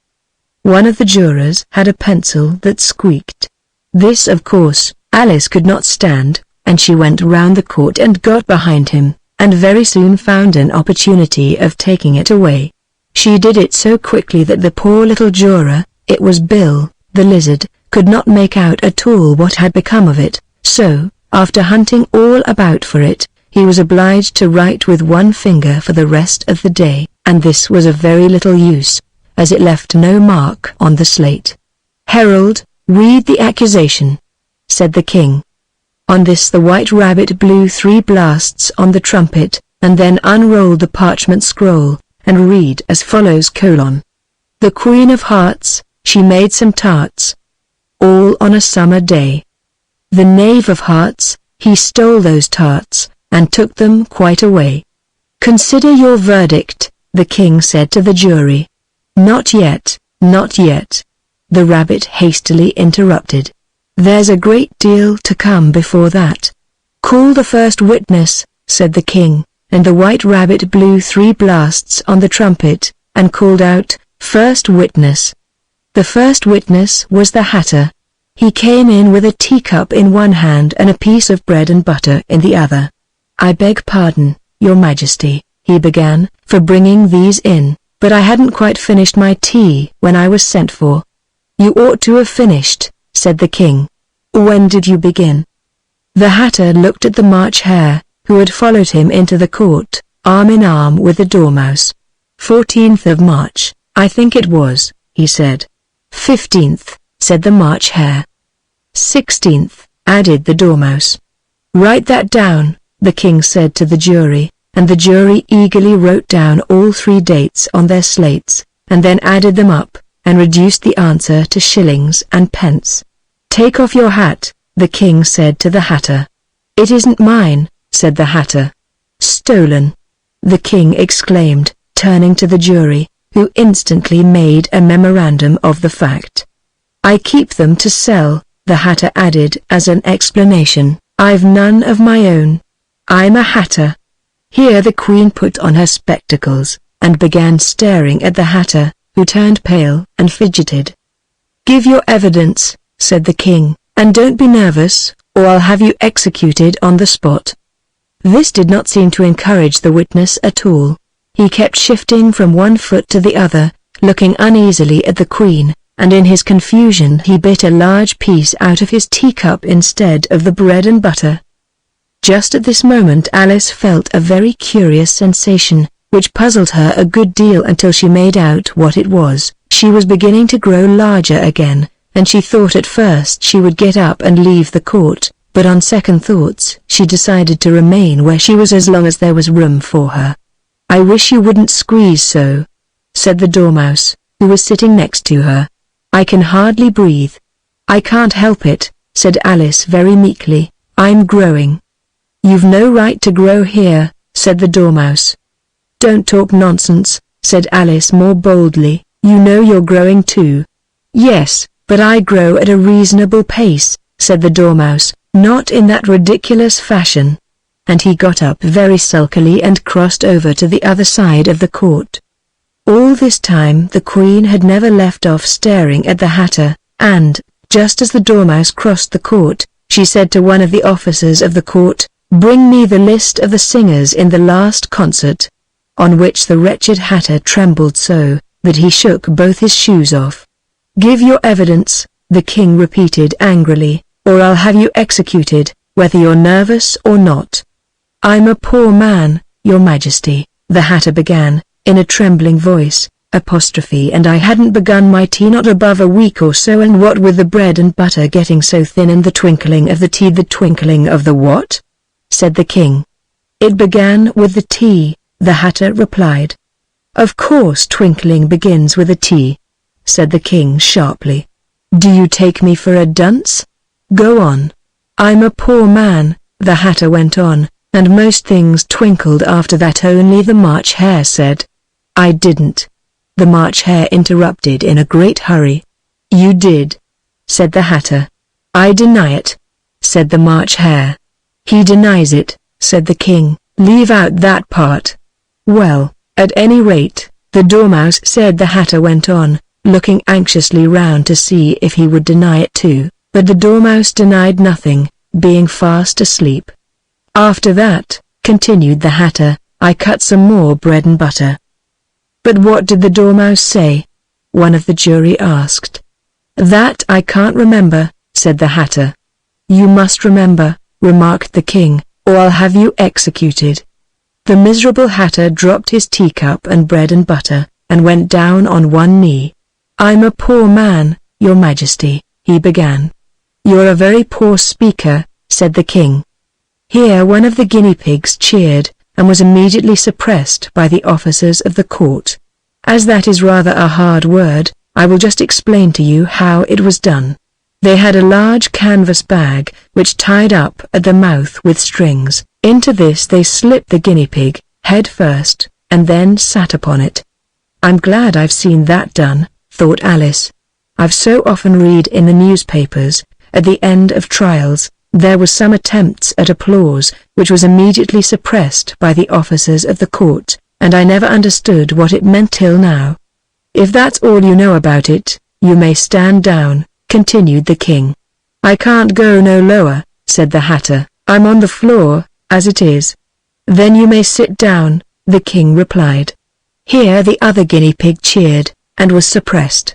One of the jurors had a pencil that squeaked. This, of course, Alice could not stand, and she went round the court and got behind him, and very soon found an opportunity of taking it away. She did it so quickly that the poor little juror, it was Bill, the lizard, could not make out at all what had become of it, so, after hunting all about for it, he was obliged to write with one finger for the rest of the day, and this was of very little use, as it left no mark on the slate. Herald, read the accusation, said the king. On this the white rabbit blew 3 blasts on the trumpet, and then unrolled the parchment scroll, and read as follows: The Queen of Hearts, she made some tarts, all on a summer day. The Knave of Hearts, he stole those tarts, and took them quite away. Consider your verdict, the king said to the jury. Not yet, not yet. The rabbit hastily interrupted. There's a great deal to come before that. Call the first witness, said the king, and the white rabbit blew 3 blasts on the trumpet, and called out, First witness. The first witness was the hatter. He came in with a teacup in one hand and a piece of bread and butter in the other. I beg pardon, your majesty, he began, for bringing these in, but I hadn't quite finished my tea when I was sent for. "You ought to have finished," said the king. "When did you begin?" The Hatter looked at the March Hare, who had followed him into the court, arm in arm with the Dormouse. 14th of March, I think it was, he said. 15th, said the March Hare. 16th, added the Dormouse. Write that down, the king said to the jury, and the jury eagerly wrote down all 3 dates on their slates, and then added them up, and reduced the answer to shillings and pence. Take off your hat, the king said to the Hatter. It isn't mine, said the Hatter. Stolen, the king exclaimed, turning to the jury, who instantly made a memorandum of the fact. I keep them to sell, the Hatter added as an explanation. I've none of my own. I'm a Hatter. Here the Queen put on her spectacles, and began staring at the Hatter, who turned pale and fidgeted. Give your evidence, said the king, and don't be nervous, or I'll have you executed on the spot. This did not seem to encourage the witness at all. He kept shifting from one foot to the other, looking uneasily at the Queen, and in his confusion he bit a large piece out of his teacup instead of the bread and butter. Just at this moment Alice felt a very curious sensation, which puzzled her a good deal until she made out what it was. She was beginning to grow larger again, and she thought at first she would get up and leave the court, but on second thoughts she decided to remain where she was as long as there was room for her. I wish you wouldn't squeeze so, said the Dormouse, who was sitting next to her. I can hardly breathe. I can't help it, said Alice very meekly. I'm growing. You've no right to grow here, said the Dormouse. Don't talk nonsense, said Alice more boldly. You know you're growing too. Yes, but I grow at a reasonable pace, said the Dormouse, not in that ridiculous fashion. And he got up very sulkily and crossed over to the other side of the court. All this time the Queen had never left off staring at the Hatter, and, just as the Dormouse crossed the court, she said to one of the officers of the court, Bring me the list of the singers in the last concert, on which the wretched Hatter trembled so, that he shook both his shoes off. Give your evidence, the king repeated angrily, or I'll have you executed, whether you're nervous or not. I'm a poor man, your majesty, the Hatter began, in a trembling voice, and I hadn't begun my tea not above a week or so, and what with the bread and butter getting so thin and the twinkling of the tea. The twinkling of the what? Said the king. It began with the tea, the Hatter replied. Of course twinkling begins with a T, said the king sharply. Do you take me for a dunce? Go on. I'm a poor man, the Hatter went on, and most things twinkled after that. Only the March Hare said. I didn't. The March Hare interrupted in a great hurry. You did, said the Hatter. I deny it, said the March Hare. He denies it, said the king. Leave out that part. Well, at any rate, the Dormouse said, the Hatter went on, looking anxiously round to see if he would deny it too, but the Dormouse denied nothing, being fast asleep. After that, continued the Hatter, I cut some more bread and butter. But what did the Dormouse say? One of the jury asked. That I can't remember, said the Hatter. You must remember, remarked the king, or I'll have you executed. The miserable Hatter dropped his teacup and bread and butter, and went down on one knee. I'm a poor man, your majesty, he began. You're a very poor speaker, said the king. Here one of the guinea pigs cheered, and was immediately suppressed by the officers of the court. As that is rather a hard word, I will just explain to you how it was done. They had a large canvas bag, which tied up at the mouth with strings. Into this they slipped the guinea pig, head first, and then sat upon it. I'm glad I've seen that done, thought Alice. I've so often read in the newspapers, at the end of trials, there were some attempts at applause, which was immediately suppressed by the officers of the court, and I never understood what it meant till now. If that's all you know about it, you may stand down, continued the king. I can't go no lower, said the Hatter. I'm on the floor, as it is. Then you may sit down, the king replied. Here the other guinea pig cheered, and was suppressed.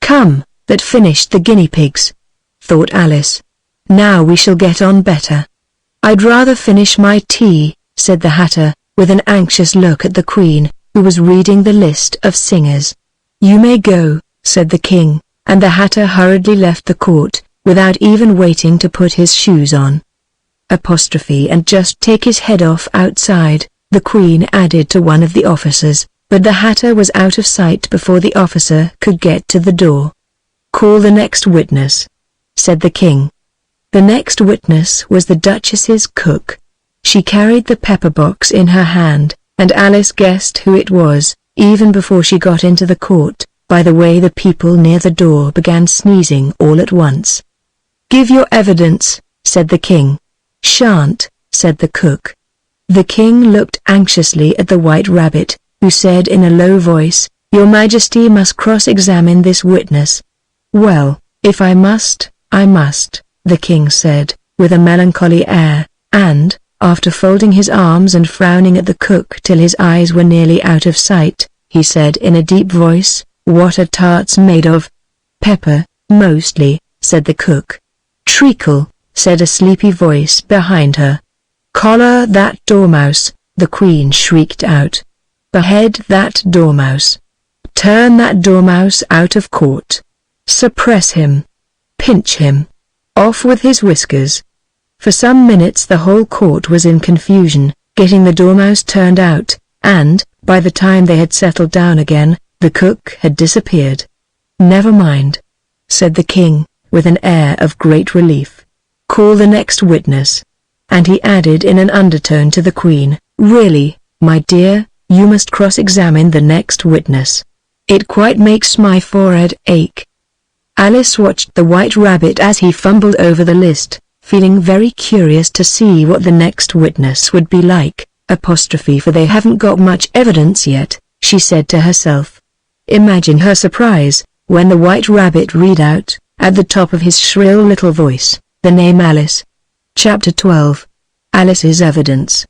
Come, that finished the guinea pigs," thought Alice. "Now we shall get on better." "I'd rather finish my tea," said the Hatter, with an anxious look at the Queen, who was reading the list of singers. "You may go," said the King, and the Hatter hurriedly left the court, without even waiting to put his shoes on. And just take his head off outside, the Queen added to one of the officers, but the Hatter was out of sight before the officer could get to the door. "Call the next witness," said the King. The next witness was the Duchess's cook. She carried the pepper box in her hand, and Alice guessed who it was, even before she got into the court, by the way the people near the door began sneezing all at once. "Give your evidence," said the King. "Shan't," said the cook. The King looked anxiously at the White Rabbit, who said in a low voice, "Your Majesty must cross-examine this witness." "Well, if I must, I must," the King said, with a melancholy air, and, after folding his arms and frowning at the cook till his eyes were nearly out of sight, he said in a deep voice, "What are tarts made of?" "Pepper, mostly," said the cook. "Treacle," said a sleepy voice behind her. "Collar that dormouse," the Queen shrieked out. "Behead that dormouse. Turn that dormouse out of court. Suppress him. Pinch him. Off with his whiskers." For some minutes the whole court was in confusion, getting the dormouse turned out, and, by the time they had settled down again, the cook had disappeared. "Never mind," said the King, with an air of great relief. "Call the next witness." And he added in an undertone to the Queen, "Really, my dear, you must cross-examine the next witness. It quite makes my forehead ache." Alice watched the White Rabbit as he fumbled over the list, feeling very curious to see what the next witness would be like, for they haven't got much evidence yet, she said to herself. Imagine her surprise, when the White Rabbit read out, at the top of his shrill little voice, the name Alice. Chapter 12. Alice's Evidence.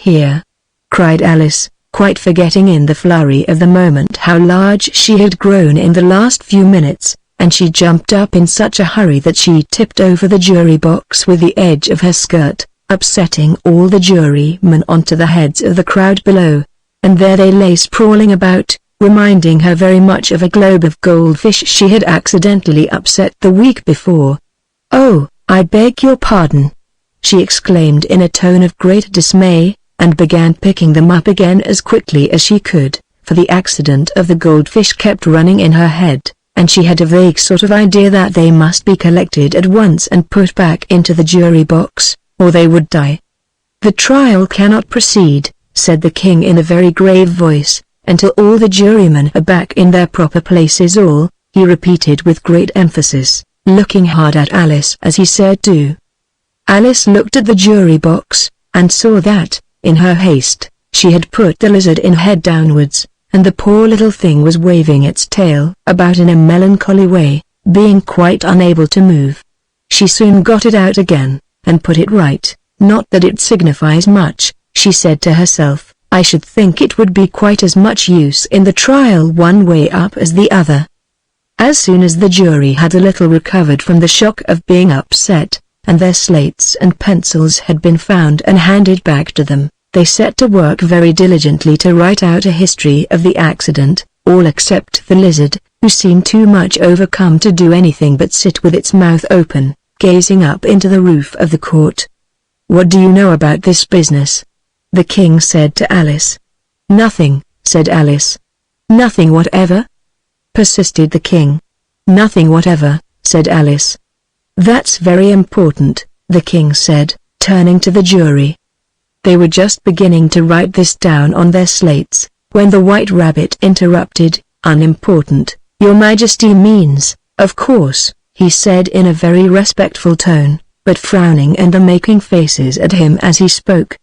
"Here!" cried Alice, quite forgetting in the flurry of the moment how large she had grown in the last few minutes, and she jumped up in such a hurry that she tipped over the jury box with the edge of her skirt, upsetting all the jurymen onto the heads of the crowd below, and there they lay sprawling about, reminding her very much of a globe of goldfish she had accidentally upset the week before. "Oh, I beg your pardon," she exclaimed in a tone of great dismay, and began picking them up again as quickly as she could, for the accident of the goldfish kept running in her head, and she had a vague sort of idea that they must be collected at once and put back into the jury box, or they would die. "The trial cannot proceed," said the King in a very grave voice, "until all the jurymen are back in their proper places. All," he repeated with great emphasis, looking hard at Alice as he said do. Alice looked at the jury box, and saw that, in her haste, she had put the lizard in head downwards, and the poor little thing was waving its tail about in a melancholy way, being quite unable to move. She soon got it out again, and put it right. "Not that it signifies much," she said to herself. "I should think it would be quite as much use in the trial one way up as the other." As soon as the jury had a little recovered from the shock of being upset, and their slates and pencils had been found and handed back to them, they set to work very diligently to write out a history of the accident, all except the lizard, who seemed too much overcome to do anything but sit with its mouth open, gazing up into the roof of the court. "What do you know about this business?" the King said to Alice. "Nothing," said Alice. "Nothing whatever?" persisted the King. "Nothing whatever," said Alice. "That's very important," the King said, turning to the jury. They were just beginning to write this down on their slates, when the White Rabbit interrupted. "Unimportant, Your Majesty means, of course," he said in a very respectful tone, but frowning and making faces at him as he spoke.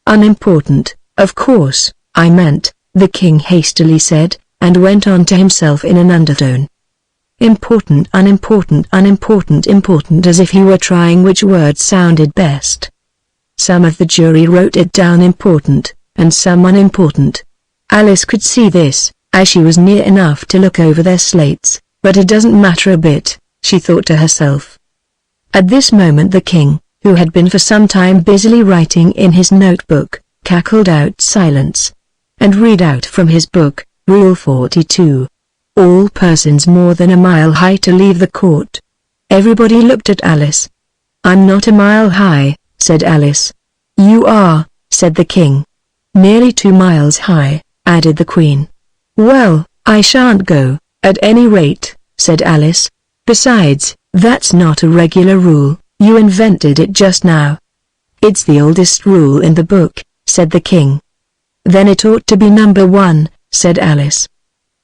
"Unimportant, of course, I meant," the King hastily said, and went on to himself in an undertone. "Important, unimportant, unimportant, important," as if he were trying which word sounded best. Some of the jury wrote it down important, and some unimportant. Alice could see this, as she was near enough to look over their slates, But it doesn't matter a bit, she thought to herself. At this moment the king, who had been for some time busily writing in his notebook, cackled out silence, and read out from his book, Rule 42. All persons more than a mile high to leave the court. Everybody looked at Alice. I'm not a mile high, said Alice. You are, said the king. Nearly 2 miles high, added the queen. Well, I shan't go, at any rate, said Alice. Besides, that's not a regular rule, you invented it just now. It's the oldest rule in the book, said the king. Then it ought to be number 1, said Alice.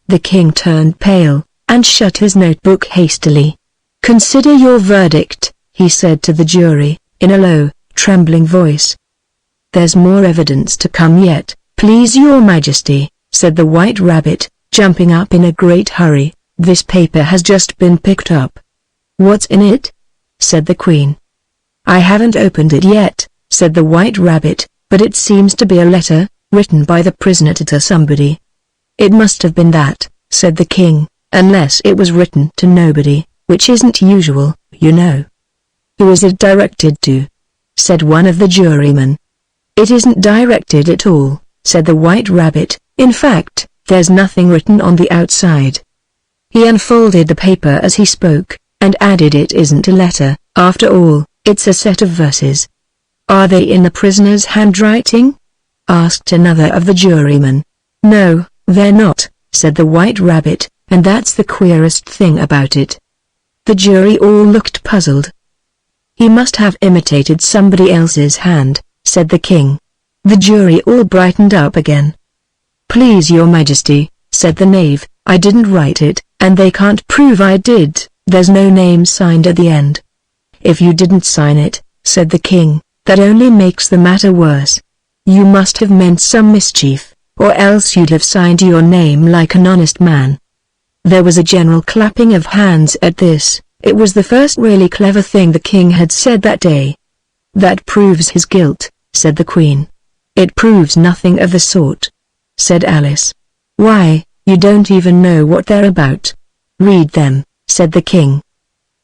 The king turned pale, and shut his notebook hastily. Consider your verdict, he said to the jury, in a low, trembling voice. There's more evidence to come yet, please your majesty, said the White Rabbit, jumping up in a great hurry. This paper has just been picked up. What's in it? Said the queen. I haven't opened it yet, said the White Rabbit, but it seems to be a letter, written by the prisoner to somebody. It must have been that, said the king, unless it was written to nobody, which isn't usual, you know. Who is it directed to? Said one of the jurymen. It isn't directed at all, said the White Rabbit. In fact, there's nothing written on the outside. He unfolded the paper as he spoke, and added, it isn't a letter, after all, it's a set of verses. Are they in the prisoner's handwriting? Asked another of the jurymen. No, they're not, said the White Rabbit, and that's the queerest thing about it. The jury all looked puzzled. He must have imitated somebody else's hand, said the king. The jury all brightened up again. Please your majesty, said the knave, I didn't write it, and they can't prove I did, there's no name signed at the end. If you didn't sign it, said the king, that only makes the matter worse. You must have meant some mischief, or else you'd have signed your name like an honest man. There was a general clapping of hands at this. It was the first really clever thing the king had said that day. That proves his guilt, said the queen. It proves nothing of the sort, said Alice. Why, you don't even know what they're about. Read them, said the king.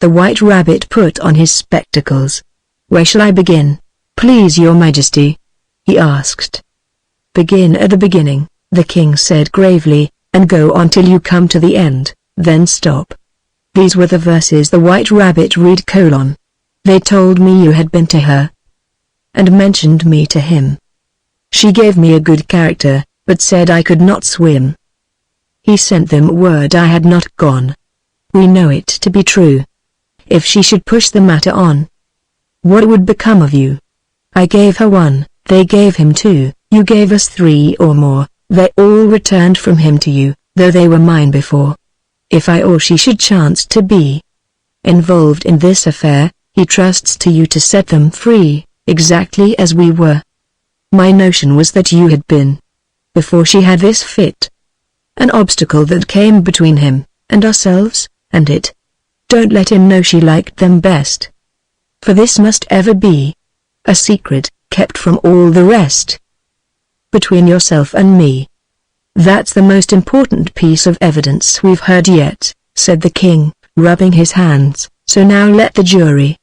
The White Rabbit put on his spectacles. Where shall I begin, please your majesty? He asked. Begin at the beginning, the king said gravely, and go on till you come to the end, then stop. These were the verses the White Rabbit read : They told me you had been to her, and mentioned me to him. She gave me a good character, but said I could not swim. He sent them word I had not gone. We know it to be true. If she should push the matter on, what would become of you? I gave her 1, they gave him 2, you gave us 3 or more, they all returned from him to you, though they were mine before. If I or she should chance to be involved in this affair, he trusts to you to set them free, exactly as we were. My notion was that you had been, before she had this fit, an obstacle that came between him, and ourselves, and it. Don't let him know she liked them best. For this must ever be a secret, kept from all the rest. Between yourself and me. That's the most important piece of evidence we've heard yet, said the king, rubbing his hands. So now let the jury.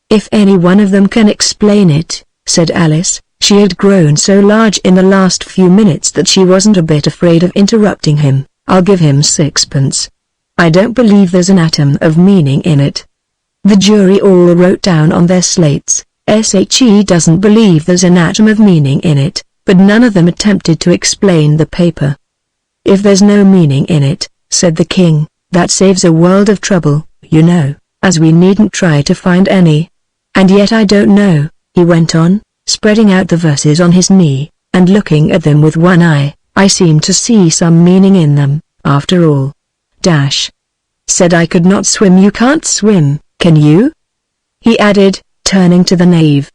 If any one of them can explain it, said Alice. She had grown so large in the last few minutes that she wasn't a bit afraid of interrupting him. I'll give him 6pence. I don't believe there's an atom of meaning in it. The jury all wrote down on their slates, "She doesn't believe there's an atom of meaning in it," but none of them attempted to explain the paper. If there's no meaning in it, said the king, that saves a world of trouble, you know, as we needn't try to find any. And yet I don't know, he went on, spreading out the verses on his knee, and looking at them with one eye, I seem to see some meaning in them, after all. Said I could not swim. You can't swim, can you? He added, turning to the knave.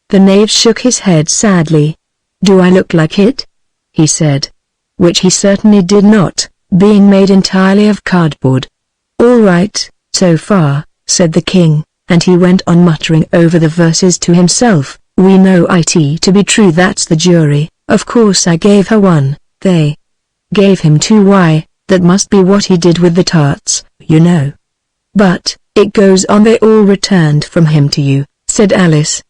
The knave shook his head sadly. Do I look like it? He said. Which he certainly did not, being made entirely of cardboard. All right, so far, said the king, and he went on muttering over the verses to himself. We know it to be true. That's the jury. Of course I gave her 1, they gave him 2. Why, that must be what he did with the tarts, you know. But, it goes on, they all returned from him to you, said Alice.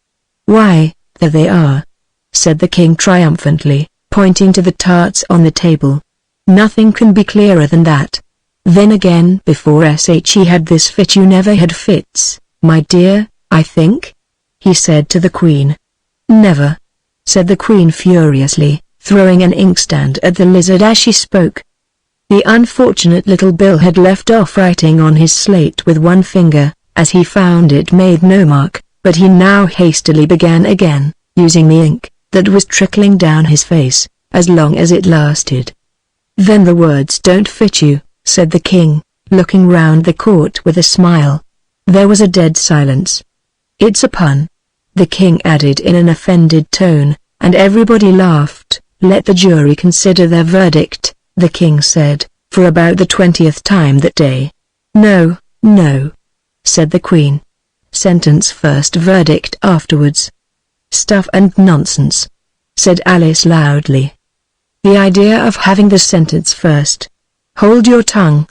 Why, there they are, said the king triumphantly, pointing to the tarts on the table. Nothing can be clearer than that. Then again, before he had this fit you never had fits, my dear, I think? He said to the queen. Never, said the queen furiously, throwing an inkstand at the lizard as she spoke. The unfortunate little Bill had left off writing on his slate with one finger, as he found it made no mark, but he now hastily began again, using the ink that was trickling down his face, as long as it lasted. Then the words don't fit you, said the king, looking round the court with a smile. There was a dead silence. It's a pun, the king added in an offended tone, and everybody laughed. Let the jury consider their verdict, the king said, for about the 20th time that day. No, no, said the queen. Sentence first, verdict afterwards. Stuff and nonsense, said Alice loudly. The idea of having the sentence first. Hold your tongue,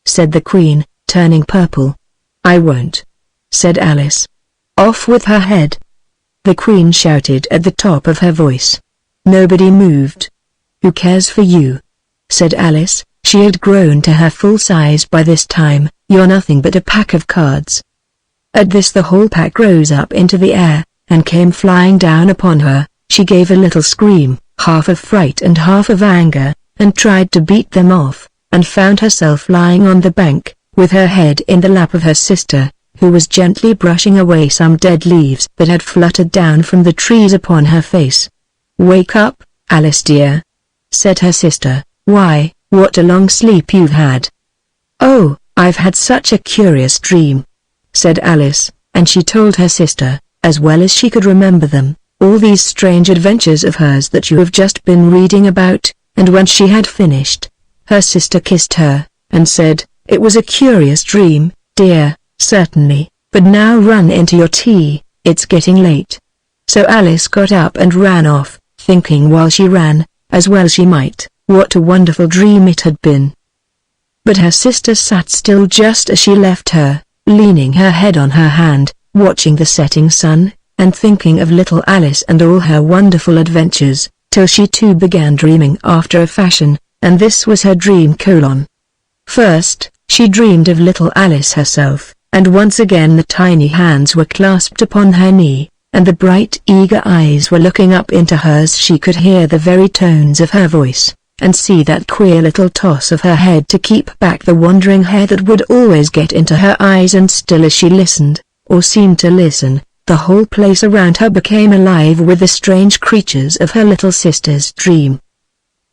said the queen, turning purple. I won't, said Alice. Off with her head. The queen shouted at the top of her voice. Nobody moved. Who cares for you? Said Alice. She had grown to her full size by this time. You're nothing but a pack of cards. At this the whole pack rose up into the air, and came flying down upon her. She gave a little scream, half of fright and half of anger, and tried to beat them off, and found herself lying on the bank, with her head in the lap of her sister, who was gently brushing away some dead leaves that had fluttered down from the trees upon her face. Wake up, Alice dear, said her sister. Why, what a long sleep you've had. Oh, I've had such a curious dream, said Alice, and she told her sister, as well as she could remember them, all these strange adventures of hers that you have just been reading about, and when she had finished, her sister kissed her, and said, it was a curious dream, dear, certainly, but now run into your tea, it's getting late. So Alice got up and ran off, thinking while she ran, as well she might, what a wonderful dream it had been. But her sister sat still just as she left her, leaning her head on her hand, watching the setting sun, and thinking of little Alice and all her wonderful adventures, till she too began dreaming after a fashion, and this was her dream : First, she dreamed of little Alice herself, and once again the tiny hands were clasped upon her knee, and the bright eager eyes were looking up into hers. She could hear the very tones of her voice, and see that queer little toss of her head to keep back the wandering hair that would always get into her eyes. And still as she listened, or seemed to listen, the whole place around her became alive with the strange creatures of her little sister's dream.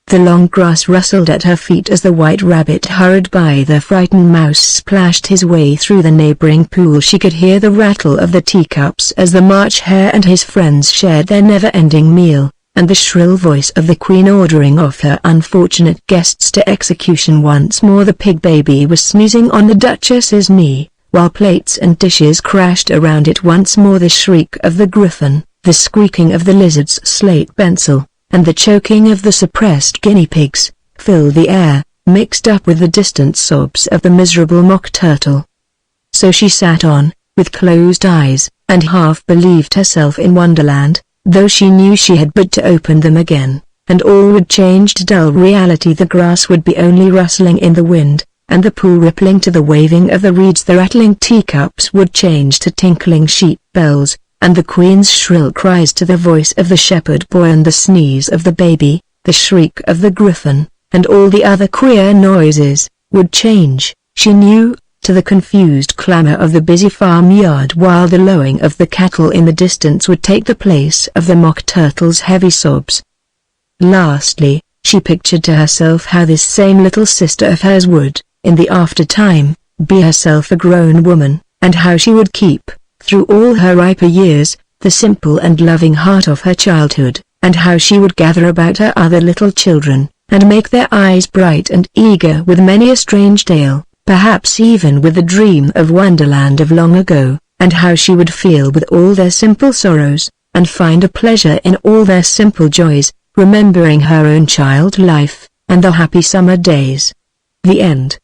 The long grass rustled at her feet as the white rabbit hurried by. The frightened mouse splashed his way through the neighboring pool. She could hear the rattle of the teacups as the March Hare and his friends shared their never-ending meal, and the shrill voice of the queen ordering off her unfortunate guests to execution. Once more the pig baby was sneezing on the Duchess's knee, while plates and dishes crashed around it. Once more the shriek of the griffin, the squeaking of the lizard's slate pencil, and the choking of the suppressed guinea pigs, filled the air, mixed up with the distant sobs of the miserable mock turtle. So she sat on, with closed eyes, and half believed herself in Wonderland, though she knew she had but to open them again, and all would change to dull reality. The grass would be only rustling in the wind, and the pool rippling to the waving of the reeds. The rattling teacups would change to tinkling sheep bells, and the queen's shrill cries to the voice of the shepherd boy, and the sneeze of the baby, the shriek of the griffin, and all the other queer noises, would change, she knew, to the confused clamor of the busy farmyard, while the lowing of the cattle in the distance would take the place of the mock turtle's heavy sobs. Lastly, she pictured to herself how this same little sister of hers would, in the after-time, be herself a grown woman, and how she would keep, through all her riper years, the simple and loving heart of her childhood, and how she would gather about her other little children, and make their eyes bright and eager with many a strange tale, perhaps even with the dream of Wonderland of long ago, and how she would feel with all their simple sorrows, and find a pleasure in all their simple joys, remembering her own child life, and the happy summer days. The End.